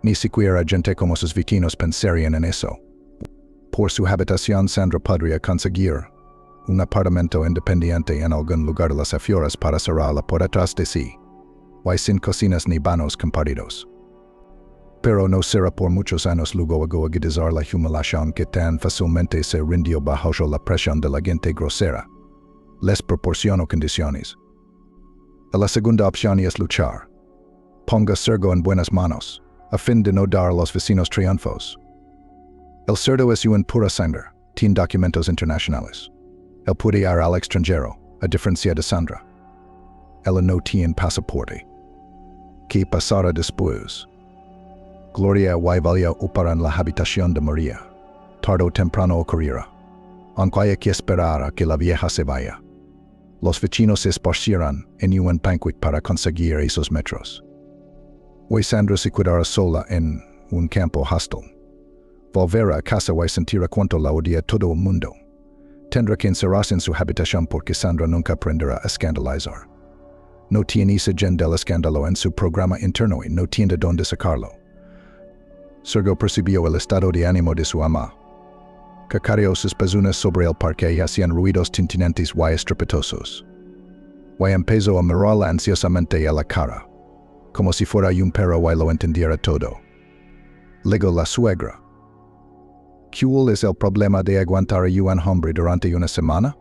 [SPEAKER 2] ni siquiera gente como sus vecinos pensarían en eso. Por su habitación Sandra podría conseguir un apartamento independiente en algún lugar de las afueras para cerrarla por detrás de sí, y sin cocinas ni baños compartidos. Pero no será por muchos años luego agudizar la humiliación que tan fácilmente se rindió bajo la presión de la gente grosera. Les proporciono condiciones. La segunda opción es luchar. Ponga Sergo en buenas manos, a fin de no dar a los vecinos triunfos. El cerdo es un pura sangre, tiene documentos internacionales. Él puede ir al extranjero, a diferencia de Sandra. Ella no tiene pasaporte. ¿Qué pasará después? Gloria y Valia ocuparán la habitación de María. Tarde o temprano ocurrirá. Aunque haya que esperar a que la vieja se vaya. Los vecinos se esparcirán en un banquete para conseguir esos metros. Y Sandra se quedará sola en un campo hostil. Volverá a casa y sentirá cuánto la odia todo el mundo. Tendrá que encerrarse en su habitación porque Sandra nunca aprenderá a escandalizar. No tiene ese gen del escándalo en su programa interno y no tiene dónde sacarlo. Sergo percibió el estado de ánimo de su ama. Cacareó sus pezuñas sobre el parque y hacían ruidos tintinantes y estrepitosos. Y empezó a mirarla ansiosamente a la cara, como si fuera un perro y lo entendiera todo. Luego la suegra. ¿Cuál es el problema de aguantar a un hombre durante una semana?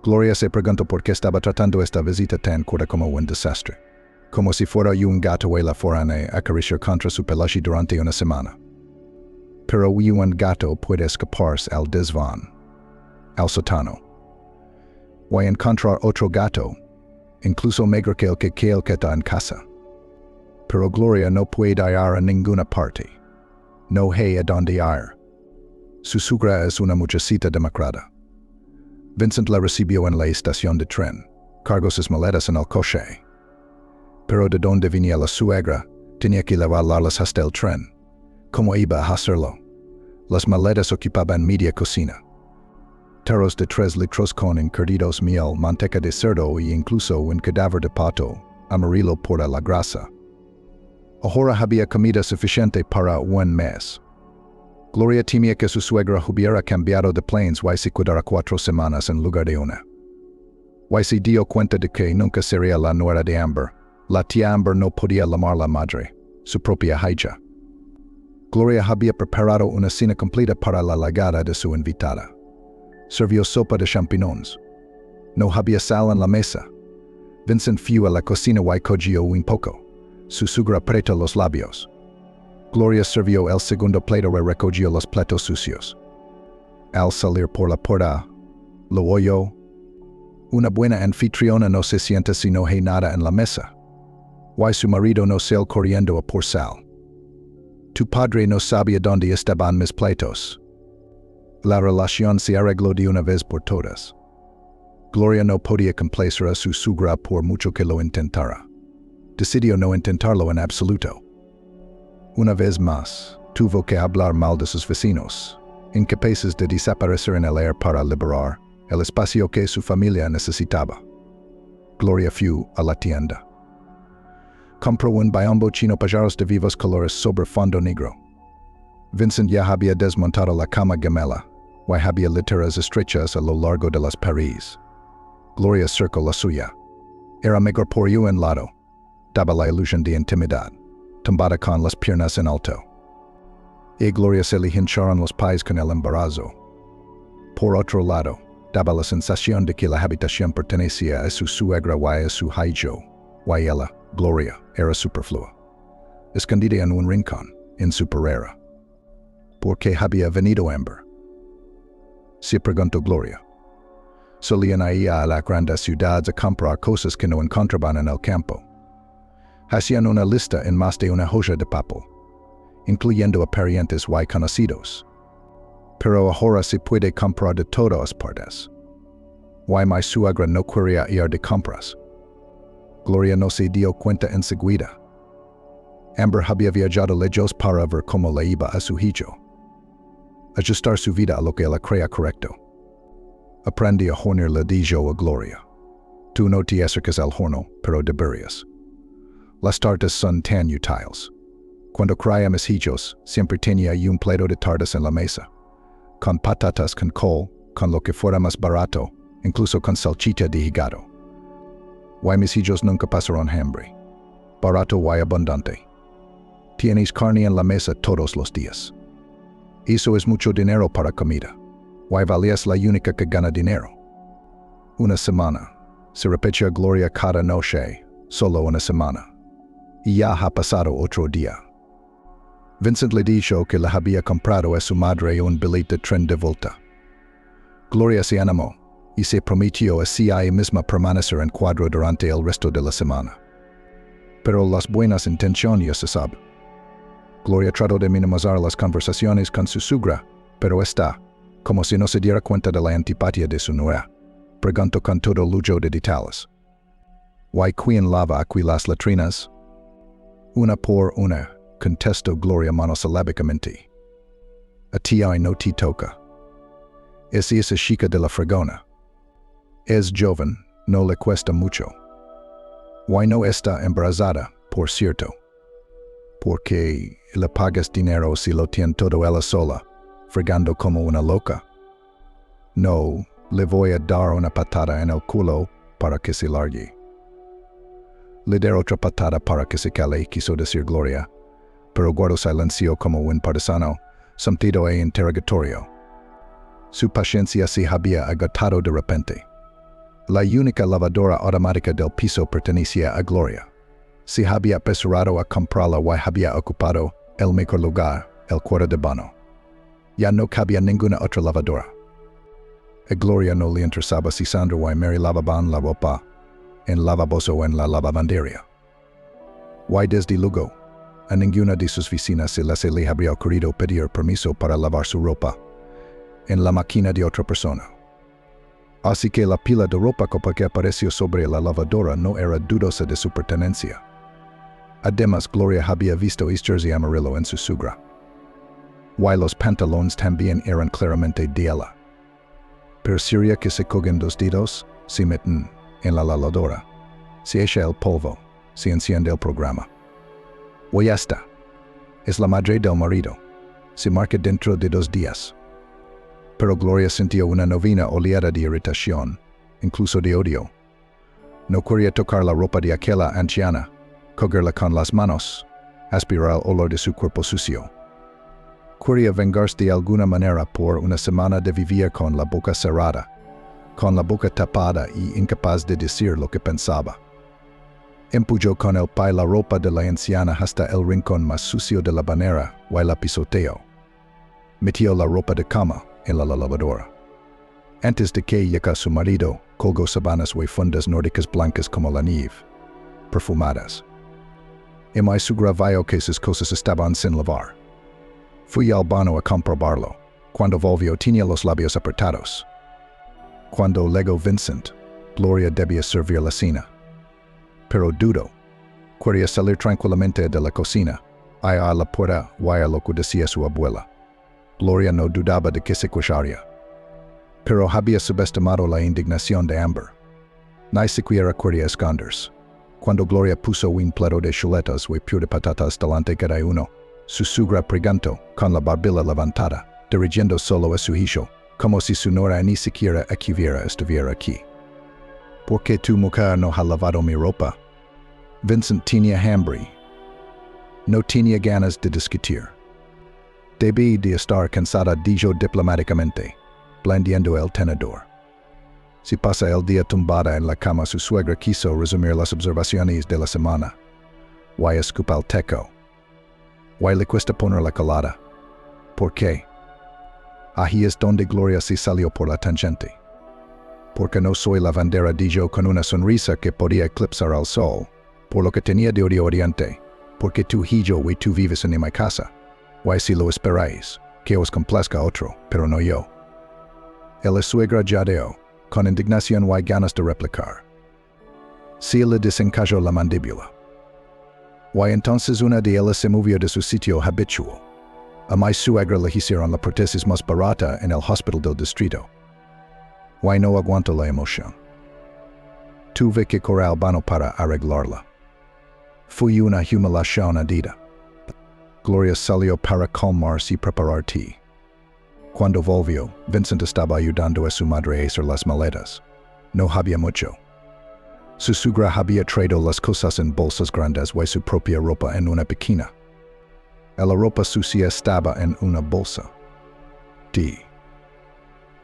[SPEAKER 2] Gloria se preguntó por qué estaba tratando esta visita tan corta como un desastre. Como si fuera un gato y la fueran a acariciar contra su peluche durante una semana. Pero un gato puede escaparse al desván, al sótano, o encontrar otro gato, incluso mejor que el que está en casa. Pero Gloria no puede ir a ninguna parte. No hay a dónde ir. Su suegra es una muchachita demacrada. Vincent la recibió en la estación de tren, cargó sus maletas en el coche. Pero de dónde venía la suegra, tenía que llevarlas hasta el tren. ¿Cómo iba a hacerlo? Las maletas ocupaban media cocina. Tarros de 3 litros con encurtidos, miel, manteca de cerdo e incluso un cadáver de pato, amarillo por la grasa. Ahora había comida suficiente para un mes. Gloria temía que su suegra hubiera cambiado de planes y se quedara 4 semanas en lugar de una. Y se dio cuenta de que nunca sería la nuera de Amber. La tía Amber no podía llamar la madre, su propia hija. Gloria había preparado una cena completa para la llegada de su invitada. Sirvió sopa de champiñones. No había sal en la mesa. Vincent fue a la cocina y cogió un poco. Su suegra apretó los labios. Gloria sirvió el segundo plato y recogió los platos sucios. Al salir por la puerta, lo oyó. Una buena anfitriona no se sienta si no hay nada en la mesa. Y su marido no sale corriendo a por sal. Tu padre no sabía dónde estaban mis platos. La relación se arregló de una vez por todas. Gloria no podía complacer a su suegra por mucho que lo intentara. Decidió no intentarlo en absoluto. Una vez más, tuvo que hablar mal de sus vecinos, incapaces de desaparecer en el aire para liberar el espacio que su familia necesitaba. Gloria fue a la tienda. Compró un biombo chino pajaros de vivos colores sobre fondo negro. Vincent ya había desmontado la cama gemela, y había literas estrechas a lo largo de las paredes. Gloria cercó la suya. Era mejor por un lado. Daba la ilusión de intimidad, tumbada con las piernas en alto. Y Gloria se le hincharon los pies con el embarazo. Por otro lado, daba la sensación de que la habitación pertenecía a su suegra y a su hijo, y ella, Gloria, era superflua. Escondida en un rincón, en su perrera. ¿Por qué había venido Amber? Se preguntó Gloria. Solían ir a la grande ciudad a comprar cosas que no encontraban en el campo. Hacían una lista en más de una hoja de papel, incluyendo a parientes y conocidos. Pero ahora se puede comprar de todas partes. Y mi suegra no quería ir de compras. Gloria no se dio cuenta enseguida. Amber había viajado lejos para ver cómo le iba a su hijo. Ajustar su vida a lo que ella creía correcto. Aprendí a hornear le dijo a Gloria. Tú no te acerques al horno, pero deberías. Las tartas son tan útiles. Cuando crié a mis hijos, siempre tenía un plato de tartas en la mesa. Con patatas con col, con lo que fuera más barato, incluso con salchicha de hígado. Y mis hijos nunca pasaron hambre. Barato y abundante. Tienes carne en la mesa todos los días. Eso es mucho dinero para comida. Y Valia es la única que gana dinero. Una semana. Se repetía Gloria cada noche, solo una semana. Y ya ha pasado otro día. Vincent le dijo que le había comprado a su madre un billete de tren de vuelta. Gloria se animó y se prometió a sí misma permanecer en cuadro durante el resto de la semana. Pero las buenas intenciones ya se saben. Gloria trató de minimizar las conversaciones con su suegra, pero esta, como si no se diera cuenta de la antipatía de su nuera, preguntó con todo lujo de detalles. ¿Y quién lava aquí las latrinas? Una por una, contestó Gloria monosylábicamente. A ti no te toca. Es esa chica de la fregona. Es joven, no le cuesta mucho. Y no está embarazada, por cierto. Porque le pagas dinero si lo tiene todo ella sola, fregando como una loca. No, le voy a dar una patada en el culo para que se largue. Le daré otra patada para que se cale, quiso decir Gloria, pero guardó silencio como un partisano, sometido e interrogatorio. Su paciencia se había agotado de repente. La única lavadora automática del piso pertenecía a Gloria. Se había apresurado a comprarla y había ocupado el mejor lugar, el cuarto de baño. Ya no cabía ninguna otra lavadora. A Gloria no le interesaba si Sandra y Mary lavaban la ropa en lavabos o en la lavandería. Y desde luego, a ninguna de sus vecinas se le habría ocurrido pedir permiso para lavar su ropa en la máquina de otra persona. Así que la pila de ropa que apareció sobre la lavadora no era dudosa de su pertenencia. Además, Gloria había visto jersey amarillo en su suegra. Y los pantalones también eran claramente de ella. Pero sería que se cogen dos dedos, se meten en la lavadora, se echa el polvo, se enciende el programa. Y ya está. Es la madre del marido. Se marca dentro de 2 días. Pero Gloria sintió una novena oleada de irritación, incluso de odio. No quería tocar la ropa de aquella anciana, cogerla con las manos, aspirar el olor de su cuerpo sucio. Quería vengarse de alguna manera por una semana de vivir con la boca cerrada, con la boca tapada y incapaz de decir lo que pensaba. Empujó con el pie la ropa de la anciana hasta el rincón más sucio de la bañera, y la pisoteó. Metió la ropa de cama en la lavadora. Antes de que llegara su marido, colgó sábanas y fundas nórdicas blancas como la nieve, perfumadas. Y me sugravió que sus cosas estaban sin lavar. Fui al baño a comprobarlo. Cuando volvió tenía los labios apretados. Cuando llegó Vincent, Gloria debía servir la cena. Pero dudo. Quería salir tranquilamente de la cocina, ir a la puerta y a lo que decía su abuela. Gloria no dudaba de que se quejaría. Pero había subestimado la indignación de Amber. Ni siquiera quería esconderse. Cuando Gloria puso un plato de chuletas y puré de patatas delante de cada uno, su suegra preguntó, con la barbilla levantada, dirigiendo solo a su hijo, como si su nora ni siquiera estuviera aquí. ¿Por qué tu mujer no ha lavado mi ropa? Vincent tenía hambre. No tenía ganas de discutir. Debí de estar cansada, dijo diplomáticamente, blandiendo el tenedor. Si pasa el día tumbada en la cama, su suegra quiso resumir las observaciones de la semana. ¿Why escupa el teco? ¿Why le cuesta poner la colada? ¿Por qué? Ahí es donde Gloria se salió por la tangente. Porque no soy lavandera, dijo con una sonrisa que podía eclipsar al sol, por lo que tenía de oriente, porque tú hijo y tú vives en mi casa. Why si lo esperáis, que os complazca otro, pero no yo. El suegra jadeó, con indignación y ganas de replicar. Si le desencajó la mandíbula. Why entonces una de ellas se movió de su sitio habitual. A mi suegra le hicieron la prótesis más barata en el hospital del distrito. Why no aguanto la emoción. Tuve que correr al baño para arreglarla. Fui una humiliación adida. Gloria salió para calmarse y preparar té. Cuando volvió, Vincent estaba ayudando a su madre a hacer las maletas. No había mucho. Su suegra había traído las cosas en bolsas grandes y su propia ropa en una pequeña. La ropa sucia estaba en una bolsa.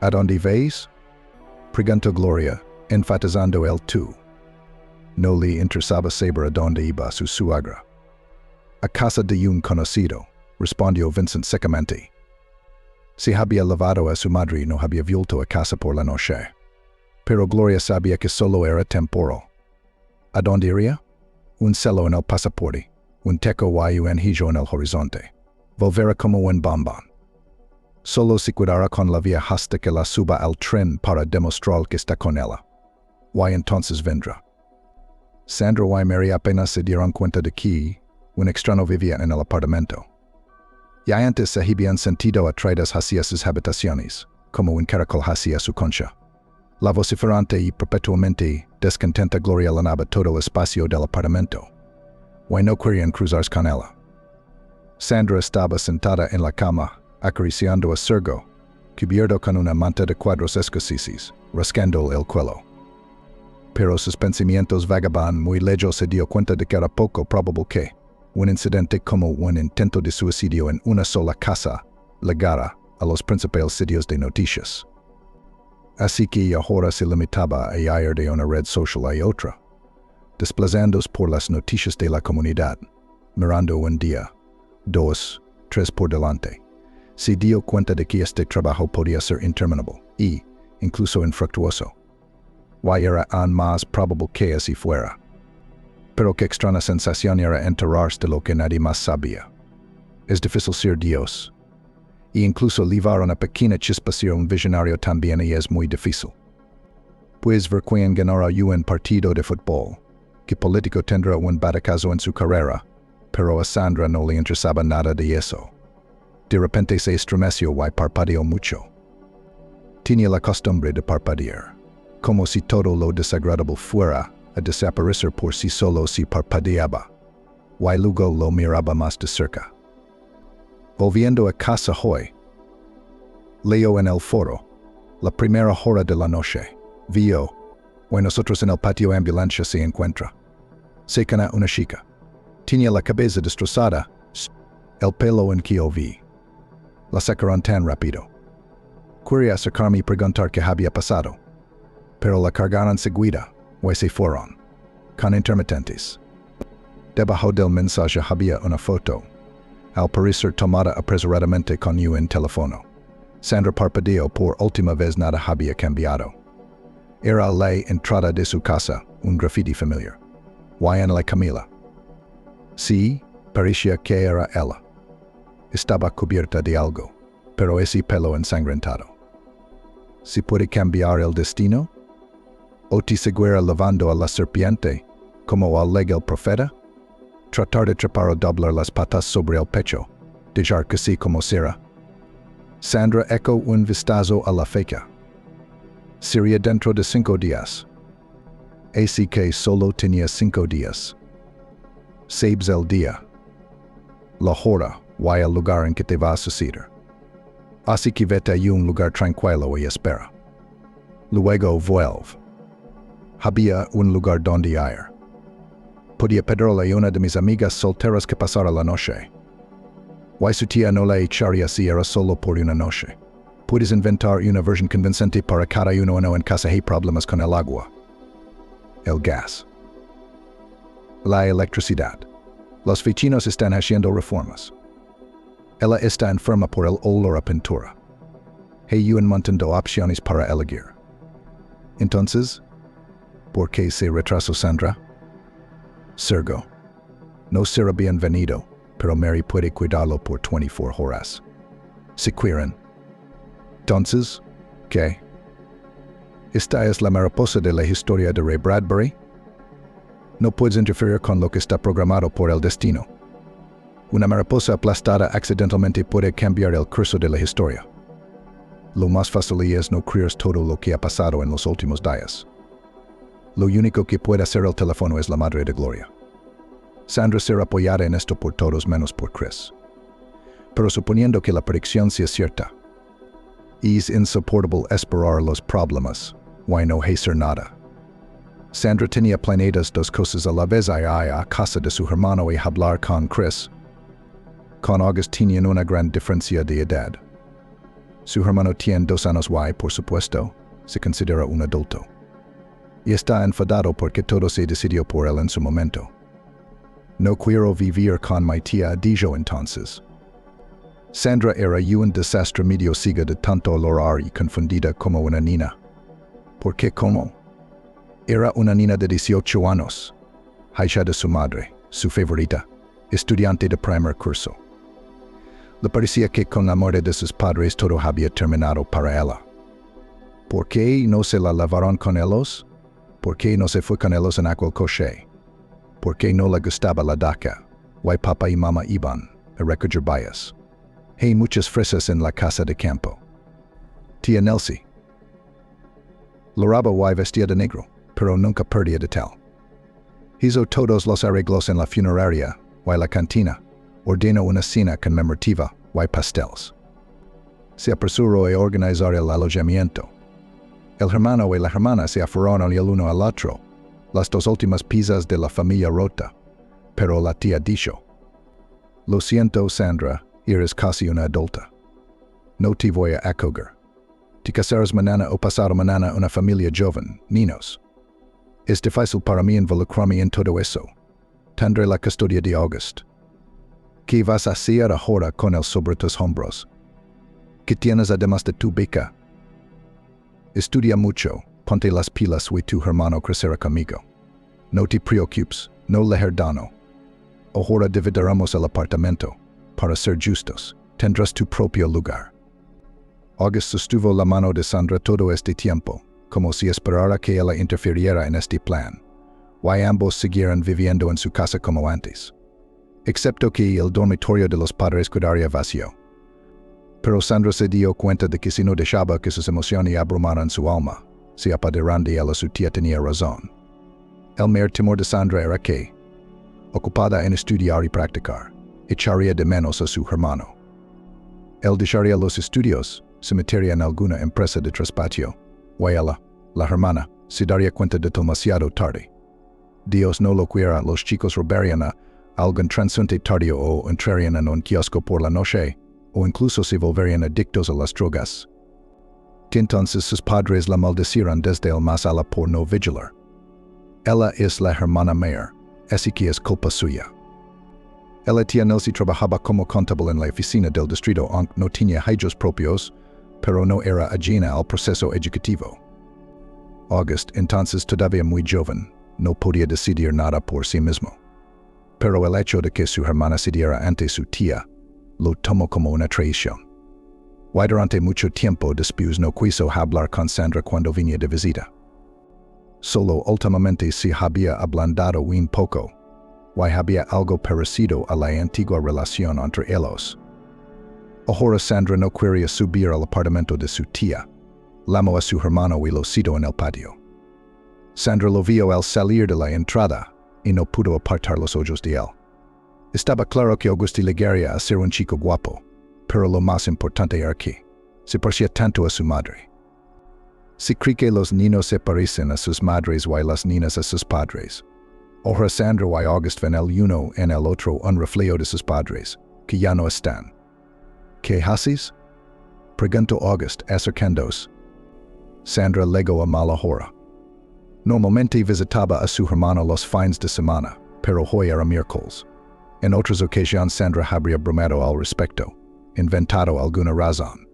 [SPEAKER 2] ¿A dónde vais? Preguntó Gloria, enfatizando el tú. No le interesaba saber a dónde iba su suegra. A casa de un conocido, respondió Vincent secamente. Si había lavado a su madre, no había vuelto a casa por la noche. Pero Gloria sabía que solo era temporal. ¿A dónde iría? Un celo en el pasaporte, un teco y un anillo en el horizonte. Volverá como un bombón. Solo se cuidará con la vía hasta que la suba al tren para demostrar que está con ella. Y entonces vendrá. Sandra y Mary apenas se dieron cuenta de que un extraño vivía en el apartamento. Ya antes se habían sentido atraídas hacia sus habitaciones, como un caracol hacia su concha. La vociferante y perpetuamente descontenta Gloria llenaba todo el espacio del apartamento. Y no querían cruzarse con ella. Sandra estaba sentada en la cama, acariciando a Sergo, cubierto con una manta de cuadros escoceses, rascando el cuello. Pero sus pensamientos vagaban muy lejos. Se dio cuenta de que era poco probable que un incidente como un intento de suicidio en una sola casa llegara a los principales sitios de noticias. Así que ahora se limitaba a ir de una red social a otra, desplazándose por las noticias de la comunidad, mirando un día, 2, 3 por delante. Se dio cuenta de que este trabajo podía ser interminable y, incluso infructuoso. Y era aún más probable que así fuera. Pero qué extraña sensación era enterarse de lo que nadie más sabía. Es difícil ser Dios. Y incluso llevar una pequeña chispa ser un visionario también es muy difícil. Pues ver quién ganará un partido de fútbol, qué político tendrá un batacazo en su carrera, pero a Sandra no le interesaba nada de eso. De repente se estremeció y parpadeó mucho. Tenía la costumbre de parpadear, como si todo lo desagradable fuera a desaparecer por sí solo si parpadeaba, y luego lo miraba más de cerca. Volviendo a casa hoy. Leo en el foro. La primera hora de la noche. Vio. Hoy nosotros en el patio ambulancia se encuentra. Secana una chica. Tenía la cabeza destrozada. El pelo en que vi. La sacaron tan rápido. Quería acercarme y preguntar qué había pasado. Pero la cargaron seguida. Hoy se fueron. Con intermitentes. Debajo del mensaje había una foto. Al parecer tomada apresuradamente con un teléfono. Sandra parpadeó por última vez, nada había cambiado. Era la entrada de su casa, un graffiti familiar. Guayana la Camila. Sí, parecía que era ella. Estaba cubierta de algo, pero ese pelo ensangrentado. ¿Se puede cambiar el destino? ¿O te seguirá lavando a la serpiente, como alega el profeta? Tratar de trepar o doblar las patas sobre el pecho, dejar que sí como será. Sandra echó un vistazo a la fecha. Sería dentro de 5 días. Así que solo tenía 5 días. Sabes el día. La hora, y el lugar en que te va a suceder. Así que vete a un lugar tranquilo y espera. Luego vuelve. Había un lugar donde ir. Podía pedirle a una de mis amigas solteras que pasara la noche. Y su tía no la echaría si era solo por una noche. Puedes inventar una versión convincente para cada uno en casa. Hay problemas con el agua, el gas, la electricidad. Los vecinos están haciendo reformas. Ella está enferma por el olor a pintura. Hay un montón de opciones para elegir. Entonces, ¿por qué se retrasó Sandra? Sergo. No será bienvenido, pero Mary puede cuidarlo por 24 horas. Se quieren. Entonces, ¿qué? ¿Esta es la mariposa de la historia de Ray Bradbury? No puedes interferir con lo que está programado por el destino. Una mariposa aplastada accidentalmente puede cambiar el curso de la historia. Lo más fácil es no creer todo lo que ha pasado en los últimos días. Lo único que puede hacer el teléfono es la Madre de Gloria. Sandra será apoyada en esto por todos menos por Chris. Pero suponiendo que la predicción sea cierta, es insoportable esperar los problemas, y no hacer nada. Sandra tenía planeadas 2 cosas a la vez, ir a casa de su hermano y hablar con Chris. Con August tenían una gran diferencia de edad. Su hermano tiene 2 años y, por supuesto, se considera un adulto. Y está enfadado porque todo se decidió por él en su momento. No quiero vivir con mi tía, dijo entonces. Sandra era un desastre medio ciega de tanto olorar y confundida como una niña. ¿Por qué cómo? Era una niña de 18 años, hija de su madre, su favorita, estudiante de primer curso. Le parecía que con la muerte de sus padres todo había terminado para ella. ¿Por qué no se la lavaron con ellos? ¿Por qué no se fue con ellos en aquel coche? ¿Por qué no le gustaba la daca? Why papá y mamá iban a recoger bayas. Hay muchas fresas en la casa de campo. Tía Nelsie. Loraba y vestía de negro, pero nunca perdía de tal. Hizo todos los arreglos en la funeraria y la cantina. Ordenó una cena conmemorativa y pasteles. Se apresuró a organizar el alojamiento. El hermano y la hermana se aferraron el uno al otro, las 2 últimas piezas de la familia rota, pero la tía dijo: Lo siento, Sandra, eres casi una adulta. No te voy a acoger. Te casarás mañana o pasado mañana una familia joven, niños. Es difícil para mí involucrarme en todo eso. Tendré la custodia de August. ¿Qué vas a hacer ahora con él sobre tus hombros? ¿Qué tienes además de tu beca? Estudia mucho, ponte las pilas y tu hermano crecerá conmigo. No te preocupes, no le herdano. Ahora dividiremos el apartamento. Para ser justos, tendrás tu propio lugar. August sostuvo la mano de Sandra todo este tiempo, como si esperara que ella interfiriera en este plan, y ambos siguieran viviendo en su casa como antes. Excepto que el dormitorio de los padres quedaría vacío. Pero Sandra se dio cuenta de que si no dejaba que sus emociones abrumaran su alma, se apoderaran de ella, su tía tenía razón. El mayor temor de Sandra era que, ocupada en estudiar y practicar, echaría de menos a su hermano. Él dejaría los estudios, se metería en alguna empresa de traspatio. Ella, la hermana, se daría cuenta de demasiado tarde. Dios no lo quiera, los chicos robarían a algún transeúnte tardío o entrarían en un kiosco por la noche, o incluso se volverían adictos a las drogas. Entonces sus padres la maldecirán desde el más allá por no vigilar. Ella es la hermana mayor, así que es culpa suya. Ella tía Nelsie trabajaba como contable en la oficina del distrito aunque no tenía hijos propios, pero no era ajena al proceso educativo. August, entonces todavía muy joven, no podía decidir nada por sí mismo. Pero el hecho de que su hermana se diera ante su tía, lo tomó como una traición. Durante mucho tiempo después no quiso hablar con Sandra cuando venía de visita. Solo últimamente se había ablandado un poco. Había algo parecido a la antigua relación entre ellos. Ahora Sandra no quería subir al apartamento de su tía. Llamó a su hermano y lo citó en el patio. Sandra lo vio al salir de la entrada y no pudo apartar los ojos de él. Estaba claro que Augusto llegaría a ser un chico guapo, pero lo más importante era que se parecía tanto a su madre. Se cree que los niños se parecen a sus madres y las niñas a sus padres. Ahora Sandra y August ven el uno en el otro un reflejo de sus padres, que ya no están. ¿Qué haces? Preguntó August acercándose. Sandra legó a mala hora. Normalmente visitaba a su hermano los fines de semana, pero hoy era miércoles. En otras ocasiones Sandra habría bromado al respecto, inventado alguna razón,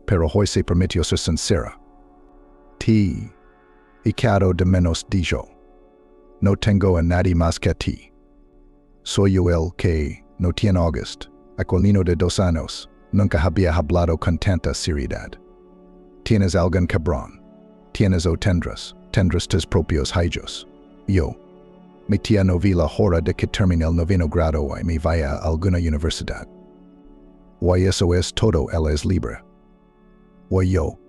[SPEAKER 2] pero hoy se permitió ser sincera. Ti, echado de menos dijo. No tengo a nadie más que a ti. Soy yo el que, no tiene August, aquel de 2 años, nunca había hablado con tanta seriedad. Tienes algún cabrón. Tienes o tendrás tus propios hijos. Yo, mi tía no vi la hora de que termine el 9º grado y me vaya a alguna universidad. Eso es todo, él es libre. Yo,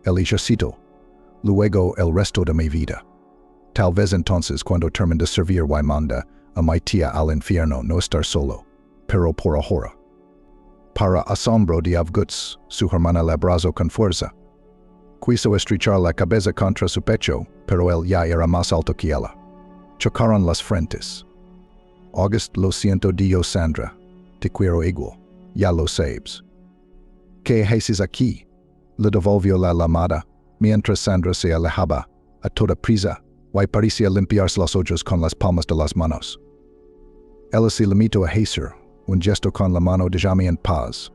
[SPEAKER 2] el ejercito, luego el resto de mi vida. Tal vez entonces cuando termine de servir manda a mi tía al infierno no estar solo, pero por ahora. Para asombro de August, su hermana la abrazó con fuerza. Quiso estrechar la cabeza contra su pecho, pero él ya era más alto que ella. Chocaron las frentes. August, lo siento, dijo Sandra. Te quiero igual, ya lo sabes. ¿Qué haces aquí? Le devolvió la llamada, mientras Sandra se alejaba, a toda prisa, y parecía limpiarse los ojos con las palmas de las manos. Ella se limitó a hacer un gesto con la mano de déjame en paz,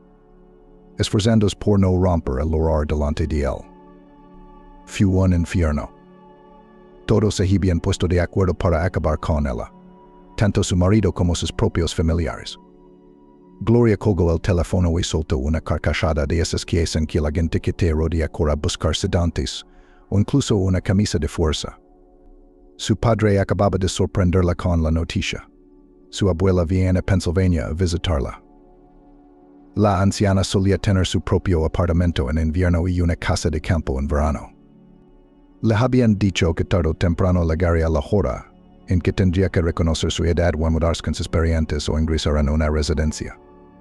[SPEAKER 2] esforzándose por no romper el horror delante de él. Fue un infierno. Todos se habían puesto de acuerdo para acabar con ella, tanto su marido como sus propios familiares. Gloria colgó el teléfono y soltó una carcajada de esas que hacen que la gente que te rodea corra a buscar sedantes o incluso una camisa de fuerza. Su padre acababa de sorprenderla con la noticia. Su abuela viene a Pennsylvania a visitarla. La anciana solía tener su propio apartamento en invierno y una casa de campo en verano. Le habían dicho que tarde o temprano llegaría a la hora en que tendría que reconocer su edad o mudarse con sus parientes o ingresar en una residencia.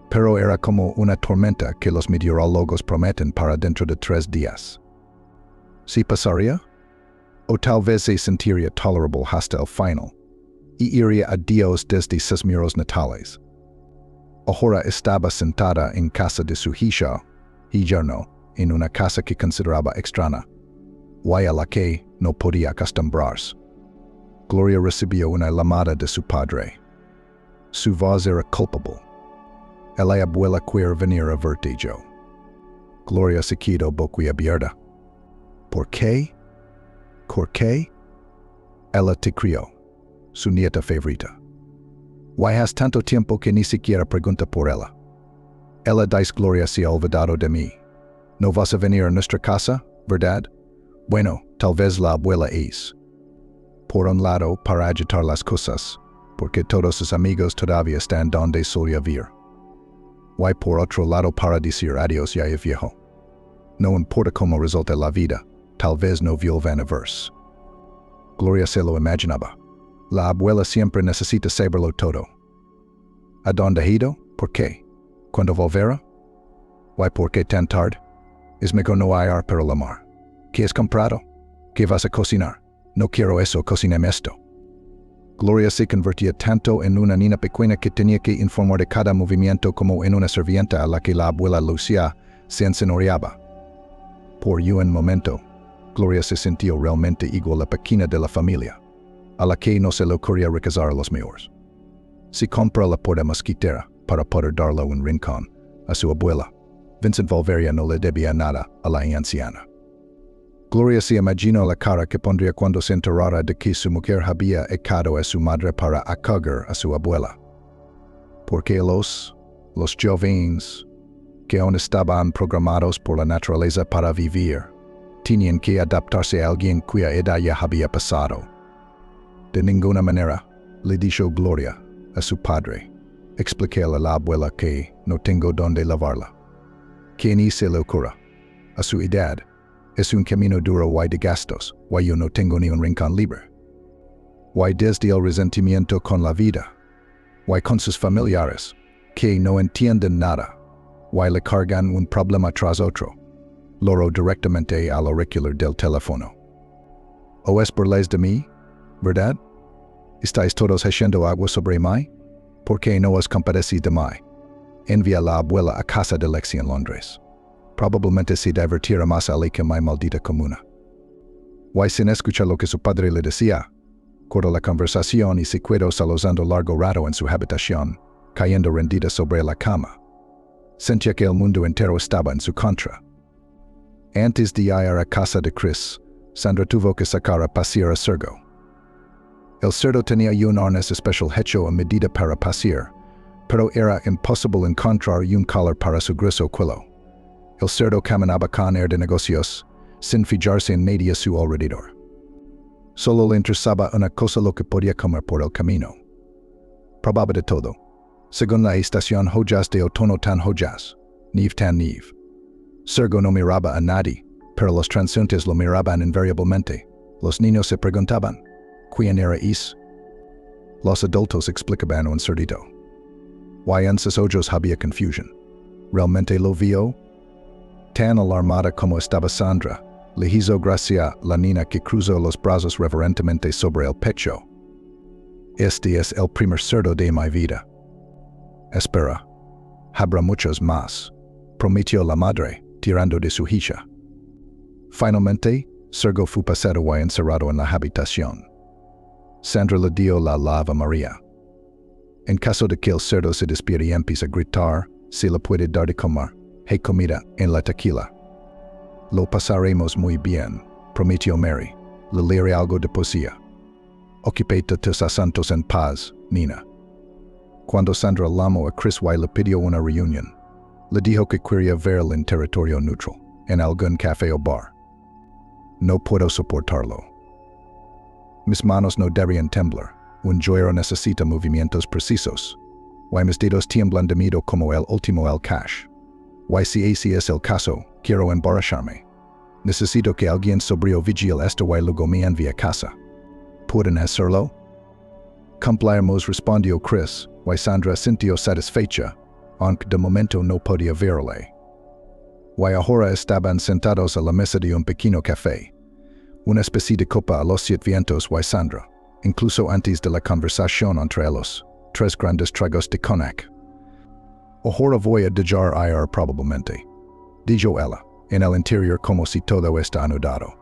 [SPEAKER 2] Pero era como una tormenta que los meteorólogos prometen para dentro de 3 días. ¿Sí pasaría? O tal vez se sentiría tolerable hasta el final, y iría a Dios desde sus miros natales. Ahora estaba sentada en casa de su hija, y yerno, en una casa que consideraba extraña, y a la que no podía acostumbrarse. Gloria recibió una llamada de su padre. Su voz era culpable. La abuela quiere venir a verte yo. Gloria se quedó boquiabierta. ¿Por qué? ¿Por qué? Ella te crió, su nieta favorita. Has tanto tiempo que ni siquiera pregunta por ella. Ella dice Gloria se ha olvidado de mí. ¿No vas a venir a nuestra casa, verdad? Bueno, tal vez la abuela es. Por un lado, para agitar las cosas, porque todos sus amigos todavía están donde solía vivir. Y por otro lado, para decir adiós ya es viejo. No importa cómo resulte la vida, tal vez no vuelvan a verse. Gloria se lo imaginaba. La abuela siempre necesita saberlo todo. ¿A dónde ha ido? ¿Por qué? ¿Cuándo volverá? ¿Why por qué tan tarde? Es mejor no ir pero la mar. ¿Qué has comprado? ¿Qué vas a cocinar? No quiero eso, cocíname esto. Gloria se convertía tanto en una niña pequeña que tenía que informar de cada movimiento como en una sirvienta a la que la abuela Lucia se enseñoreaba. Por un momento, Gloria se sintió realmente igual a la pequeña de la familia, a la que no se le ocurría recazar a los mayores. Si compra la puerta mosquitera para poder darle un rincón a su abuela, Vincent Valveria no le debía nada a la anciana. Gloria se imaginó la cara que pondría cuando se enterara de que su mujer había echado a su madre para acoger a su abuela. Porque los jóvenes, que aún estaban programados por la naturaleza para vivir, tenían que adaptarse a alguien cuya edad ya había pasado. De ninguna manera, le dijo Gloria a su padre. Expliqué a la abuela que no tengo dónde lavarla. Que ni se le ocurra. A su edad, es un camino duro y de gastos, y yo no tengo ni un rincón libre. Y desde el resentimiento con la vida, y con sus familiares, que no entienden nada, y le cargan un problema tras otro, loro directamente al auricular del teléfono. ¿O es burles de mí? ¿Verdad? ¿Estáis todos echando agua sobre mí? ¿Por qué no os compadecís de mí? Envía a la abuela a casa de Lexi en Londres. Probablemente se divertirá más allí que mi maldita comuna. Y sin escuchar lo que su padre le decía, cortó la conversación y se quedó saludando largo rato en su habitación, cayendo rendida sobre la cama. Sentía que el mundo entero estaba en su contra. Antes de ir a casa de Chris, Sandra tuvo que sacar a pasear a Sergo. El cerdo tenía un arnés especial hecho a medida para pasear, pero era imposible encontrar un collar para su grueso cuello. El cerdo caminaba con aire de negocios, sin fijarse en nadie a su alrededor. Solo le interesaba una cosa: lo que podía comer por el camino. Probaba de todo. Según la estación, joyas de otoño tan joyas, nieve tan nieve. Sergo no miraba a nadie, pero los transeúntes lo miraban invariablemente. Los niños se preguntaban, ¿quién era es? Los adultos explicaban un cerdito. Y en sus ojos había confusión. ¿Realmente lo vio? Tan alarmada como estaba Sandra, le hizo gracia la niña que cruzó los brazos reverentemente sobre el pecho. Este es el primer cerdo de mi vida. Espera, habrá muchos más, prometió la madre, tirando de su hija. Finalmente, Sergo fue pasado y encerrado en la habitación. Sandra le dio la Ave María. En caso de que el cerdo se despierte y empiece a gritar, se le puede dar de comer. Hay comida en la tequila. Lo pasaremos muy bien, prometió Mary. Le leeré algo de poesía. Ocupate tus asuntos en paz, Nina. Cuando Sandra llamó a Chris y le pidió una reunión, le dijo que quería verlo en territorio neutral, en algún café o bar. No puedo soportarlo. Mis manos no deberían temblar. Un joyero necesita movimientos precisos. Y mis dedos tiemblan de miedo como el último el cash. Y si ese es el caso, quiero emborracharme. Necesito que alguien sobrio vigile esto y luego me envíe a casa. ¿Pueden hacerlo? Cumpliremos, respondió Chris, y Sandra sintió satisfecha, aunque de momento no podía verle. Y ahora estaban sentados a la mesa de un pequeño café. Una especie de copa a los sirvientes y Sandra, incluso antes de la conversación entre ellos, 3 grandes tragos de cognac. Ahora voy a dejar ir probablemente, dijo ella, en el interior como si todo está anudado.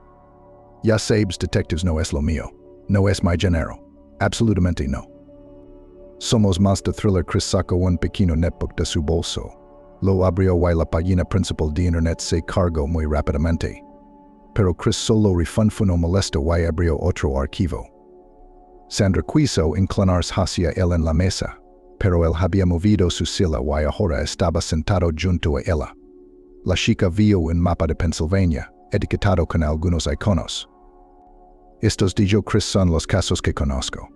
[SPEAKER 2] Ya sabes, detectives no es lo mío, no es mi género, absolutamente no. Somos más de thriller. Chris sacó un pequeño netbook de su bolso. Lo abrió y la página principal de internet se cargó muy rápidamente. Pero Chris solo refunfuno molesto y abrió otro archivo. Sandra quiso inclinarse hacia él en la mesa, pero él había movido su silla y ahora estaba sentado junto a ella. La chica vio un mapa de Pennsylvania, etiquetado con algunos iconos. Estos, dijo Chris, son los casos que conozco.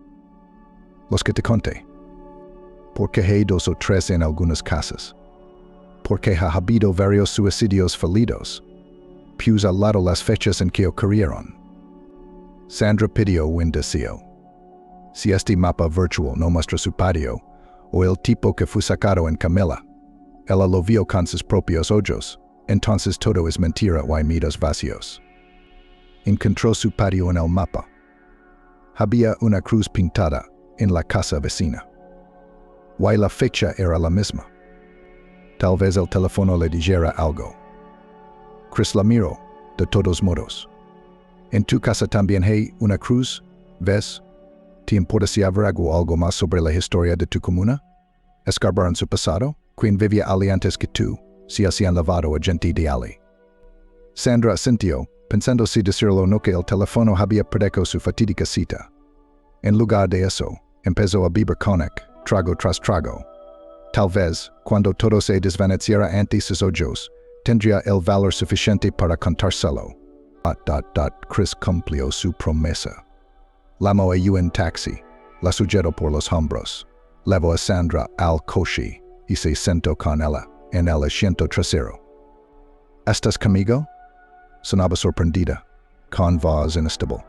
[SPEAKER 2] Los que te conté. Porque hay 2 o 3 en algunas casas. Porque ha habido varios suicidios fallidos. Pues al lado las fechas en que ocurrieron. Sandra pidió un deseo. Si este mapa virtual no muestra su patio, o el tipo que fue sacado en Camila, Ella lo vio con sus propios ojos, entonces todo es mentira y mitos vacíos. Encontró su patio en el mapa. Había una cruz pintada en la casa vecina. Y la fecha era la misma. Tal vez el teléfono le dijera algo. Chris la miró, de todos modos. ¿En tu casa también hay una cruz? ¿Ves? ¿Te importa si averiguo algo más sobre la historia de tu comuna? Escarbar en su pasado, quien vivía allí antes que tú, si hacían lavado a gente de allí. Sandra asintió, pensando si decirlo o no que el teléfono había perdido su fatídica cita. En lugar de eso, empezó a beber cognac, trago tras trago. Tal vez, cuando todo se desvaneciera ante sus ojos, tendría el valor suficiente para contárselo. Chris cumplió su promesa. Llamó a un taxi, la sujetó por los hombros, llevó a Sandra al coche y se sentó con ella en el asiento trasero. ¿Estás conmigo? Sonaba sorprendida, con voz inestable.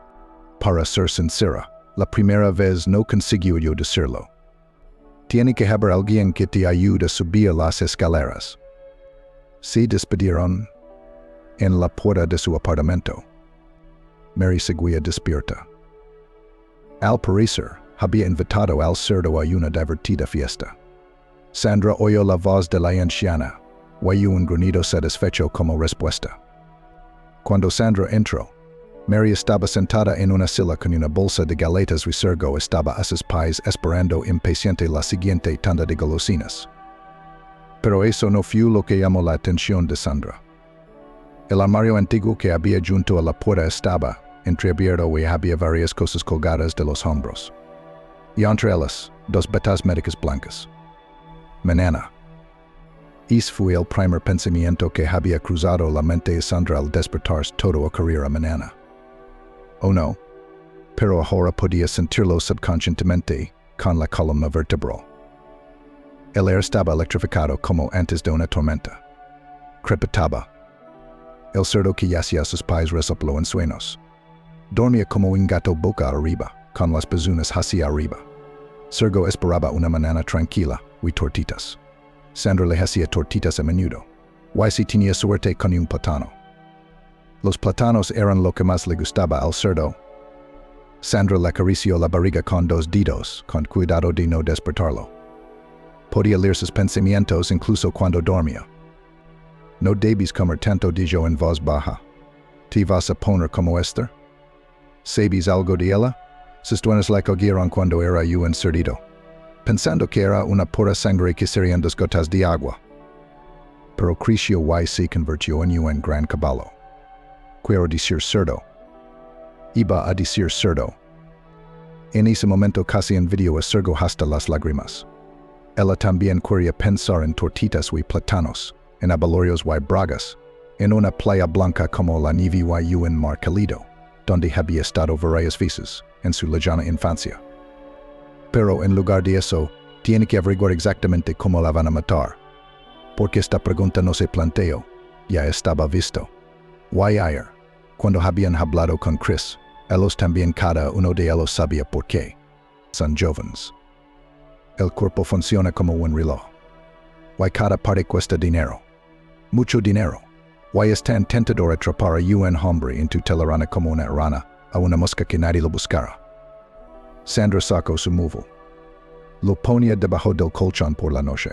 [SPEAKER 2] Para ser sincera, la primera vez no consiguió yo decirlo. Tiene que haber alguien que te ayude a subir las escaleras. Se despidieron en la puerta de su apartamento. Mary seguía despierta. Al parecer, había invitado al cerdo a una divertida fiesta. Sandra oyó la voz de la anciana, y un gruñido satisfecho como respuesta. Cuando Sandra entró, Mary estaba sentada en una silla con una bolsa de galletas y Sergio estaba a sus pies esperando impaciente la siguiente tanda de golosinas. Pero eso no fue lo que llamó la atención de Sandra. El armario antiguo que había junto a la puerta estaba entreabierto y había varias cosas colgadas de los hombros. Y entre ellas, dos batas médicas blancas. Mañana. Ese fue el primer pensamiento que había cruzado la mente de Sandra al despertar todo ocurriera mañana. Oh no, pero ahora podía sentirlo subconscientemente con la columna vertebral. El aire estaba electrificado como antes de una tormenta. Crepitaba. El cerdo que yacía a sus pies resopló en sueños. Dormía como un gato boca arriba, con las pezuñas hacia arriba. Sergio esperaba una mañana tranquila y tortitas. Sandra le hacía tortitas a menudo. Y si tenía suerte con un plátano. Los plátanos eran lo que más le gustaba al cerdo. Sandra le acarició la barriga con dos dedos, con cuidado de no despertarlo. Podía leer sus pensamientos incluso cuando dormía. No debes comer tanto, dijo en voz baja. ¿Te vas a poner como Esther? ¿Sabes algo de ella? Sus dueños la cogieron cuando era un cerdito, pensando que era una pura sangre que serían dos gotas de agua. Pero creció y se convirtió en un gran caballo. Quiero decir cerdo. Iba a decir cerdo. En ese momento casi envidió a Sergio hasta las lágrimas. Ella también quería pensar en tortitas y plátanos, en abalorios y bragas, en una playa blanca como la nieve y un mar cálido, donde había estado varias veces en su lejana infancia. Pero en lugar de eso, tiene que averiguar exactamente cómo la van a matar. Porque esta pregunta no se planteó, ya estaba visto. Y ayer, cuando habían hablado con Chris, ellos también cada uno de ellos sabía por qué. Son jóvenes. El cuerpo funciona como un reloj. Y cada parte cuesta dinero. Mucho dinero. Y es tan tentador atrapar a un hombre en tu telaraña como una rana, a una mosca que nadie lo buscara. Sandra sacó su móvil. Lo ponía debajo del colchón por la noche.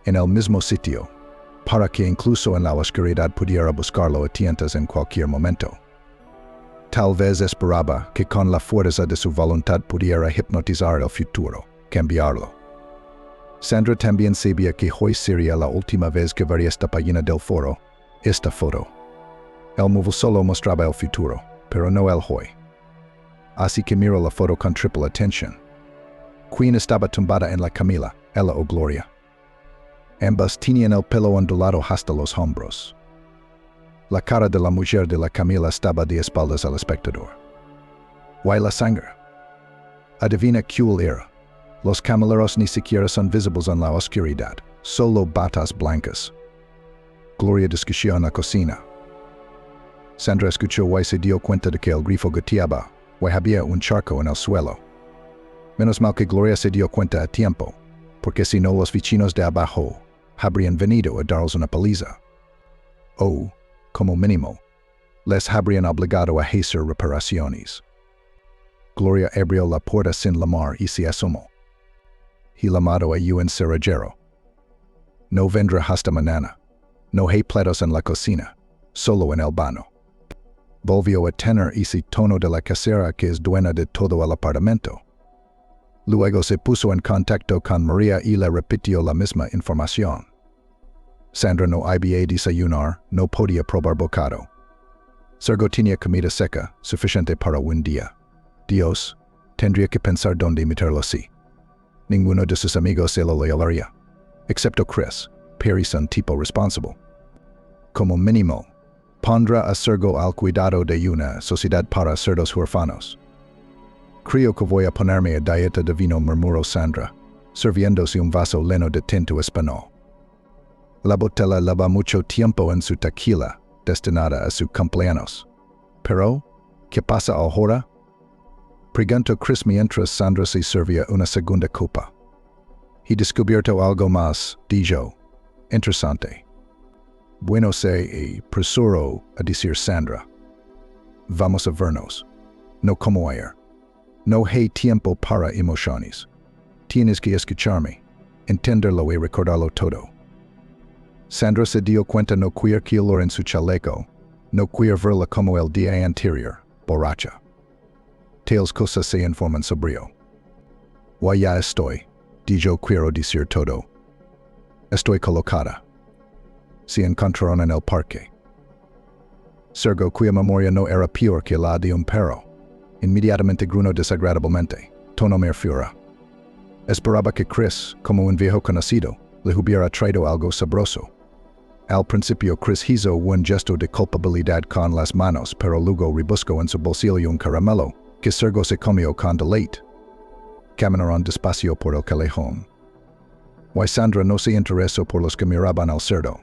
[SPEAKER 2] En el mismo sitio, para que incluso en la oscuridad pudiera buscarlo a tientas en cualquier momento. Tal vez esperaba que con la fuerza de su voluntad pudiera hipnotizar el futuro, cambiarlo. Sandra también sabía que hoy sería la última vez que vería esta página del foro, esta foto. El móvil solo mostraba el futuro, pero no el hoy. Así que miró la foto con triple atención. Queen estaba tumbada en la camilla, ella o Gloria. Ambas tenían el pelo ondulado hasta los hombros. La cara de la mujer de la camilla estaba de espaldas al espectador. ¿Y la sangre? Adivina cuál era. Los camilleros ni siquiera son visibles en la oscuridad, solo batas blancas. Gloria discutió en la cocina. Sandra escuchó y se dio cuenta de que el grifo goteaba, y había un charco en el suelo. Menos mal que Gloria se dio cuenta a tiempo, porque si no los vecinos de abajo habrían venido a daros una paliza. O, como mínimo, les habrían obligado a hacer reparaciones. Gloria abrió la puerta sin llamar y se asomó. He llamado a un cerrajero. No vendrá hasta mañana. No hay platos en la cocina, solo en el baño. Volvió a tener ese tono de la casera que es dueña de todo el apartamento. Luego se puso en contacto con María y le repitió la misma información. Sandra no había desayunar, no podía probar bocado. Sergio tenía comida seca, suficiente para un día. Dios, tendría que pensar dónde meterlo así. Ninguno de sus amigos se lo leería, excepto Chris, Perry son tipo responsable. Como mínimo, pondrá a Sergio al cuidado de una sociedad para cerdos huérfanos. Creo que voy a ponerme a dieta de vino, murmuró Sandra, sirviéndose un vaso lleno de tinto español. La botella lleva mucho tiempo en su tequila, destinada a su cumpleaños. Pero, ¿qué pasa ahora? Preguntó Chris mientras Sandra se servía una segunda copa. He descubierto algo más, dijo. Interesante. Bueno se apresuró a decir Sandra. Vamos a vernos. No como ayer. No hay tiempo para emociones. Tienes que escucharme, entenderlo y recordarlo todo. Sandra se dio cuenta no queer calor en su chaleco, no queer verla como el día anterior, borracha. Tales cosas se informan sobrio. Ya estoy, dijo quiero decir todo. Estoy colocada. Se encontraron en el parque. Sergio, cuya memoria no era peor que la de un perro, inmediatamente gruñó desagradablemente, tono me furia. Esperaba que Chris, como un viejo conocido, le hubiera traído algo sabroso. Al principio Chris hizo un gesto de culpabilidad con las manos, pero luego rebuscó en su bolsillo un caramelo, que Sergio se comió con deleite. Caminaron despacio por el callejón. Sandra no se interesó por los que miraban al cerdo.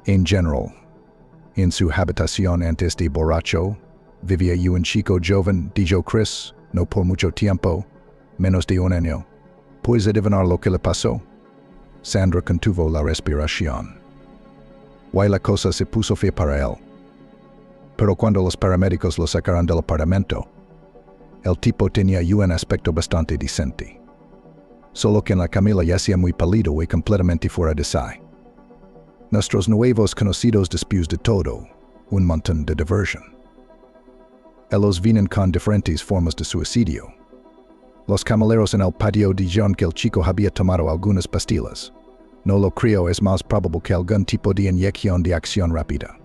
[SPEAKER 2] En general, en su habitación antes de borracho, vivía un chico joven, dijo Chris, no por mucho tiempo, menos de un año. ¿Puedes adivinar lo que le pasó? Sandra contuvo la respiración. La cosa se puso fea para él. Pero cuando los paramédicos lo sacaron del apartamento, el tipo tenía un aspecto bastante decente. Solo que en la camilla yacía muy pálido y completamente fuera de sí. Nuestros nuevos conocidos después de todo, un montón de diversión. Ellos vienen con diferentes formas de suicidio. Los camilleros en el patio dijeron que el chico había tomado algunas pastillas. No lo creo, es más probable que algún tipo de inyección de acción rápida.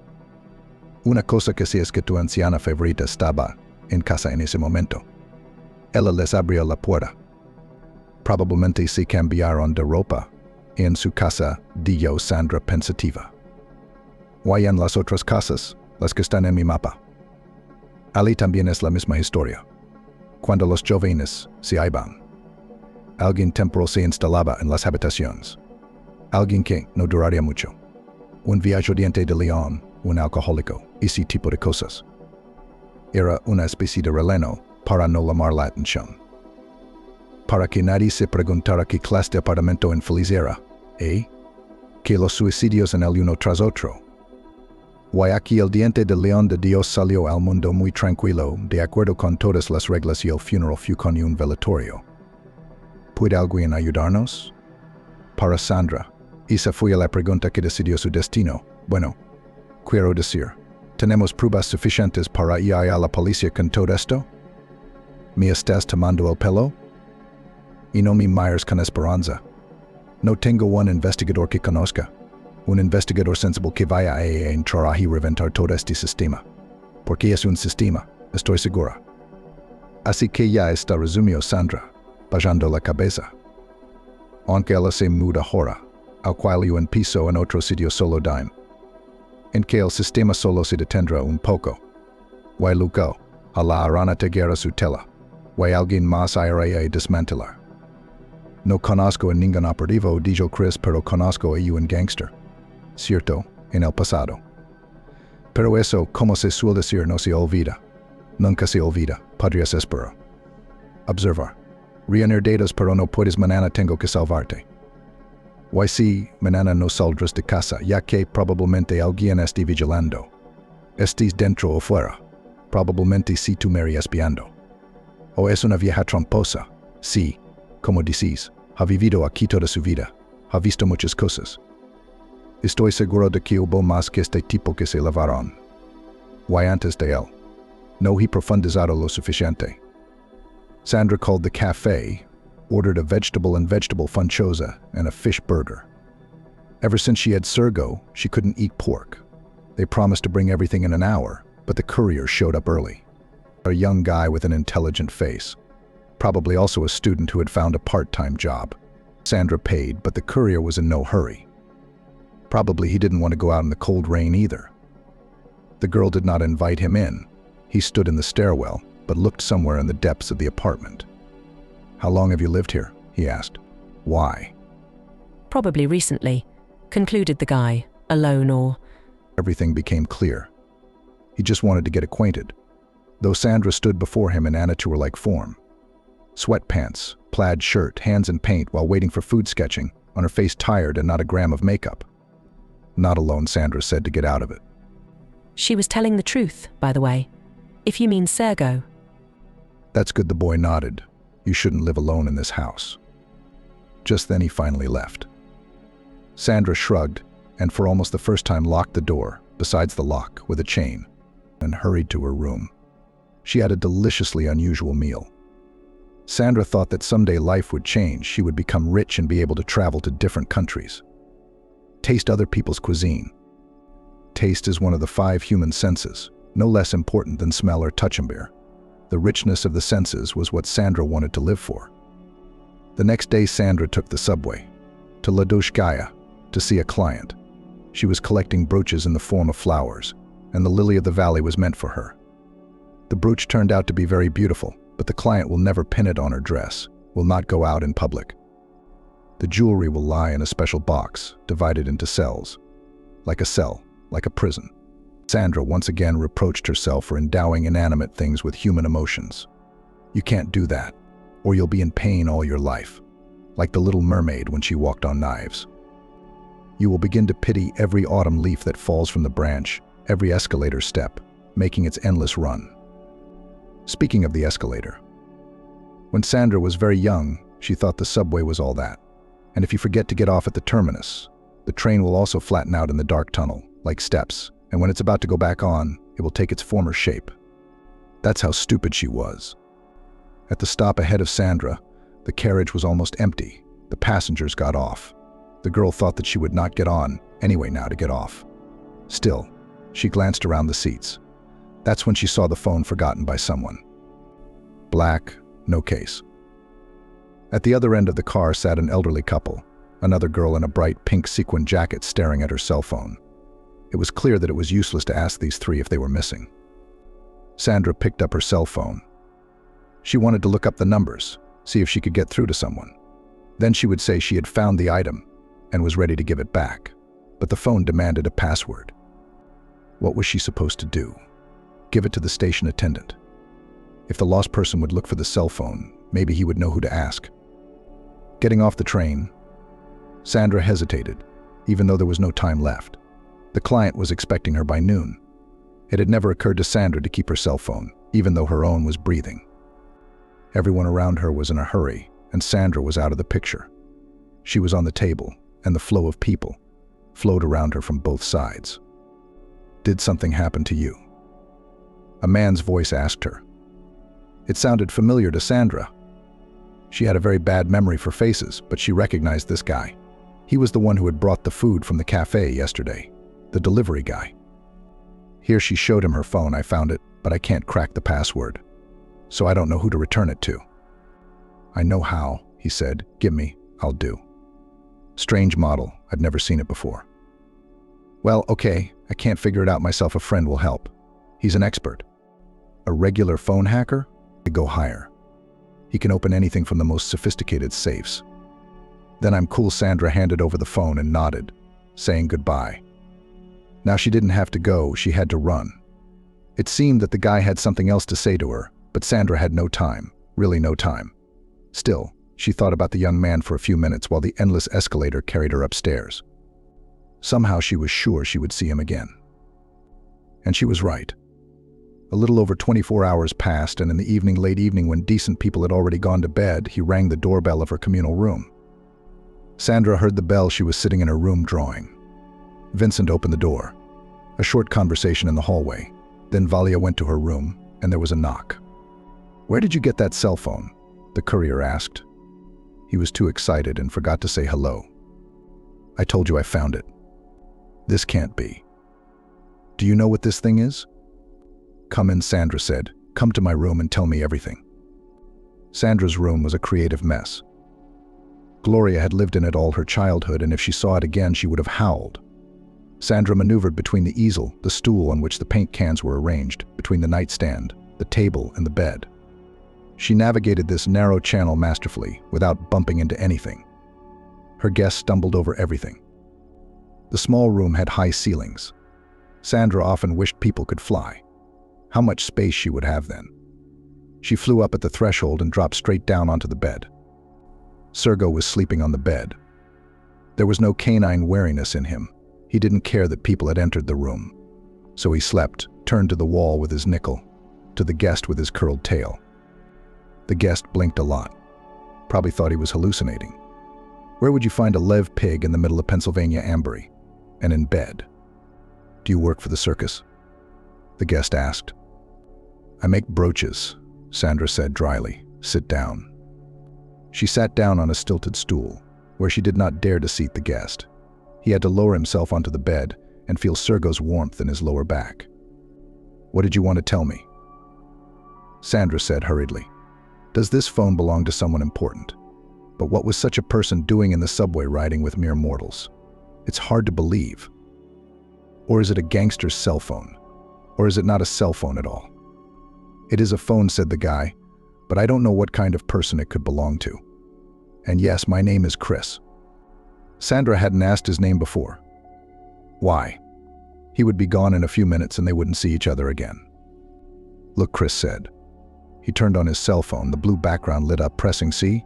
[SPEAKER 2] Una cosa que sé es que tu anciana favorita estaba en casa en ese momento. Ella les abrió la puerta. Probablemente se cambiaron de ropa en su casa, dijo Sandra pensativa. En las otras casas, las que están en mi mapa. Ali también es la misma historia. Cuando los jóvenes se iban, alguien temporal se instalaba en las habitaciones. Alguien que no duraría mucho. Un viajante de León, un alcohólico, ese tipo de cosas. Era una especie de relleno para no llamar la atención. Para que nadie se preguntara qué clase de apartamento infeliz era, que los suicidios en el uno tras otro. Aquí el diente de león de Dios salió al mundo muy tranquilo, de acuerdo con todas las reglas y el funeral fue con un velatorio. ¿Puede alguien ayudarnos? Para Sandra, esa fue la pregunta que decidió su destino. Bueno, quiero decir, ¿tenemos pruebas suficientes para ir a la policía con todo esto? ¿Me estás tomando el pelo? Y no me mires con esperanza. No tengo un investigador que conozca. Un investigador sensible que vaya a entrar y reventar todo este sistema. Porque es un sistema, estoy segura. Así que ya está, resumió Sandra, bajando la cabeza. Aunque ella se muda ahora, al cual yo empiezo en otro sitio solo dime. En que el sistema solo se detendrá un poco. Luego, a la arana guerra su tela. Alguien más irá a desmantelar. No conozco a ningún operativo, dijo Chris, pero conozco a un gangster. Cierto, en el pasado. Pero eso, como se suele decir, no se olvida. Nunca se olvida, podrías esperar. Observar. Reunir datos, pero no puedes, mañana tengo que salvarte. YC, manana no saldras de casa, ya que probablemente alguien esté vigilando. Estés dentro o fuera. Probablemente si tu Mary espiando. O es una vieja tramposa. Sí, como decís, ha vivido aquí toda su vida. Ha visto muchas cosas. Estoy seguro de que hubo más que este tipo que se lavaron. Why antes de él? No he profundizado lo suficiente. Sandra called the cafe, ordered a vegetable funchosa and a fish burger. Ever since she had Sergo, she couldn't eat pork. They promised to bring everything in an hour, but the courier showed up early. A young guy with an intelligent face. Probably also a student who had found a part-time job. Sandra paid, but the courier was in no hurry. Probably he didn't want to go out in the cold rain either. The girl did not invite him in. He stood in the stairwell, but looked somewhere in the depths of the apartment. "How long have you lived here?" he asked. "Why?"
[SPEAKER 3] Probably recently, concluded the guy, alone or...
[SPEAKER 2] Everything became clear. He just wanted to get acquainted. Though Sandra stood before him in amateur-like form. Sweatpants, plaid shirt, hands in paint while waiting for food sketching, on her face tired and not a gram of makeup. Not alone, Sandra said to get out of it.
[SPEAKER 3] She was telling the truth, by the way. If you mean Sergo.
[SPEAKER 2] That's good, the boy nodded. You shouldn't live alone in this house. Just then he finally left. Sandra shrugged and for almost the first time locked the door, besides the lock, with a chain, and hurried to her room. She had a deliciously unusual meal. Sandra thought that someday life would change, she would become rich and be able to travel to different countries. Taste other people's cuisine. Taste is one of the 5 human senses, no less important than smell or touch. The richness of the senses was what Sandra wanted to live for. The next day Sandra took the subway to Ladoshkaya to see a client. She was collecting brooches in the form of flowers, and the lily of the valley was meant for her. The brooch turned out to be very beautiful, but the client will never pin it on her dress, will not go out in public. The jewelry will lie in a special box, divided into cells. Like a cell, like a prison. Sandra once again reproached herself for endowing inanimate things with human emotions. You can't do that, or you'll be in pain all your life, like the little mermaid when she walked on knives. You will begin to pity every autumn leaf that falls from the branch, every escalator step, making its endless run. Speaking of the escalator, when Sandra was very young, she thought the subway was all that. And if you forget to get off at the terminus, the train will also flatten out in the dark tunnel, like steps, and when it's about to go back on, it will take its former shape. That's how stupid she was. At the stop ahead of Sandra, the carriage was almost empty. The passengers got off. The girl thought that she would not get on anyway now to get off. Still, she glanced around the seats. That's when she saw the phone forgotten by someone. Black, no case. At the other end of the car sat an elderly couple, another girl in a bright pink sequin jacket staring at her cell phone. It was clear that it was useless to ask these 3 if they were missing. Sandra picked up her cell phone. She wanted to look up the numbers, see if she could get through to someone. Then she would say she had found the item and was ready to give it back, but the phone demanded a password. What was she supposed to do? Give it to the station attendant. If the lost person would look for the cell phone, maybe he would know who to ask. Getting off the train, Sandra hesitated, even though there was no time left. The client was expecting her by noon. It had never occurred to Sandra to keep her cell phone, even though her own was breathing. Everyone around her was in a hurry, and Sandra was out of the picture. She was on the table, and the flow of people flowed around her from both sides. "Did something happen to you?" A man's voice asked her. It sounded familiar to Sandra. She had a very bad memory for faces, but she recognized this guy. He was the one who had brought the food from the cafe yesterday, the delivery guy. Here she showed him her phone. "I found it, but I can't crack the password, so I don't know who to return it to." "I know how," he said. "Give me, I'll do." Strange model, I'd never seen it before. "Well, okay, I can't figure it out myself. A friend will help. He's an expert." "A regular phone hacker?" "I go higher. He can open anything from the most sophisticated safes." "Then I'm cool." Sandra handed over the phone and nodded, saying goodbye. Now she didn't have to go, she had to run. It seemed that the guy had something else to say to her, but Sandra had no time, really no time. Still, She thought about the young man for a few minutes while the endless escalator carried her upstairs. Somehow she was sure she would see him again. And she was right. A little over 24 hours passed, and in the late evening, when decent people had already gone to bed, he rang the doorbell of her communal room. Sandra heard the bell. She was sitting in her room drawing. Vincent opened the door. A short conversation in the hallway. Then Valia went to her room, and there was a knock. "Where did you get that cell phone?" the courier asked. He was too excited and forgot to say hello. "I told you I found it." "This can't be." "Do you know what this thing is?" "Come in," Sandra said. "Come to my room and tell me everything." Sandra's room was a creative mess. Gloria had lived in it all her childhood, and if she saw it again, she would have howled. Sandra maneuvered between the easel, the stool on which the paint cans were arranged, between the nightstand, the table, and the bed. She navigated this narrow channel masterfully, without bumping into anything. Her guests stumbled over everything. The small room had high ceilings. Sandra often wished people could fly. How much space she would have then. She flew up at the threshold and dropped straight down onto the bed. Sergo was sleeping on the bed. There was no canine wariness in him. He didn't care that people had entered the room. So he slept, turned to the wall with his nickel, to the guest with his curled tail. The guest blinked a lot. Probably thought he was hallucinating. Where would you find a Lev pig in the middle of Pennsylvania Ambery? And in bed? "Do you work for the circus?" the guest asked. "I make brooches," Sandra said dryly. "Sit down." She sat down on a stilted stool, where she did not dare to seat the guest. He had to lower himself onto the bed and feel Sergo's warmth in his lower back. "What did you want to tell me?" Sandra said hurriedly. "Does this phone belong to someone important? But what was such a person doing in the subway riding with mere mortals? It's hard to believe. Or is it a gangster's cell phone? Or is it not a cell phone at all?" "It is a phone," said the guy, "but I don't know what kind of person it could belong to. And yes, my name is Chris." Sandra hadn't asked his name before. Why? He would be gone in a few minutes and they wouldn't see each other again. "Look," Chris said. He turned on his cell phone. The blue background lit up. Pressing C.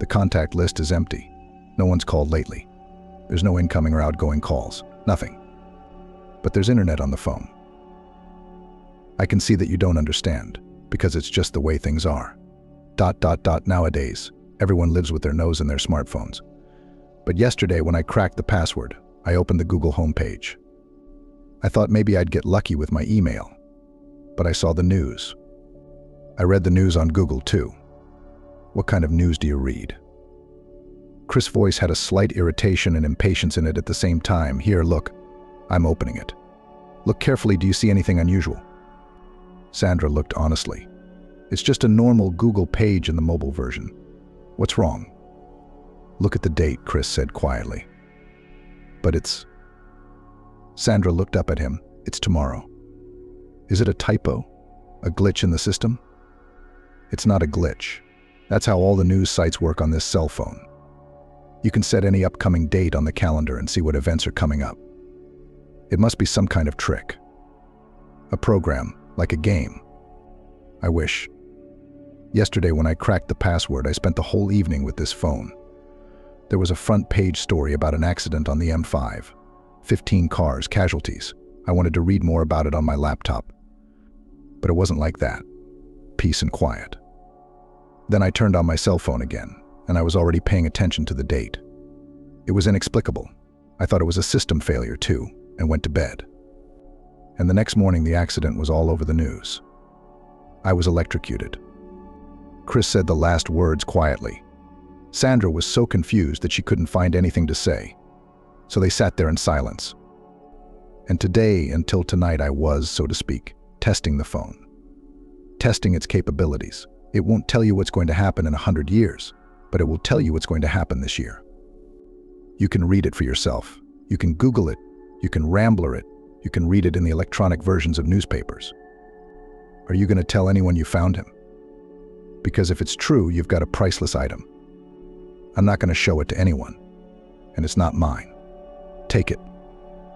[SPEAKER 2] "The contact list is empty. No one's called lately. There's no incoming or outgoing calls. Nothing. But there's internet on the phone. I can see that you don't understand, because it's just the way things are. ... Nowadays, everyone lives with their nose in their smartphones. But yesterday, when I cracked the password, I opened the Google homepage. I thought maybe I'd get lucky with my email. But I saw the news. I read the news on Google too. What kind of news do you read?" Chris' voice had a slight irritation and impatience in it at the same time. "Here, look. I'm opening it. Look carefully. Do you see anything unusual?" Sandra looked honestly. "It's just a normal Google page in the mobile version. What's wrong?" "Look at the date," Chris said quietly. "But it's..." Sandra looked up at him. "It's tomorrow." "Is it a typo? A glitch in the system?" "It's not a glitch. That's how all the news sites work on this cell phone. You can set any upcoming date on the calendar and see what events are coming up. It must be some kind of trick. A program, like a game. I wish. Yesterday, when I cracked the password, I spent the whole evening with this phone. There was a front-page story about an accident on the M5. 15 cars, casualties. I wanted to read more about it on my laptop. But it wasn't like that. Peace and quiet. Then I turned on my cell phone again, and I was already paying attention to the date. It was inexplicable. I thought it was a system failure too, and went to bed. And the next morning, the accident was all over the news. I was electrocuted. Chris said the last words quietly. Sandra was so confused that she couldn't find anything to say. So they sat there in silence. And today, until tonight, I was, so to speak, testing the phone. Testing its capabilities. It won't tell you what's going to happen in 100 years, but it will tell you what's going to happen this year. You can read it for yourself. You can Google it. You can Rambler it. You can read it in the electronic versions of newspapers. Are you going to tell anyone you found him? Because if it's true, you've got a priceless item. I'm not going to show it to anyone, and it's not mine. Take it.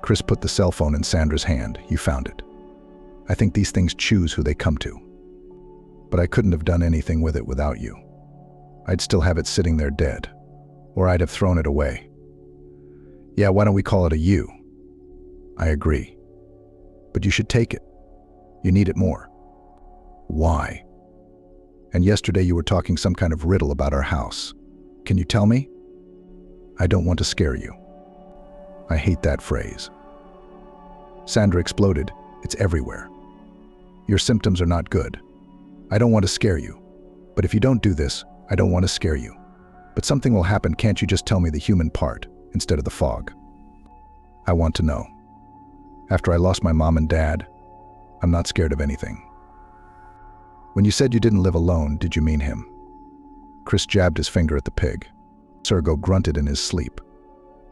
[SPEAKER 2] Chris put the cell phone in Sandra's hand. You found it. I think these things choose who they come to. But I couldn't have done anything with it without you. I'd still have it sitting there dead. Or I'd have thrown it away. Yeah, why don't we call it a U? I agree. But you should take it. You need it more. Why? And yesterday you were talking some kind of riddle about our house. Can you tell me? I don't want to scare you. I hate that phrase. Sandra exploded. It's everywhere. Your symptoms are not good. I don't want to scare you. But if you don't do this, I don't want to scare you. But something will happen, can't you just tell me the human part instead of the fog? I want to know. After I lost my mom and dad, I'm not scared of anything. When you said you didn't live alone, did you mean him? Chris jabbed his finger at the pig. Sergo grunted in his sleep.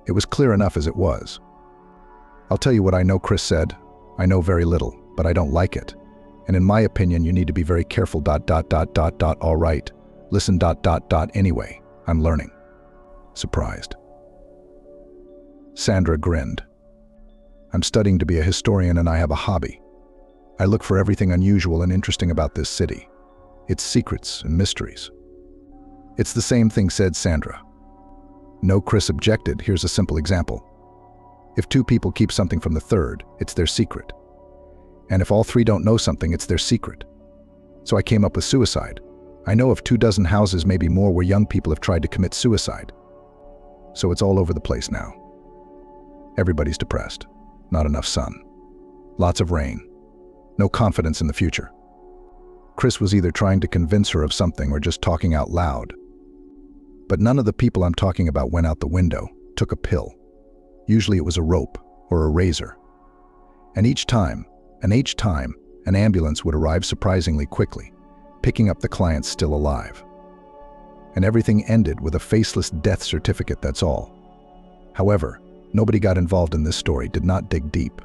[SPEAKER 2] It was clear enough as it was. I'll tell you what I know, Chris said. I know very little, but I don't like it. And in my opinion, you need to be very careful. All right. Listen. Anyway, I'm learning. Surprised. Sandra grinned. I'm studying to be a historian and I have a hobby. I look for everything unusual and interesting about this city. Its secrets and mysteries. It's the same thing, said Sandra. No, Chris objected. Here's a simple example. If two people keep something from the third, it's their secret. And if all three don't know something, it's their secret. So I came up with suicide. I know of 24 houses, maybe more, where young people have tried to commit suicide. So it's all over the place now. Everybody's depressed. Not enough sun. Lots of rain. No confidence in the future. Chris was either trying to convince her of something or just talking out loud. But none of the people I'm talking about went out the window, took a pill. Usually it was a rope or a razor. And each time, an ambulance would arrive surprisingly quickly, picking up the clients still alive. And everything ended with a faceless death certificate, that's all. However, nobody got involved in this story, did not dig deep.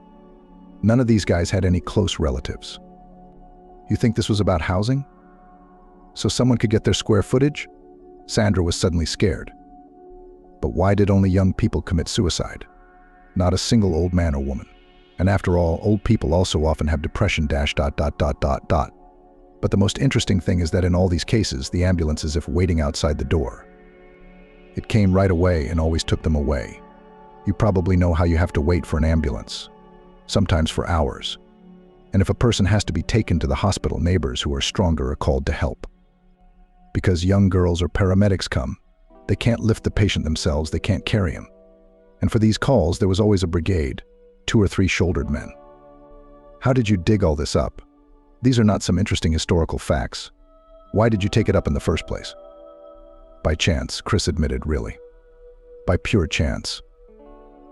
[SPEAKER 2] None of these guys had any close relatives. You think this was about housing? So someone could get their square footage? Sandra was suddenly scared. But why did only young people commit suicide? Not a single old man or woman. And after all, old people also often have depression. But the most interesting thing is that in all these cases, the ambulance is as if waiting outside the door. It came right away and always took them away. You probably know how you have to wait for an ambulance, sometimes for hours. And if a person has to be taken to the hospital, neighbors who are stronger are called to help. Because young girls or paramedics come, they can't lift the patient themselves, they can't carry him. And for these calls, there was always a brigade, 2 or 3 shouldered men. How did you dig all this up? These are not some interesting historical facts. Why did you take it up in the first place? By chance, Chris admitted, really. By pure chance.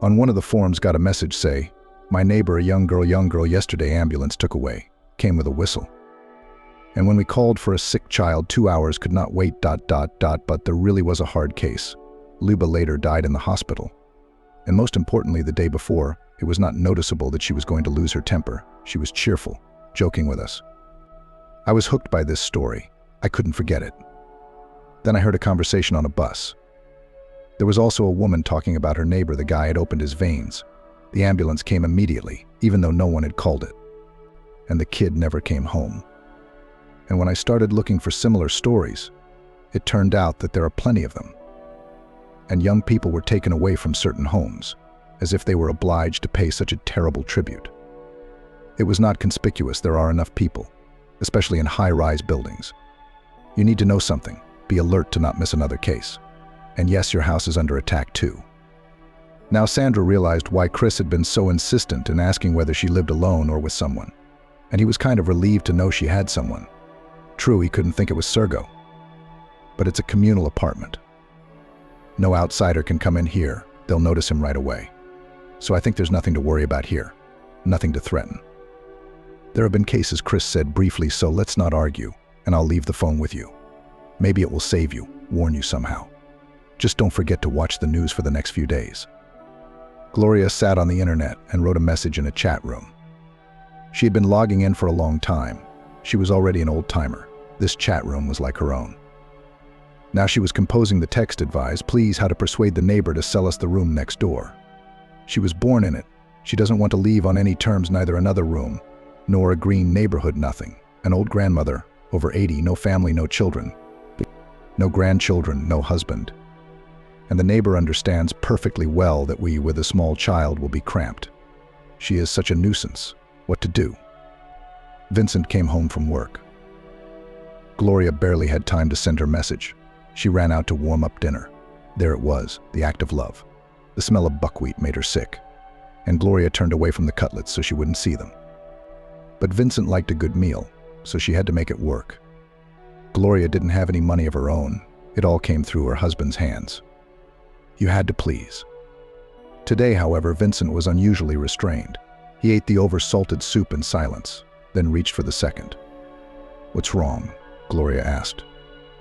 [SPEAKER 2] On one of the forums got a message say, my neighbor, a young girl yesterday ambulance took away, came with a whistle. And when we called for a sick child, 2 hours could not wait. But there really was a hard case. Luba later died in the hospital. And most importantly, the day before, it was not noticeable that she was going to lose her temper. She was cheerful, joking with us. I was hooked by this story. I couldn't forget it. Then I heard a conversation on a bus. There was also a woman talking about her neighbor. The guy had opened his veins. The ambulance came immediately, even though no one had called it. And the kid never came home. And when I started looking for similar stories, it turned out that there are plenty of them. And young people were taken away from certain homes, as if they were obliged to pay such a terrible tribute. It was not conspicuous. There are enough people, especially in high-rise buildings. You need to know something. Be alert to not miss another case. And yes, your house is under attack too. Now Sandra realized why Chris had been so insistent in asking whether she lived alone or with someone. And he was kind of relieved to know she had someone. True, he couldn't think it was Sergo. But it's a communal apartment. No outsider can come in here. They'll notice him right away. So I think there's nothing to worry about here. Nothing to threaten. There have been cases, Chris said briefly, so let's not argue, and I'll leave the phone with you. Maybe it will save you, warn you somehow. Just don't forget to watch the news for the next few days. Gloria sat on the internet and wrote a message in a chat room. She had been logging in for a long time. She was already an old-timer. This chat room was like her own. Now she was composing the text advise, please, how to persuade the neighbor to sell us the room next door. She was born in it. She doesn't want to leave on any terms, neither another room, nor a green neighborhood, nothing. An old grandmother, over 80, no family, no children. No grandchildren, no husband. And the neighbor understands perfectly well that we, with a small child, will be cramped. She is such a nuisance. What to do? Vincent came home from work. Gloria barely had time to send her message. She ran out to warm up dinner. There it was, the act of love. The smell of buckwheat made her sick, and Gloria turned away from the cutlets so she wouldn't see them. But Vincent liked a good meal, so she had to make it work. Gloria didn't have any money of her own. It all came through her husband's hands. You had to please. Today, however, Vincent was unusually restrained. He ate the over-salted soup in silence, then reached for the second. "What's wrong?" Gloria asked.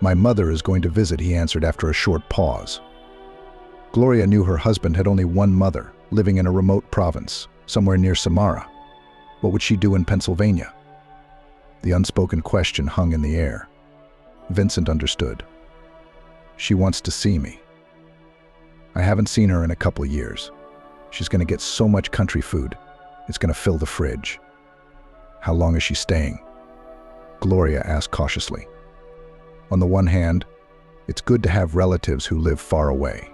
[SPEAKER 2] "My mother is going to visit," he answered after a short pause. Gloria knew her husband had only one mother, living in a remote province, somewhere near Samara. What would she do in Pennsylvania? The unspoken question hung in the air. Vincent understood. "She wants to see me. I haven't seen her in a couple of years. She's going to get so much country food, it's going to fill the fridge." "How long is she staying?" Gloria asked cautiously. On the one hand, it's good to have relatives who live far away.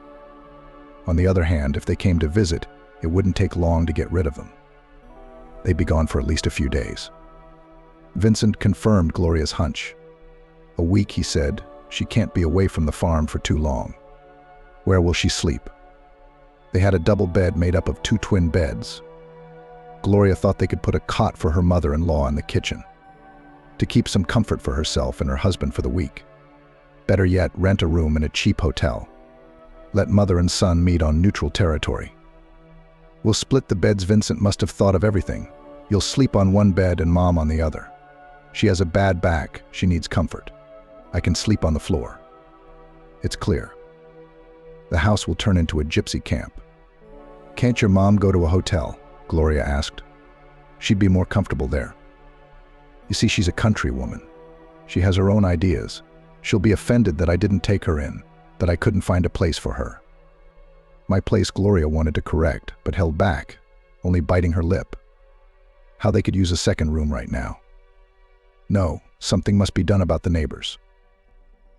[SPEAKER 2] On the other hand, if they came to visit, it wouldn't take long to get rid of them. They'd be gone for at least a few days. Vincent confirmed Gloria's hunch. "A week," he said. "She can't be away from the farm for too long." "Where will she sleep?" They had a double bed made up of 2 twin beds. Gloria thought they could put a cot for her mother-in-law in the kitchen, to keep some comfort for herself and her husband for the week. Better yet, rent a room in a cheap hotel. Let mother and son meet on neutral territory. "We'll split the beds." Vincent must have thought of everything. "You'll sleep on one bed and Mom on the other. She has a bad back. She needs comfort. I can sleep on the floor." It's clear. The house will turn into a gypsy camp. "Can't your mom go to a hotel?" Gloria asked. "She'd be more comfortable there. You see, she's a country woman. She has her own ideas. She'll be offended that I didn't take her in, that I couldn't find a place for her." My place, Gloria wanted to correct, but held back, only biting her lip. How they could use a second room right now. No, something must be done about the neighbors.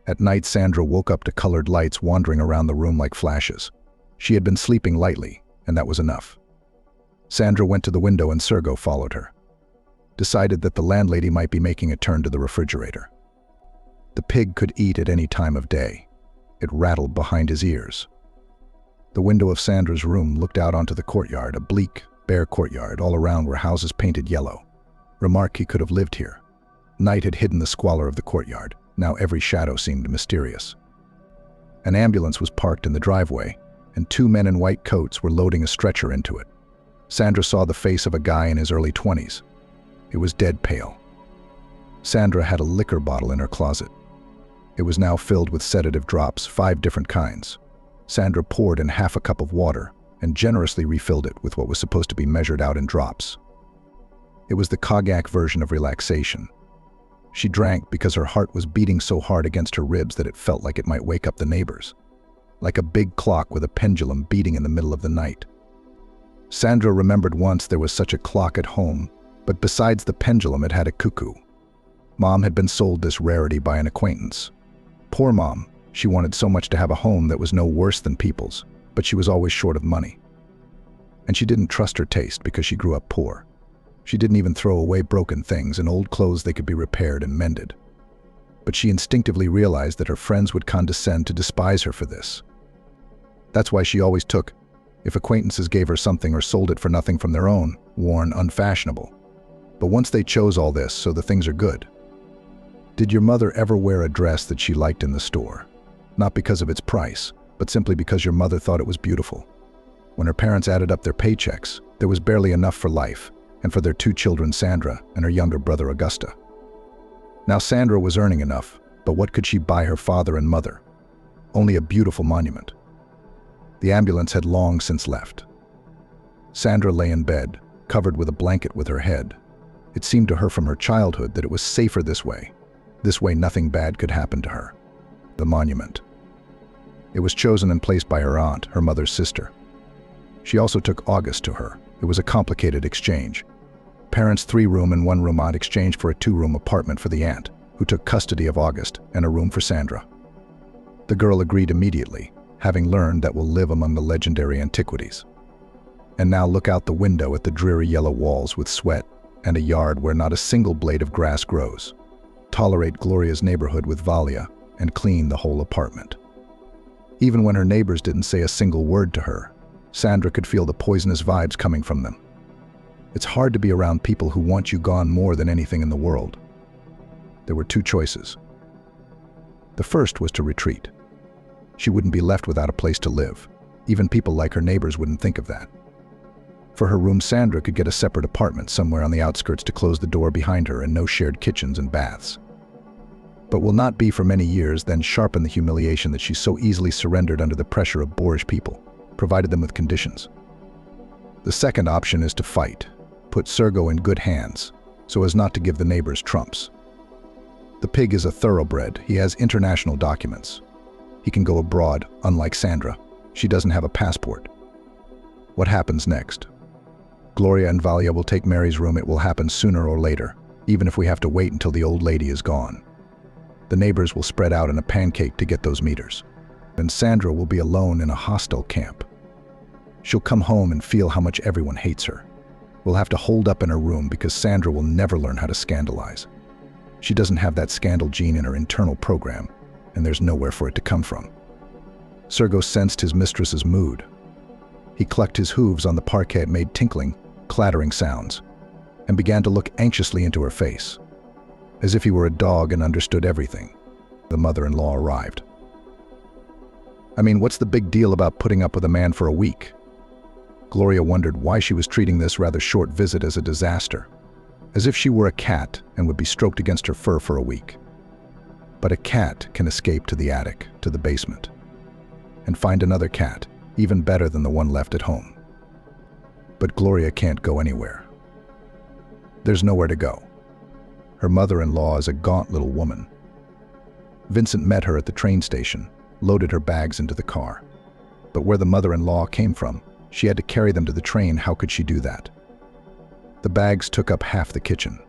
[SPEAKER 2] At night, Sandra woke up to colored lights wandering around the room like flashes. She had been sleeping lightly, and that was enough. Sandra went to the window and Sergo followed her. Decided that the landlady might be making a turn to the refrigerator. The pig could eat at any time of day. It rattled behind his ears. The window of Sandra's room looked out onto the courtyard, a bleak, bare courtyard. All around were houses painted yellow. Remark he could have lived here. Night had hidden the squalor of the courtyard. Now every shadow seemed mysterious. An ambulance was parked in the driveway, and 2 men in white coats were loading a stretcher into it. Sandra saw the face of a guy in his early 20s. It was dead pale. Sandra had a liquor bottle in her closet. It was now filled with sedative drops, 5 different kinds. Sandra poured in half a cup of water and generously refilled it with what was supposed to be measured out in drops. It was the Cognac version of relaxation. She drank because her heart was beating so hard against her ribs that it felt like it might wake up the neighbors. Like a big clock with a pendulum beating in the middle of the night. Sandra remembered once there was such a clock at home, but besides the pendulum it had a cuckoo. Mom had been sold this rarity by an acquaintance. Poor Mom, she wanted so much to have a home that was no worse than people's, but she was always short of money. And she didn't trust her taste because she grew up poor. She didn't even throw away broken things and old clothes they could be repaired and mended. But she instinctively realized that her friends would condescend to despise her for this. That's why she always took, if acquaintances gave her something or sold it for nothing from their own, worn, unfashionable. But once they chose all this, so the things are good. Did your mother ever wear a dress that she liked in the store? Not because of its price, but simply because your mother thought it was beautiful. When her parents added up their paychecks, there was barely enough for life, and for their 2 children, Sandra and her younger brother, Augusta. Now Sandra was earning enough, but what could she buy her father and mother? Only a beautiful monument. The ambulance had long since left. Sandra lay in bed, covered with a blanket with her head. It seemed to her from her childhood that it was safer this way. This way nothing bad could happen to her. The monument. It was chosen and placed by her aunt, her mother's sister. She also took August to her. It was a complicated exchange. Parents' 3-room and 1-room aunt exchanged for a 2-room apartment for the aunt, who took custody of August, and a room for Sandra. The girl agreed immediately, having learned that will live among the legendary antiquities. And now look out the window at the dreary yellow walls with sweat and a yard where not a single blade of grass grows. Tolerate Gloria's neighborhood with Valia and clean the whole apartment. Even when her neighbors didn't say a single word to her, Sandra could feel the poisonous vibes coming from them. It's hard to be around people who want you gone more than anything in the world. There were two choices. The first was to retreat. She wouldn't be left without a place to live. Even people like her neighbors wouldn't think of that. For her room, Sandra could get a separate apartment somewhere on the outskirts to close the door behind her and no shared kitchens and baths. But will not be for many years, then sharpen the humiliation that she so easily surrendered under the pressure of boorish people, provided them with conditions. The second option is to fight, put Sergo in good hands, so as not to give the neighbors trumps. The pig is a thoroughbred. He has international documents. He can go abroad, unlike Sandra. She doesn't have a passport. What happens next? Gloria and Valia will take Mary's room. It will happen sooner or later, even if we have to wait until the old lady is gone. The neighbors will spread out in a pancake to get those meters. And Sandra will be alone in a hostel camp. She'll come home and feel how much everyone hates her. We'll have to hold up in her room because Sandra will never learn how to scandalize. She doesn't have that scandal gene in her internal program, and there's nowhere for it to come from. Sergo sensed his mistress's mood. He clucked his hooves on the parquet, made tinkling, clattering sounds, and began to look anxiously into her face. As if he were a dog and understood everything. The mother-in-law arrived. I mean, what's the big deal about putting up with a man for a week? Gloria wondered why she was treating this rather short visit as a disaster, as if she were a cat and would be stroked against her fur for a week. But a cat can escape to the attic, to the basement, and find another cat, even better than the one left at home. But Gloria can't go anywhere. There's nowhere to go. Her mother-in-law is a gaunt little woman. Vincent met her at the train station, loaded her bags into the car. But where the mother-in-law came from, she had to carry them to the train. How could she do that? The bags took up half the kitchen.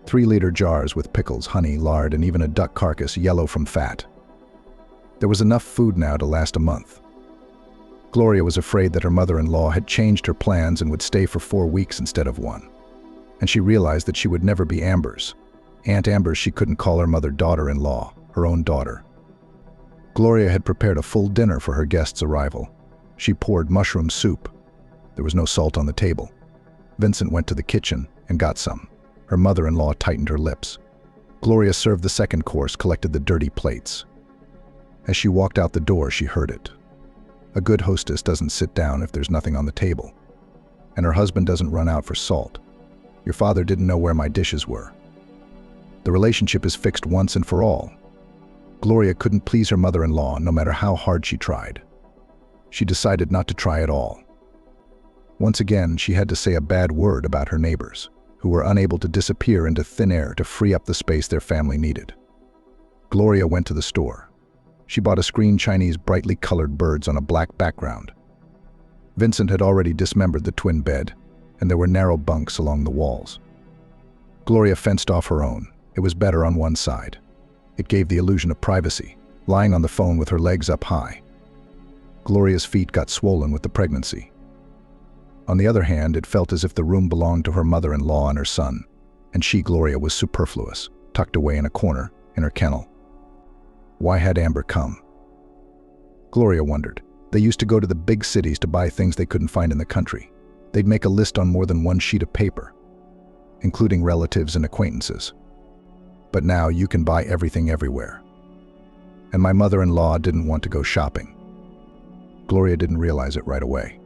[SPEAKER 2] 3-liter jars with pickles, honey, lard, and even a duck carcass yellow from fat. There was enough food now to last a month. Gloria was afraid that her mother-in-law had changed her plans and would stay for 4 weeks instead of 1. And she realized that she would never be Amber's. Aunt Amber's she couldn't call her mother daughter-in-law, her own daughter. Gloria had prepared a full dinner for her guest's arrival. She poured mushroom soup. There was no salt on the table. Vincent went to the kitchen and got some. Her mother-in-law tightened her lips. Gloria served the second course, collected the dirty plates. As she walked out the door, she heard it. A good hostess doesn't sit down if there's nothing on the table. And her husband doesn't run out for salt. Your father didn't know where my dishes were. The relationship is fixed once and for all. Gloria couldn't please her mother-in-law no matter how hard she tried. She decided not to try at all. Once again, she had to say a bad word about her neighbors, who were unable to disappear into thin air to free up the space their family needed. Gloria went to the store. She bought a screen Chinese brightly colored birds on a black background. Vincent had already dismembered the twin bed, and there were narrow bunks along the walls. Gloria fenced off her own. It was better on one side. It gave the illusion of privacy, lying on the phone with her legs up high. Gloria's feet got swollen with the pregnancy. On the other hand, it felt as if the room belonged to her mother-in-law and her son, and she, Gloria, was superfluous, tucked away in a corner, in her kennel. Why had Amber come? Gloria wondered. They used to go to the big cities to buy things they couldn't find in the country. They'd make a list on more than one sheet of paper, including relatives and acquaintances. But now you can buy everything everywhere. And my mother-in-law didn't want to go shopping. Gloria didn't realize it right away.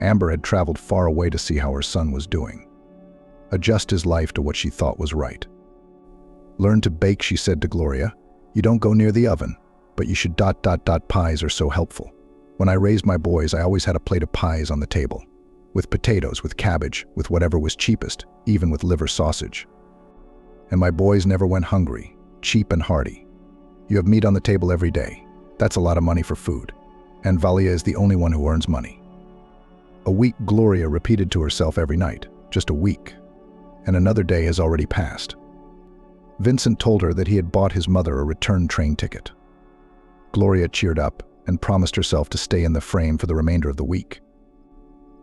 [SPEAKER 2] Amber had traveled far away to see how her son was doing. Adjust his life to what she thought was right. Learn to bake, she said to Gloria. You don't go near the oven, but you should ... Pies are so helpful. When I raised my boys, I always had a plate of pies on the table. With potatoes, with cabbage, with whatever was cheapest, even with liver sausage. And my boys never went hungry, cheap and hearty. You have meat on the table every day. That's a lot of money for food. And Valia is the only one who earns money. A week, Gloria repeated to herself every night, just a week. And another day has already passed. Vincent told her that he had bought his mother a return train ticket. Gloria cheered up and promised herself to stay in the frame for the remainder of the week.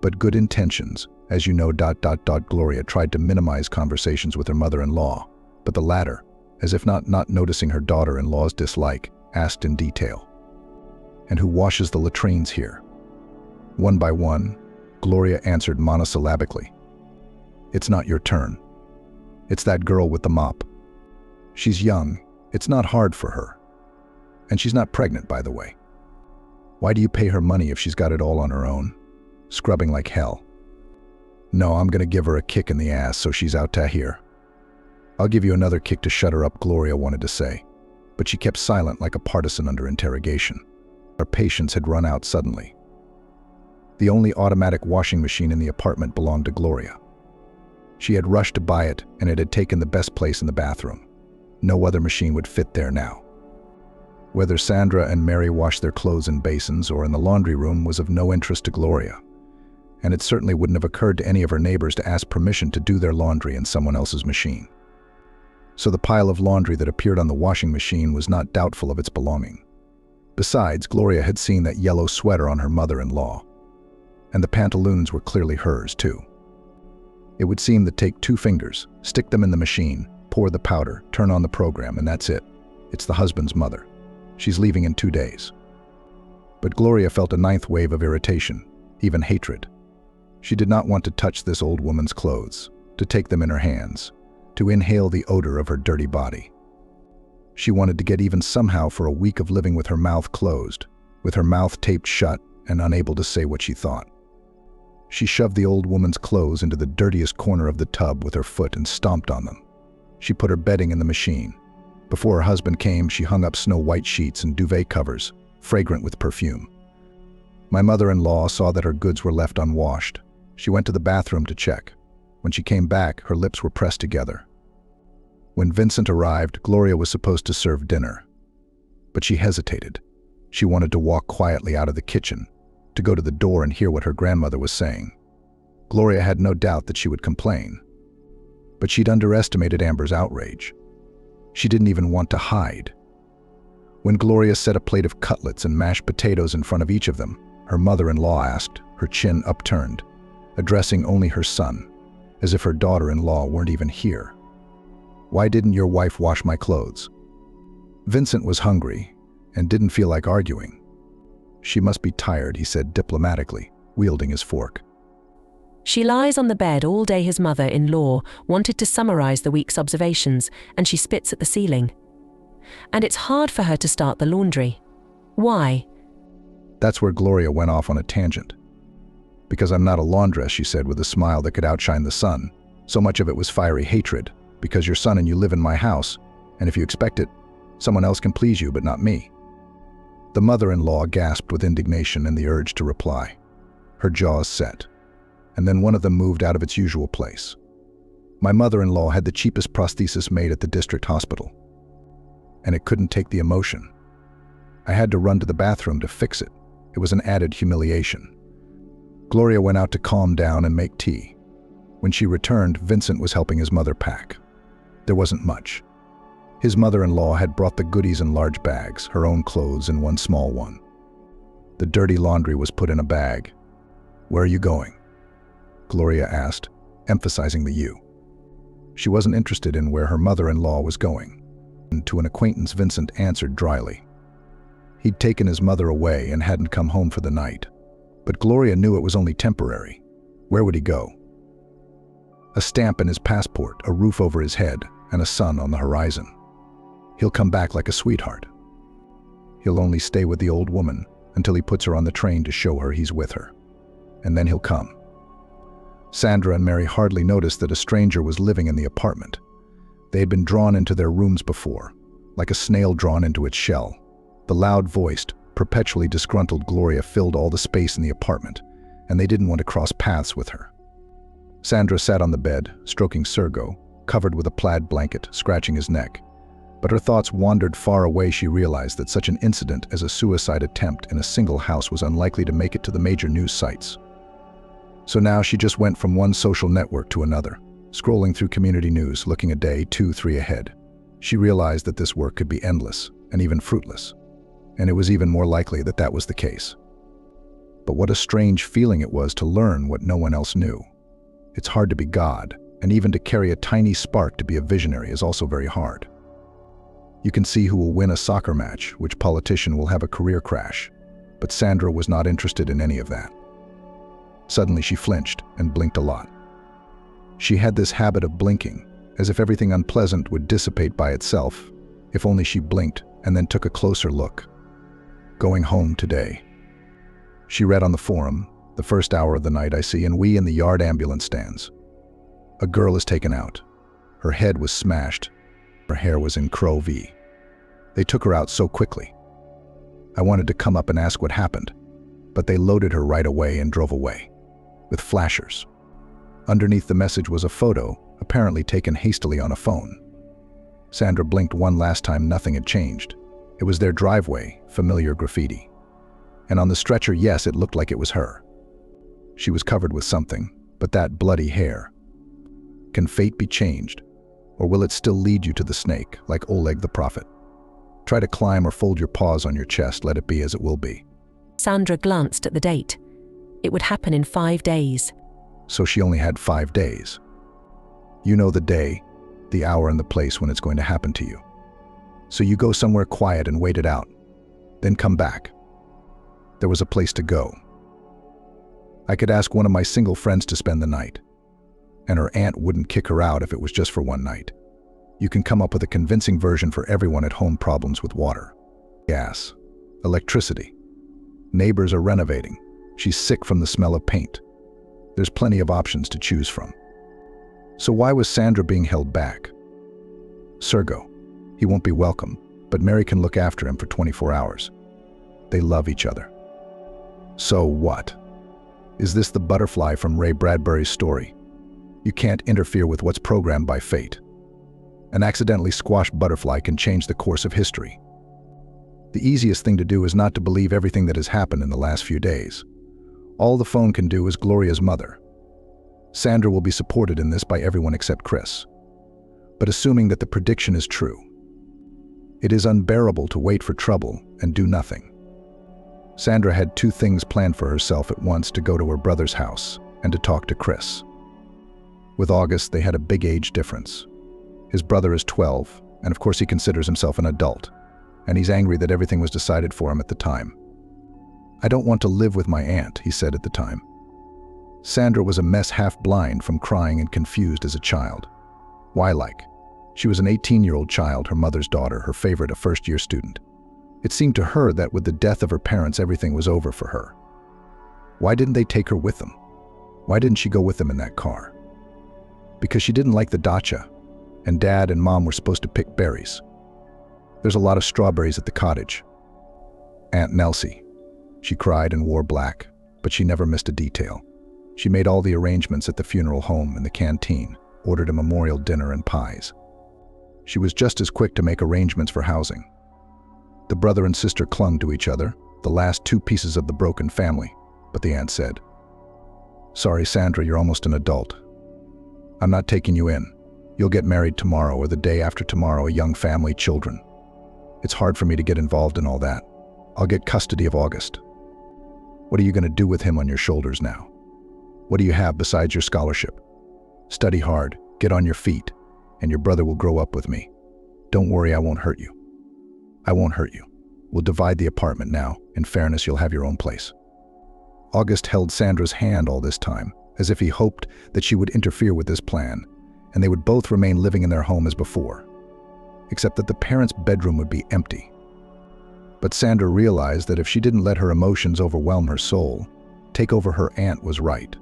[SPEAKER 2] But good intentions, as you know, Gloria tried to minimize conversations with her mother-in-law, but the latter, as if not noticing her daughter-in-law's dislike, asked in detail, "And who washes the latrines here?" One by one, Gloria answered monosyllabically, "It's not your turn. It's that girl with the mop. She's young, it's not hard for her. And she's not pregnant, by the way. Why do you pay her money if she's got it all on her own? Scrubbing like hell. No, I'm gonna give her a kick in the ass so she's out to here. I'll give you another kick to shut her up," Gloria wanted to say, but she kept silent like a partisan under interrogation. Her patience had run out suddenly. The only automatic washing machine in the apartment belonged to Gloria. She had rushed to buy it, and it had taken the best place in the bathroom. No other machine would fit there now. Whether Sandra and Mary washed their clothes in basins or in the laundry room was of no interest to Gloria, and it certainly wouldn't have occurred to any of her neighbors to ask permission to do their laundry in someone else's machine. So the pile of laundry that appeared on the washing machine was not doubtful of its belonging. Besides, Gloria had seen that yellow sweater on her mother-in-law, and the pantaloons were clearly hers too. It would seem that take 2 fingers, stick them in the machine, pour the powder, turn on the program, and that's it. It's the husband's mother. She's leaving in 2 days. But Gloria felt a 9th wave of irritation, even hatred. She did not want to touch this old woman's clothes, to take them in her hands, to inhale the odor of her dirty body. She wanted to get even somehow for a week of living with her mouth closed, with her mouth taped shut and unable to say what she thought. She shoved the old woman's clothes into the dirtiest corner of the tub with her foot and stomped on them. She put her bedding in the machine. Before her husband came, she hung up snow-white sheets and duvet covers, fragrant with perfume. My mother-in-law saw that her goods were left unwashed. She went to the bathroom to check. When she came back, her lips were pressed together. When Vincent arrived, Gloria was supposed to serve dinner. But she hesitated. She wanted to walk quietly out of the kitchen, to go to the door and hear what her grandmother was saying. Gloria had no doubt that she would complain. But she'd underestimated Amber's outrage. She didn't even want to hide. When Gloria set a plate of cutlets and mashed potatoes in front of each of them, her mother-in-law asked, her chin upturned, addressing only her son, as if her daughter-in-law weren't even here, "Why didn't your wife wash my clothes?" Vincent was hungry and didn't feel like arguing. "She must be tired," he said diplomatically, wielding his fork.
[SPEAKER 3] She lies on the bed all day. His mother-in-law wanted to summarize the week's observations, and she spits at the ceiling. And it's hard for her to start the laundry. Why?
[SPEAKER 2] That's where Gloria went off on a tangent. "Because I'm not a laundress," she said with a smile that could outshine the sun. So much of it was fiery hatred. "Because your son and you live in my house, and if you expect it, someone else can please you, but not me." The mother-in-law gasped with indignation and the urge to reply. Her jaws set, and then one of them moved out of its usual place. My mother-in-law had the cheapest prosthesis made at the district hospital, and it couldn't take the emotion. I had to run to the bathroom to fix it. It was an added humiliation. Gloria went out to calm down and make tea. When she returned, Vincent was helping his mother pack. There wasn't much. His mother-in-law had brought the goodies in large bags, her own clothes in one small one. The dirty laundry was put in a bag. "Where are you going?" Gloria asked, emphasizing the you. She wasn't interested in where her mother-in-law was going. And to an acquaintance, Vincent answered dryly. He'd taken his mother away and hadn't come home for the night. But Gloria knew it was only temporary. Where would he go? A stamp in his passport, a roof over his head, and a sun on the horizon. He'll come back like a sweetheart. He'll only stay with the old woman until he puts her on the train to show her he's with her. And then he'll come. Sandra and Mary hardly noticed that a stranger was living in the apartment. They had been drawn into their rooms before, like a snail drawn into its shell. The loud-voiced, perpetually disgruntled Gloria filled all the space in the apartment, and they didn't want to cross paths with her. Sandra sat on the bed, stroking Sergo, covered with a plaid blanket, scratching his neck. But her thoughts wandered far away. She realized that such an incident as a suicide attempt in a single house was unlikely to make it to the major news sites. So now she just went from one social network to another, scrolling through community news, looking a day, 2, 3 ahead. She realized that this work could be endless and even fruitless. and it was even more likely that that was the case. But what a strange feeling it was to learn what no one else knew. It's hard to be God, and even to carry a tiny spark to be a visionary is also very hard. You can see who will win a soccer match, which politician will have a career crash, but Sandra was not interested in any of that. Suddenly she flinched and blinked a lot. She had this habit of blinking, as if everything unpleasant would dissipate by itself, if only she blinked and then took a closer look. Going home today. She read on the forum, the first hour of the night I see, and we in the yard ambulance stands. A girl is taken out. Her head was smashed. Her hair was in crow V. They took her out so quickly. I wanted to come up and ask what happened, but they loaded her right away and drove away, with flashers. Underneath the message was a photo, apparently taken hastily on a phone. Sandra blinked one last time, nothing had changed. It was their driveway, familiar graffiti. And on the stretcher, yes, it looked like it was her. She was covered with something, but that bloody hair. Can fate be changed? Or will it still lead you to the snake, like Oleg the prophet? Try to climb or fold your paws on your chest, let it be as it will be.
[SPEAKER 3] Sandra glanced at the date. It would happen in 5 days.
[SPEAKER 2] So she only had 5 days. You know the day, the hour and the place when it's going to happen to you. So you go somewhere quiet and wait it out. Then come back. There was a place to go. I could ask one of my single friends to spend the night. And her aunt wouldn't kick her out if it was just for one night. You can come up with a convincing version for everyone at home: problems with water, gas, electricity. Neighbors are renovating. She's sick from the smell of paint. There's plenty of options to choose from. So why was Sandra being held back? Sergo. He won't be welcome, but Mary can look after him for 24 hours. They love each other. So what? Is this the butterfly from Ray Bradbury's story? You can't interfere with what's programmed by fate. An accidentally squashed butterfly can change the course of history. The easiest thing to do is not to believe everything that has happened in the last few days. All the phone can do is Gloria's mother. Sandra will be supported in this by everyone except Chris. But assuming that the prediction is true, it is unbearable to wait for trouble and do nothing. Sandra had 2 things planned for herself at once: to go to her brother's house and to talk to Chris. With August, they had a big age difference. His brother is 12, and of course he considers himself an adult, and he's angry that everything was decided for him at the time. "I don't want to live with my aunt," he said at the time. Sandra was a mess, half blind from crying and confused as a child. Why like? She was an 18-year-old child, her mother's daughter, her favorite, a first-year student. It seemed to her that with the death of her parents, everything was over for her. Why didn't they take her with them? Why didn't she go with them in that car? Because she didn't like the dacha, and Dad and Mom were supposed to pick berries. There's a lot of strawberries at the cottage. Aunt Nelsie. She cried and wore black, but she never missed a detail. She made all the arrangements at the funeral home and the canteen, ordered a memorial dinner and pies. She was just as quick to make arrangements for housing. The brother and sister clung to each other, the last 2 pieces of the broken family, but the aunt said, "Sorry, Sandra, you're almost an adult. I'm not taking you in. You'll get married tomorrow or the day after tomorrow, a young family, children. It's hard for me to get involved in all that. I'll get custody of August. What are you going to do with him on your shoulders now? What do you have besides your scholarship? Study hard, get on your feet, and your brother will grow up with me. Don't worry, I won't hurt you. I won't hurt you. We'll divide the apartment now. In fairness, you'll have your own place." August held Sandra's hand all this time, as if he hoped that she would interfere with this plan, and they would both remain living in their home as before, except that the parents' bedroom would be empty. But Sandra realized that if she didn't let her emotions overwhelm her soul, take over her aunt was right.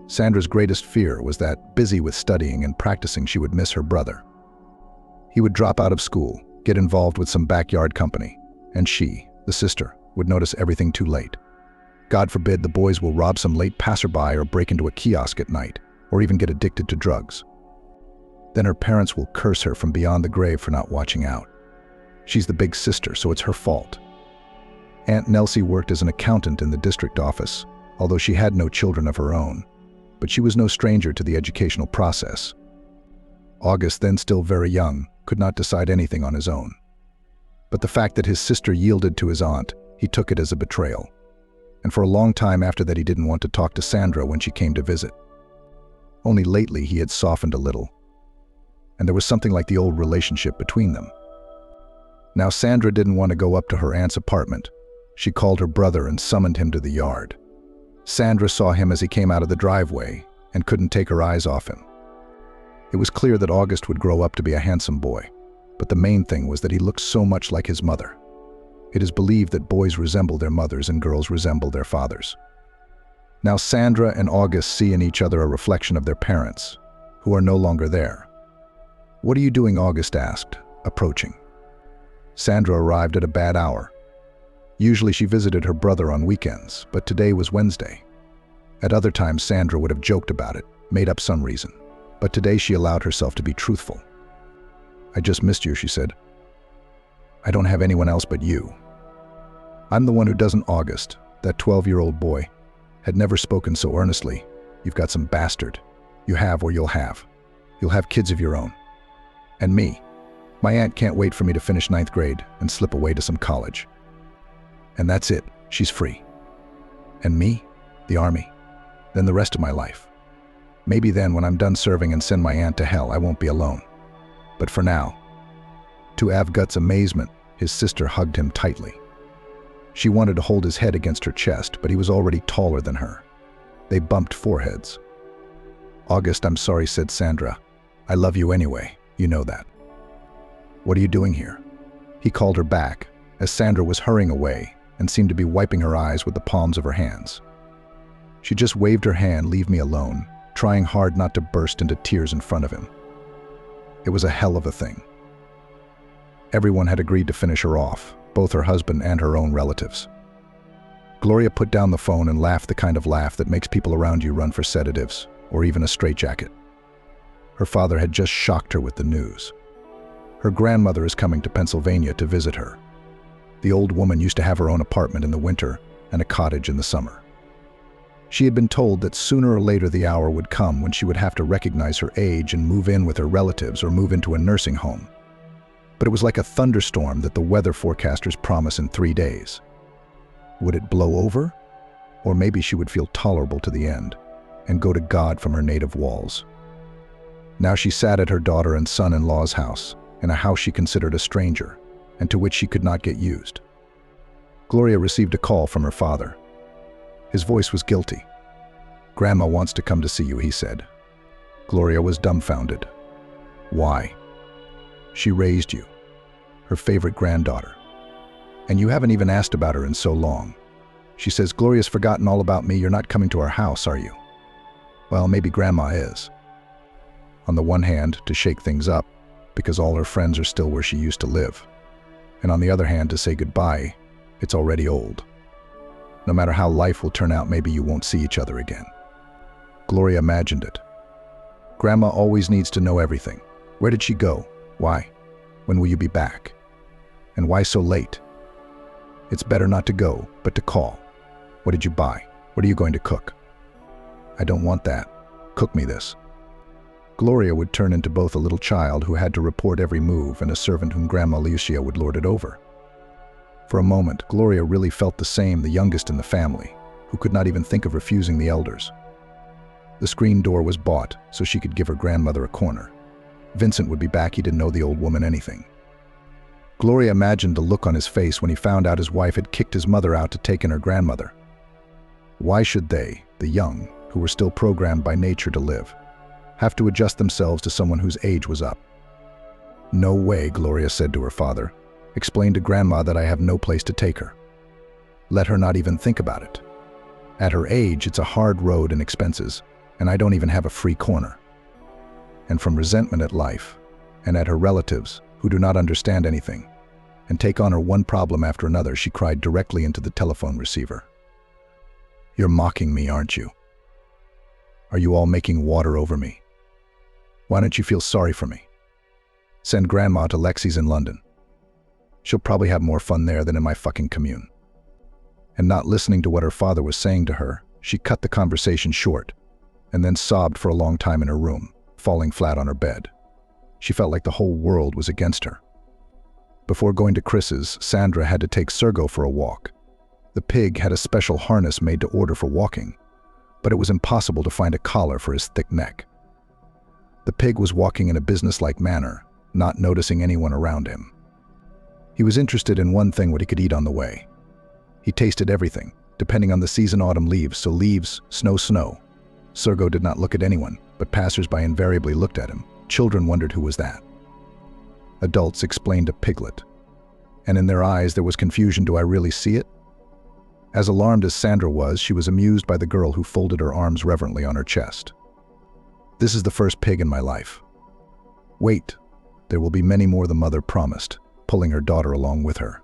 [SPEAKER 2] Sandra's greatest fear was that, busy with studying and practicing, she would miss her brother. He would drop out of school, get involved with some backyard company, and she, the sister, would notice everything too late. God forbid the boys will rob some late passerby or break into a kiosk at night, or even get addicted to drugs. Then her parents will curse her from beyond the grave for not watching out. She's the big sister, so it's her fault. Aunt Nelsie worked as an accountant in the district office, although she had no children of her own, but she was no stranger to the educational process. August, then still very young, could not decide anything on his own. But the fact that his sister yielded to his aunt, he took it as a betrayal. And for a long time after that, he didn't want to talk to Sandra when she came to visit. Only lately he had softened a little, and there was something like the old relationship between them. Now Sandra didn't want to go up to her aunt's apartment. She called her brother and summoned him to the yard. Sandra saw him as he came out of the driveway and couldn't take her eyes off him. It was clear that August would grow up to be a handsome boy, but the main thing was that he looked so much like his mother. It is believed that boys resemble their mothers and girls resemble their fathers. Now Sandra and August see in each other a reflection of their parents, who are no longer there. "What are you doing?" August asked, approaching. Sandra arrived at a bad hour. Usually she visited her brother on weekends, but today was Wednesday. At other times Sandra would have joked about it, made up some reason, but today she allowed herself to be truthful. "I just missed you," she said. "I don't have anyone else but you." "I'm the one who doesn't." August, that 12-year-old boy, had never spoken so earnestly. "You've got some bastard. You have or you'll have. You'll have kids of your own. And me. My aunt can't wait for me to finish 9th grade and slip away to some college. And that's it. She's free. And me? The army. Then the rest of my life. Maybe then, when I'm done serving and send my aunt to hell, I won't be alone. But for now." To Avgut's amazement, his sister hugged him tightly. She wanted to hold his head against her chest, but he was already taller than her. They bumped foreheads. "August, I'm sorry," said Sandra. "I love you anyway, you know that." "What are you doing here?" He called her back, as Sandra was hurrying away and seemed to be wiping her eyes with the palms of her hands. She just waved her hand, "Leave me alone," trying hard not to burst into tears in front of him. It was a hell of a thing. Everyone had agreed to finish her off, both her husband and her own relatives. Gloria put down the phone and laughed, the kind of laugh that makes people around you run for sedatives or even a straitjacket. Her father had just shocked her with the news. Her grandmother is coming to Pennsylvania to visit her. The old woman used to have her own apartment in the winter and a cottage in the summer. She had been told that sooner or later the hour would come when she would have to recognize her age and move in with her relatives or move into a nursing home. But it was like a thunderstorm that the weather forecasters promise in 3 days. Would it blow over? Or maybe she would feel tolerable to the end and go to God from her native walls. Now she sat at her daughter and son-in-law's house, in a house she considered a stranger, and to which she could not get used. Gloria received a call from her father. His voice was guilty. "Grandma wants to come to see you," he said. Gloria was dumbfounded. "Why?" "She raised you, her favorite granddaughter. And you haven't even asked about her in so long. She says, 'Gloria's forgotten all about me. You're not coming to our house, are you?' Well, maybe Grandma is. On the one hand, to shake things up, because all her friends are still where she used to live. And on the other hand, to say goodbye. It's already old. No matter how life will turn out, maybe you won't see each other again." Gloria imagined it. Grandma always needs to know everything. Where did she go? Why? When will you be back? And why so late? It's better not to go, but to call. What did you buy? What are you going to cook? I don't want that. Cook me this. Gloria would turn into both a little child who had to report every move and a servant whom Grandma Lucia would lord it over. For a moment, Gloria really felt the same, the youngest in the family, who could not even think of refusing the elders. The screen door was bought so she could give her grandmother a corner. Vincent would be back. He didn't know the old woman anything. Gloria imagined the look on his face when he found out his wife had kicked his mother out to take in her grandmother. Why should they, the young, who were still programmed by nature to live, have to adjust themselves to someone whose age was up? "No way," Gloria said to her father. "Explain to Grandma that I have no place to take her. Let her not even think about it. At her age, it's a hard road and expenses, and I don't even have a free corner." And from resentment at life, and at her relatives, who do not understand anything, and take on her one problem after another, she cried directly into the telephone receiver. "You're mocking me, aren't you? Are you all making water over me? Why don't you feel sorry for me? Send Grandma to Lexi's in London. She'll probably have more fun there than in my fucking commune." And not listening to what her father was saying to her, she cut the conversation short, and then sobbed for a long time in her room, falling flat on her bed. She felt like the whole world was against her. Before going to Chris's, Sandra had to take Sergo for a walk. The pig had a special harness made to order for walking, but it was impossible to find a collar for his thick neck. The pig was walking in a businesslike manner, not noticing anyone around him. He was interested in one thing: what he could eat on the way. He tasted everything, depending on the season: autumn leaves, so leaves, snow, snow. Sergo did not look at anyone, but passers-by invariably looked at him. Children wondered who was that. Adults explained a piglet, and in their eyes there was confusion. Do I really see it? As alarmed as Sandra was, she was amused by the girl who folded her arms reverently on her chest. This is the first pig in my life. Wait, there will be many more, the mother promised, pulling her daughter along with her.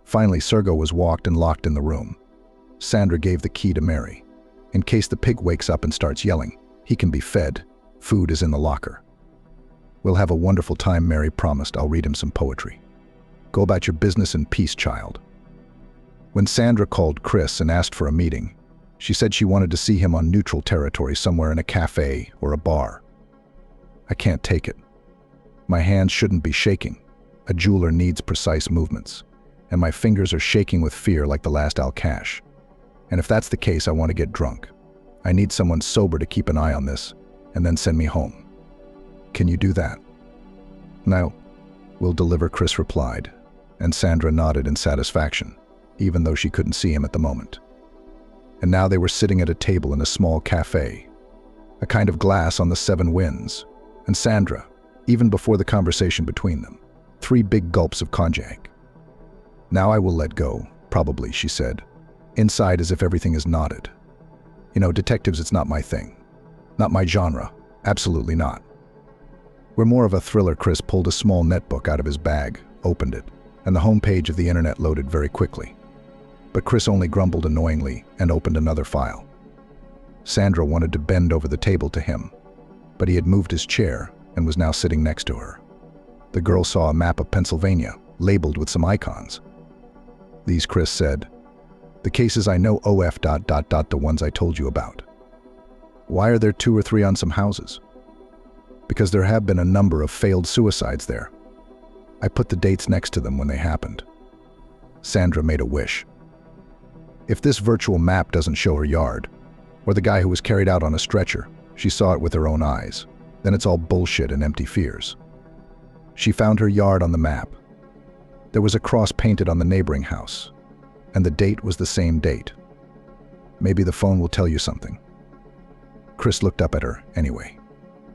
[SPEAKER 2] Finally, Sergo was walked and locked in the room. Sandra gave the key to Mary. In case the pig wakes up and starts yelling, he can be fed. Food is in the locker. We'll have a wonderful time, Mary promised. I'll read him some poetry. Go about your business in peace, child. When Sandra called Chris and asked for a meeting, she said she wanted to see him on neutral territory, somewhere in a cafe or a bar. I can't take it. My hands shouldn't be shaking. A jeweler needs precise movements, and my fingers are shaking with fear like the last Al-Kash. And if that's the case, I want to get drunk. I need someone sober to keep an eye on this, and then send me home. Can you do that? No, we'll deliver, Chris replied, and Sandra nodded in satisfaction, even though she couldn't see him at the moment. And now they were sitting at a table in a small cafe, a kind of glass on the 7 winds, and Sandra, even before the conversation between them, 3 big gulps of cognac. Now I will let go, probably, she said, inside as if everything is knotted. You know, detectives, it's not my thing. Not my genre. Absolutely not. We're more of a thriller. Chris pulled a small netbook out of his bag, opened it, and the homepage of the internet loaded very quickly. But Chris only grumbled annoyingly and opened another file. Sandra wanted to bend over the table to him, but he had moved his chair and was now sitting next to her. The girl saw a map of Pennsylvania, labeled with some icons. These, Chris said, the cases I know, the ones I told you about. Why are there 2 or 3 on some houses? Because there have been a number of failed suicides there. I put the dates next to them when they happened. Sandra made a wish. If this virtual map doesn't show her yard, or the guy who was carried out on a stretcher, she saw it with her own eyes, then it's all bullshit and empty fears. She found her yard on the map. There was a cross painted on the neighboring house, and the date was the same date. Maybe the phone will tell you something. Chris looked up at her anyway.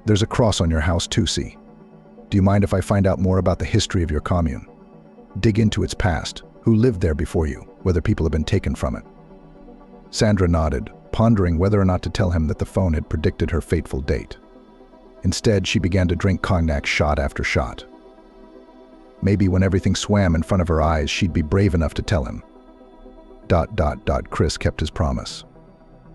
[SPEAKER 2] There's a cross on your house too, see? Do you mind if I find out more about the history of your commune? Dig into its past, who lived there before you, whether people have been taken from it. Sandra nodded, pondering whether or not to tell him that the phone had predicted her fateful date. Instead, she began to drink cognac shot after shot. Maybe when everything swam in front of her eyes, she'd be brave enough to tell him. Chris kept his promise.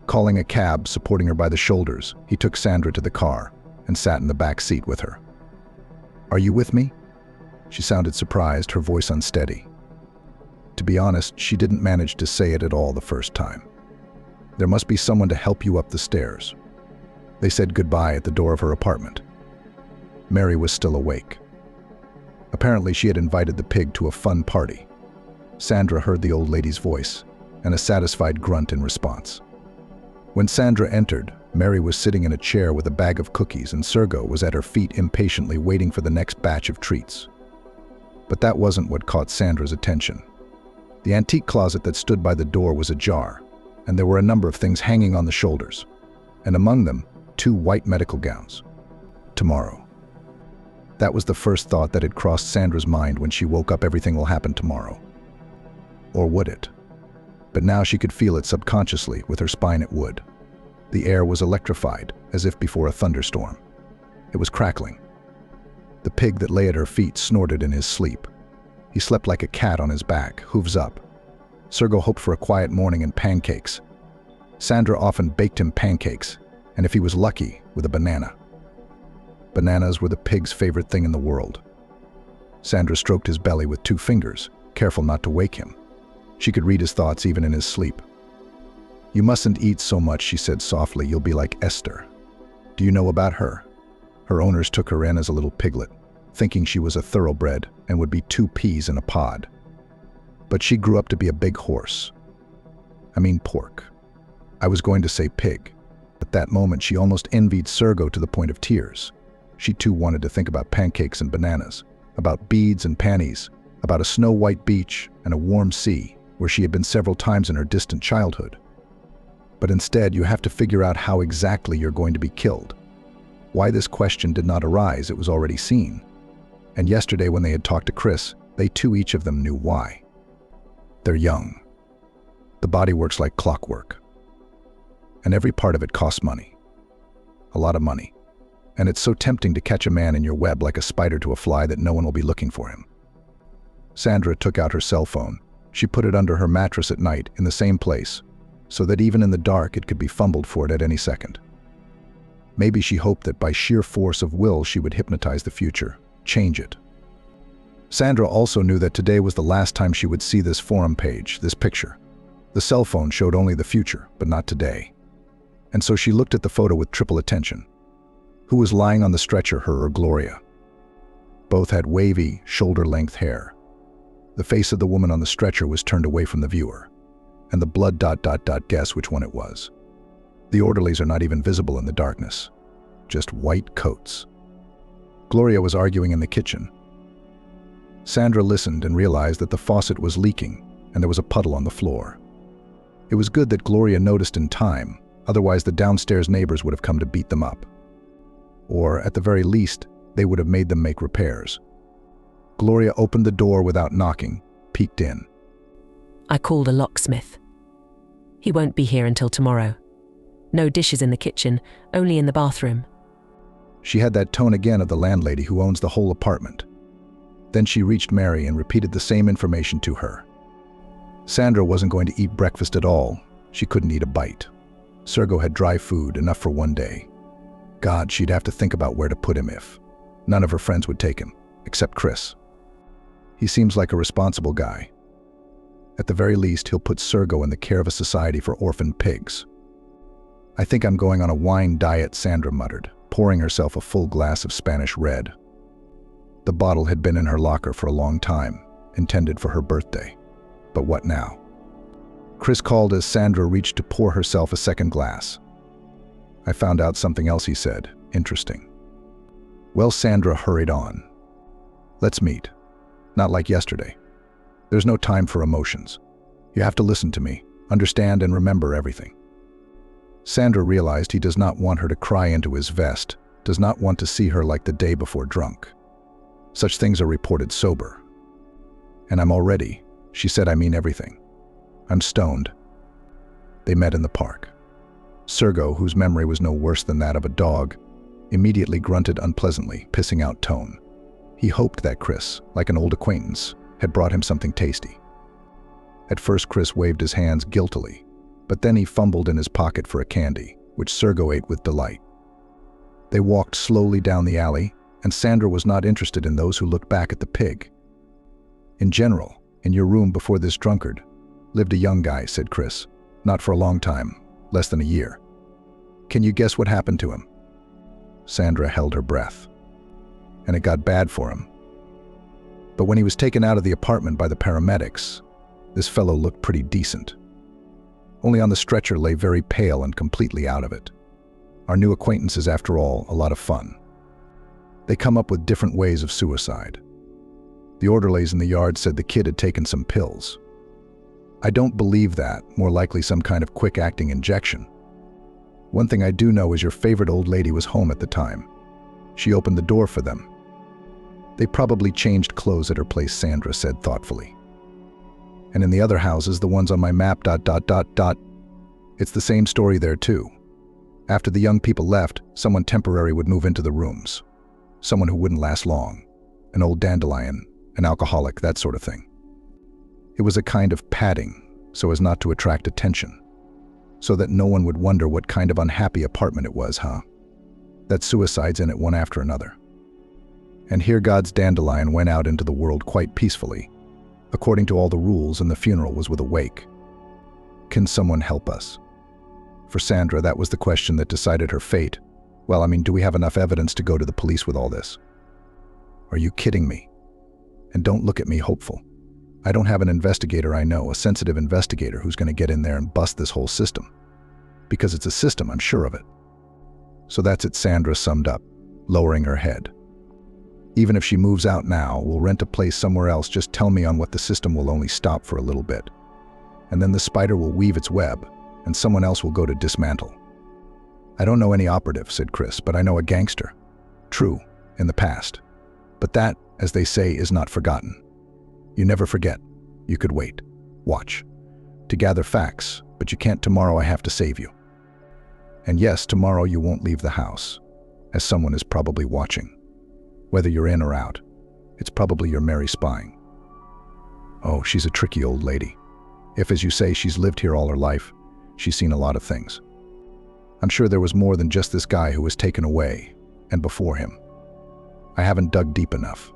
[SPEAKER 2] Calling a cab, supporting her by the shoulders, he took Sandra to the car and sat in the back seat with her. Are you with me? She sounded surprised, her voice unsteady. To be honest, she didn't manage to say it at all the first time. There must be someone to help you up the stairs. They said goodbye at the door of her apartment. Mary was still awake. Apparently, she had invited the pig to a fun party. Sandra heard the old lady's voice and a satisfied grunt in response. When Sandra entered, Mary was sitting in a chair with a bag of cookies, and Sergo was at her feet impatiently waiting for the next batch of treats. But that wasn't what caught Sandra's attention. The antique closet that stood by the door was ajar, and there were a number of things hanging on the shoulders, and among them, 2 white medical gowns. Tomorrow. That was the first thought that had crossed Sandra's mind when she woke up. Everything will happen tomorrow. Or would it? But now she could feel it subconsciously. With her spine it would. The air was electrified, as if before a thunderstorm. It was crackling. The pig that lay at her feet snorted in his sleep. He slept like a cat on his back, hooves up. Sergo hoped for a quiet morning and pancakes. Sandra often baked him pancakes, and if he was lucky, with a banana. Bananas were the pig's favorite thing in the world. Sandra stroked his belly with 2 fingers, careful not to wake him. She could read his thoughts even in his sleep. You mustn't eat so much, she said softly. You'll be like Esther. Do you know about her? Her owners took her in as a little piglet. thinking she was a thoroughbred and would be 2 peas in a pod. But she grew up to be a big horse. I mean pork. I was going to say pig. At that moment, she almost envied Sergo to the point of tears. She too wanted to think about pancakes and bananas, about beads and panties, about a snow-white beach and a warm sea where she had been several times in her distant childhood. But instead, you have to figure out how exactly you're going to be killed. Why this question did not arise, it was already seen. And yesterday when they had talked to Chris, they too each of them knew why. They're young. The body works like clockwork. And every part of it costs money. A lot of money. And it's so tempting to catch a man in your web like a spider to a fly that no one will be looking for him. Sandra took out her cell phone. She put it under her mattress at night in the same place, so that even in the dark it could be fumbled for it at any second. Maybe she hoped that by sheer force of will she would hypnotize the future, change it. Sandra also knew that today was the last time she would see this forum page, this picture. The cell phone showed only the future, but not today. And so she looked at the photo with triple attention. Who was lying on the stretcher, her or Gloria? Both had wavy, shoulder-length hair. The face of the woman on the stretcher was turned away from the viewer, and the blood ... guess which one it was. The orderlies are not even visible in the darkness, just white coats. Gloria was arguing in the kitchen. Sandra listened and realized that the faucet was leaking and there was a puddle on the floor. It was good that Gloria noticed in time, otherwise the downstairs neighbors would have come to beat them up. Or, at the very least, they would have made them make repairs. Gloria opened the door without knocking, peeked in.
[SPEAKER 3] I called a locksmith. He won't be here until tomorrow. No dishes in the kitchen, only in the bathroom.
[SPEAKER 2] She had that tone again of the landlady who owns the whole apartment. Then she reached Mary and repeated the same information to her. Sandra wasn't going to eat breakfast at all. She couldn't eat a bite. Sergo had dry food, enough for one day. God, she'd have to think about where to put him if. None of her friends would take him, except Chris. He seems like a responsible guy. At the very least, he'll put Sergo in the care of a society for orphaned pigs. I think I'm going on a wine diet, Sandra muttered, pouring herself a full glass of Spanish red. The bottle had been in her locker for a long time, intended for her birthday. But what now? Chris called as Sandra reached to pour herself a second glass. I found out something else, he said. Interesting. Well, Sandra hurried on. Let's meet. Not like yesterday. There's no time for emotions. You have to listen to me, understand and remember everything. Sandra realized he does not want her to cry into his vest, does not want to see her like the day before drunk. Such things are reported sober. And I'm all ready. She said, I mean everything. I'm stoned. They met in the park. Sergo, whose memory was no worse than that of a dog, immediately grunted unpleasantly, pissing out tone. He hoped that Chris, like an old acquaintance, had brought him something tasty. At first Chris waved his hands guiltily, but then he fumbled in his pocket for a candy, which Sergo ate with delight. They walked slowly down the alley, and Sandra was not interested in those who looked back at the pig. In general, in your room before this drunkard, lived a young guy, said Chris. Not for a long time, less than a year. Can you guess what happened to him? Sandra held her breath. And it got bad for him. But when he was taken out of the apartment by the paramedics, this fellow looked pretty decent. Only on the stretcher lay very pale and completely out of it. Our new acquaintance is, after all, a lot of fun. They come up with different ways of suicide. The orderlies in the yard said the kid had taken some pills. I don't believe that, more likely some kind of quick-acting injection. One thing I do know is your favorite old lady was home at the time. She opened the door for them. They probably changed clothes at her place, Sandra said thoughtfully. And in the other houses, the ones on my map, it's the same story there too. After the young people left, someone temporary would move into the rooms. Someone who wouldn't last long. An old dandelion, an alcoholic, that sort of thing. It was a kind of padding, so as not to attract attention. So that no one would wonder what kind of unhappy apartment it was, huh? That suicides in it one after another. And here God's dandelion went out into the world quite peacefully, according to all the rules, and the funeral was with a wake. Can someone help us? For Sandra, that was the question that decided her fate. Well, I mean, do we have enough evidence to go to the police with all this? Are you kidding me? And don't look at me hopeful. I don't have an investigator I know, a sensitive investigator who's going to get in there and bust this whole system. Because it's a system, I'm sure of it. So that's it, Sandra summed up, lowering her head. Even if she moves out now, we'll rent a place somewhere else. Just tell me on what the system will only stop for a little bit. And then the spider will weave its web, and someone else will go to dismantle. I don't know any operative, said Chris, but I know a gangster. True, in the past. But that, as they say, is not forgotten. You never forget. You could wait. Watch. To gather facts, but you can't tomorrow. I have to save you. And yes, tomorrow you won't leave the house, as someone is probably watching. Whether you're in or out, it's probably your Mary spying. Oh, she's a tricky old lady. If, as you say, she's lived here all her life, she's seen a lot of things. I'm sure there was more than just this guy who was taken away, and before him. I haven't dug deep enough.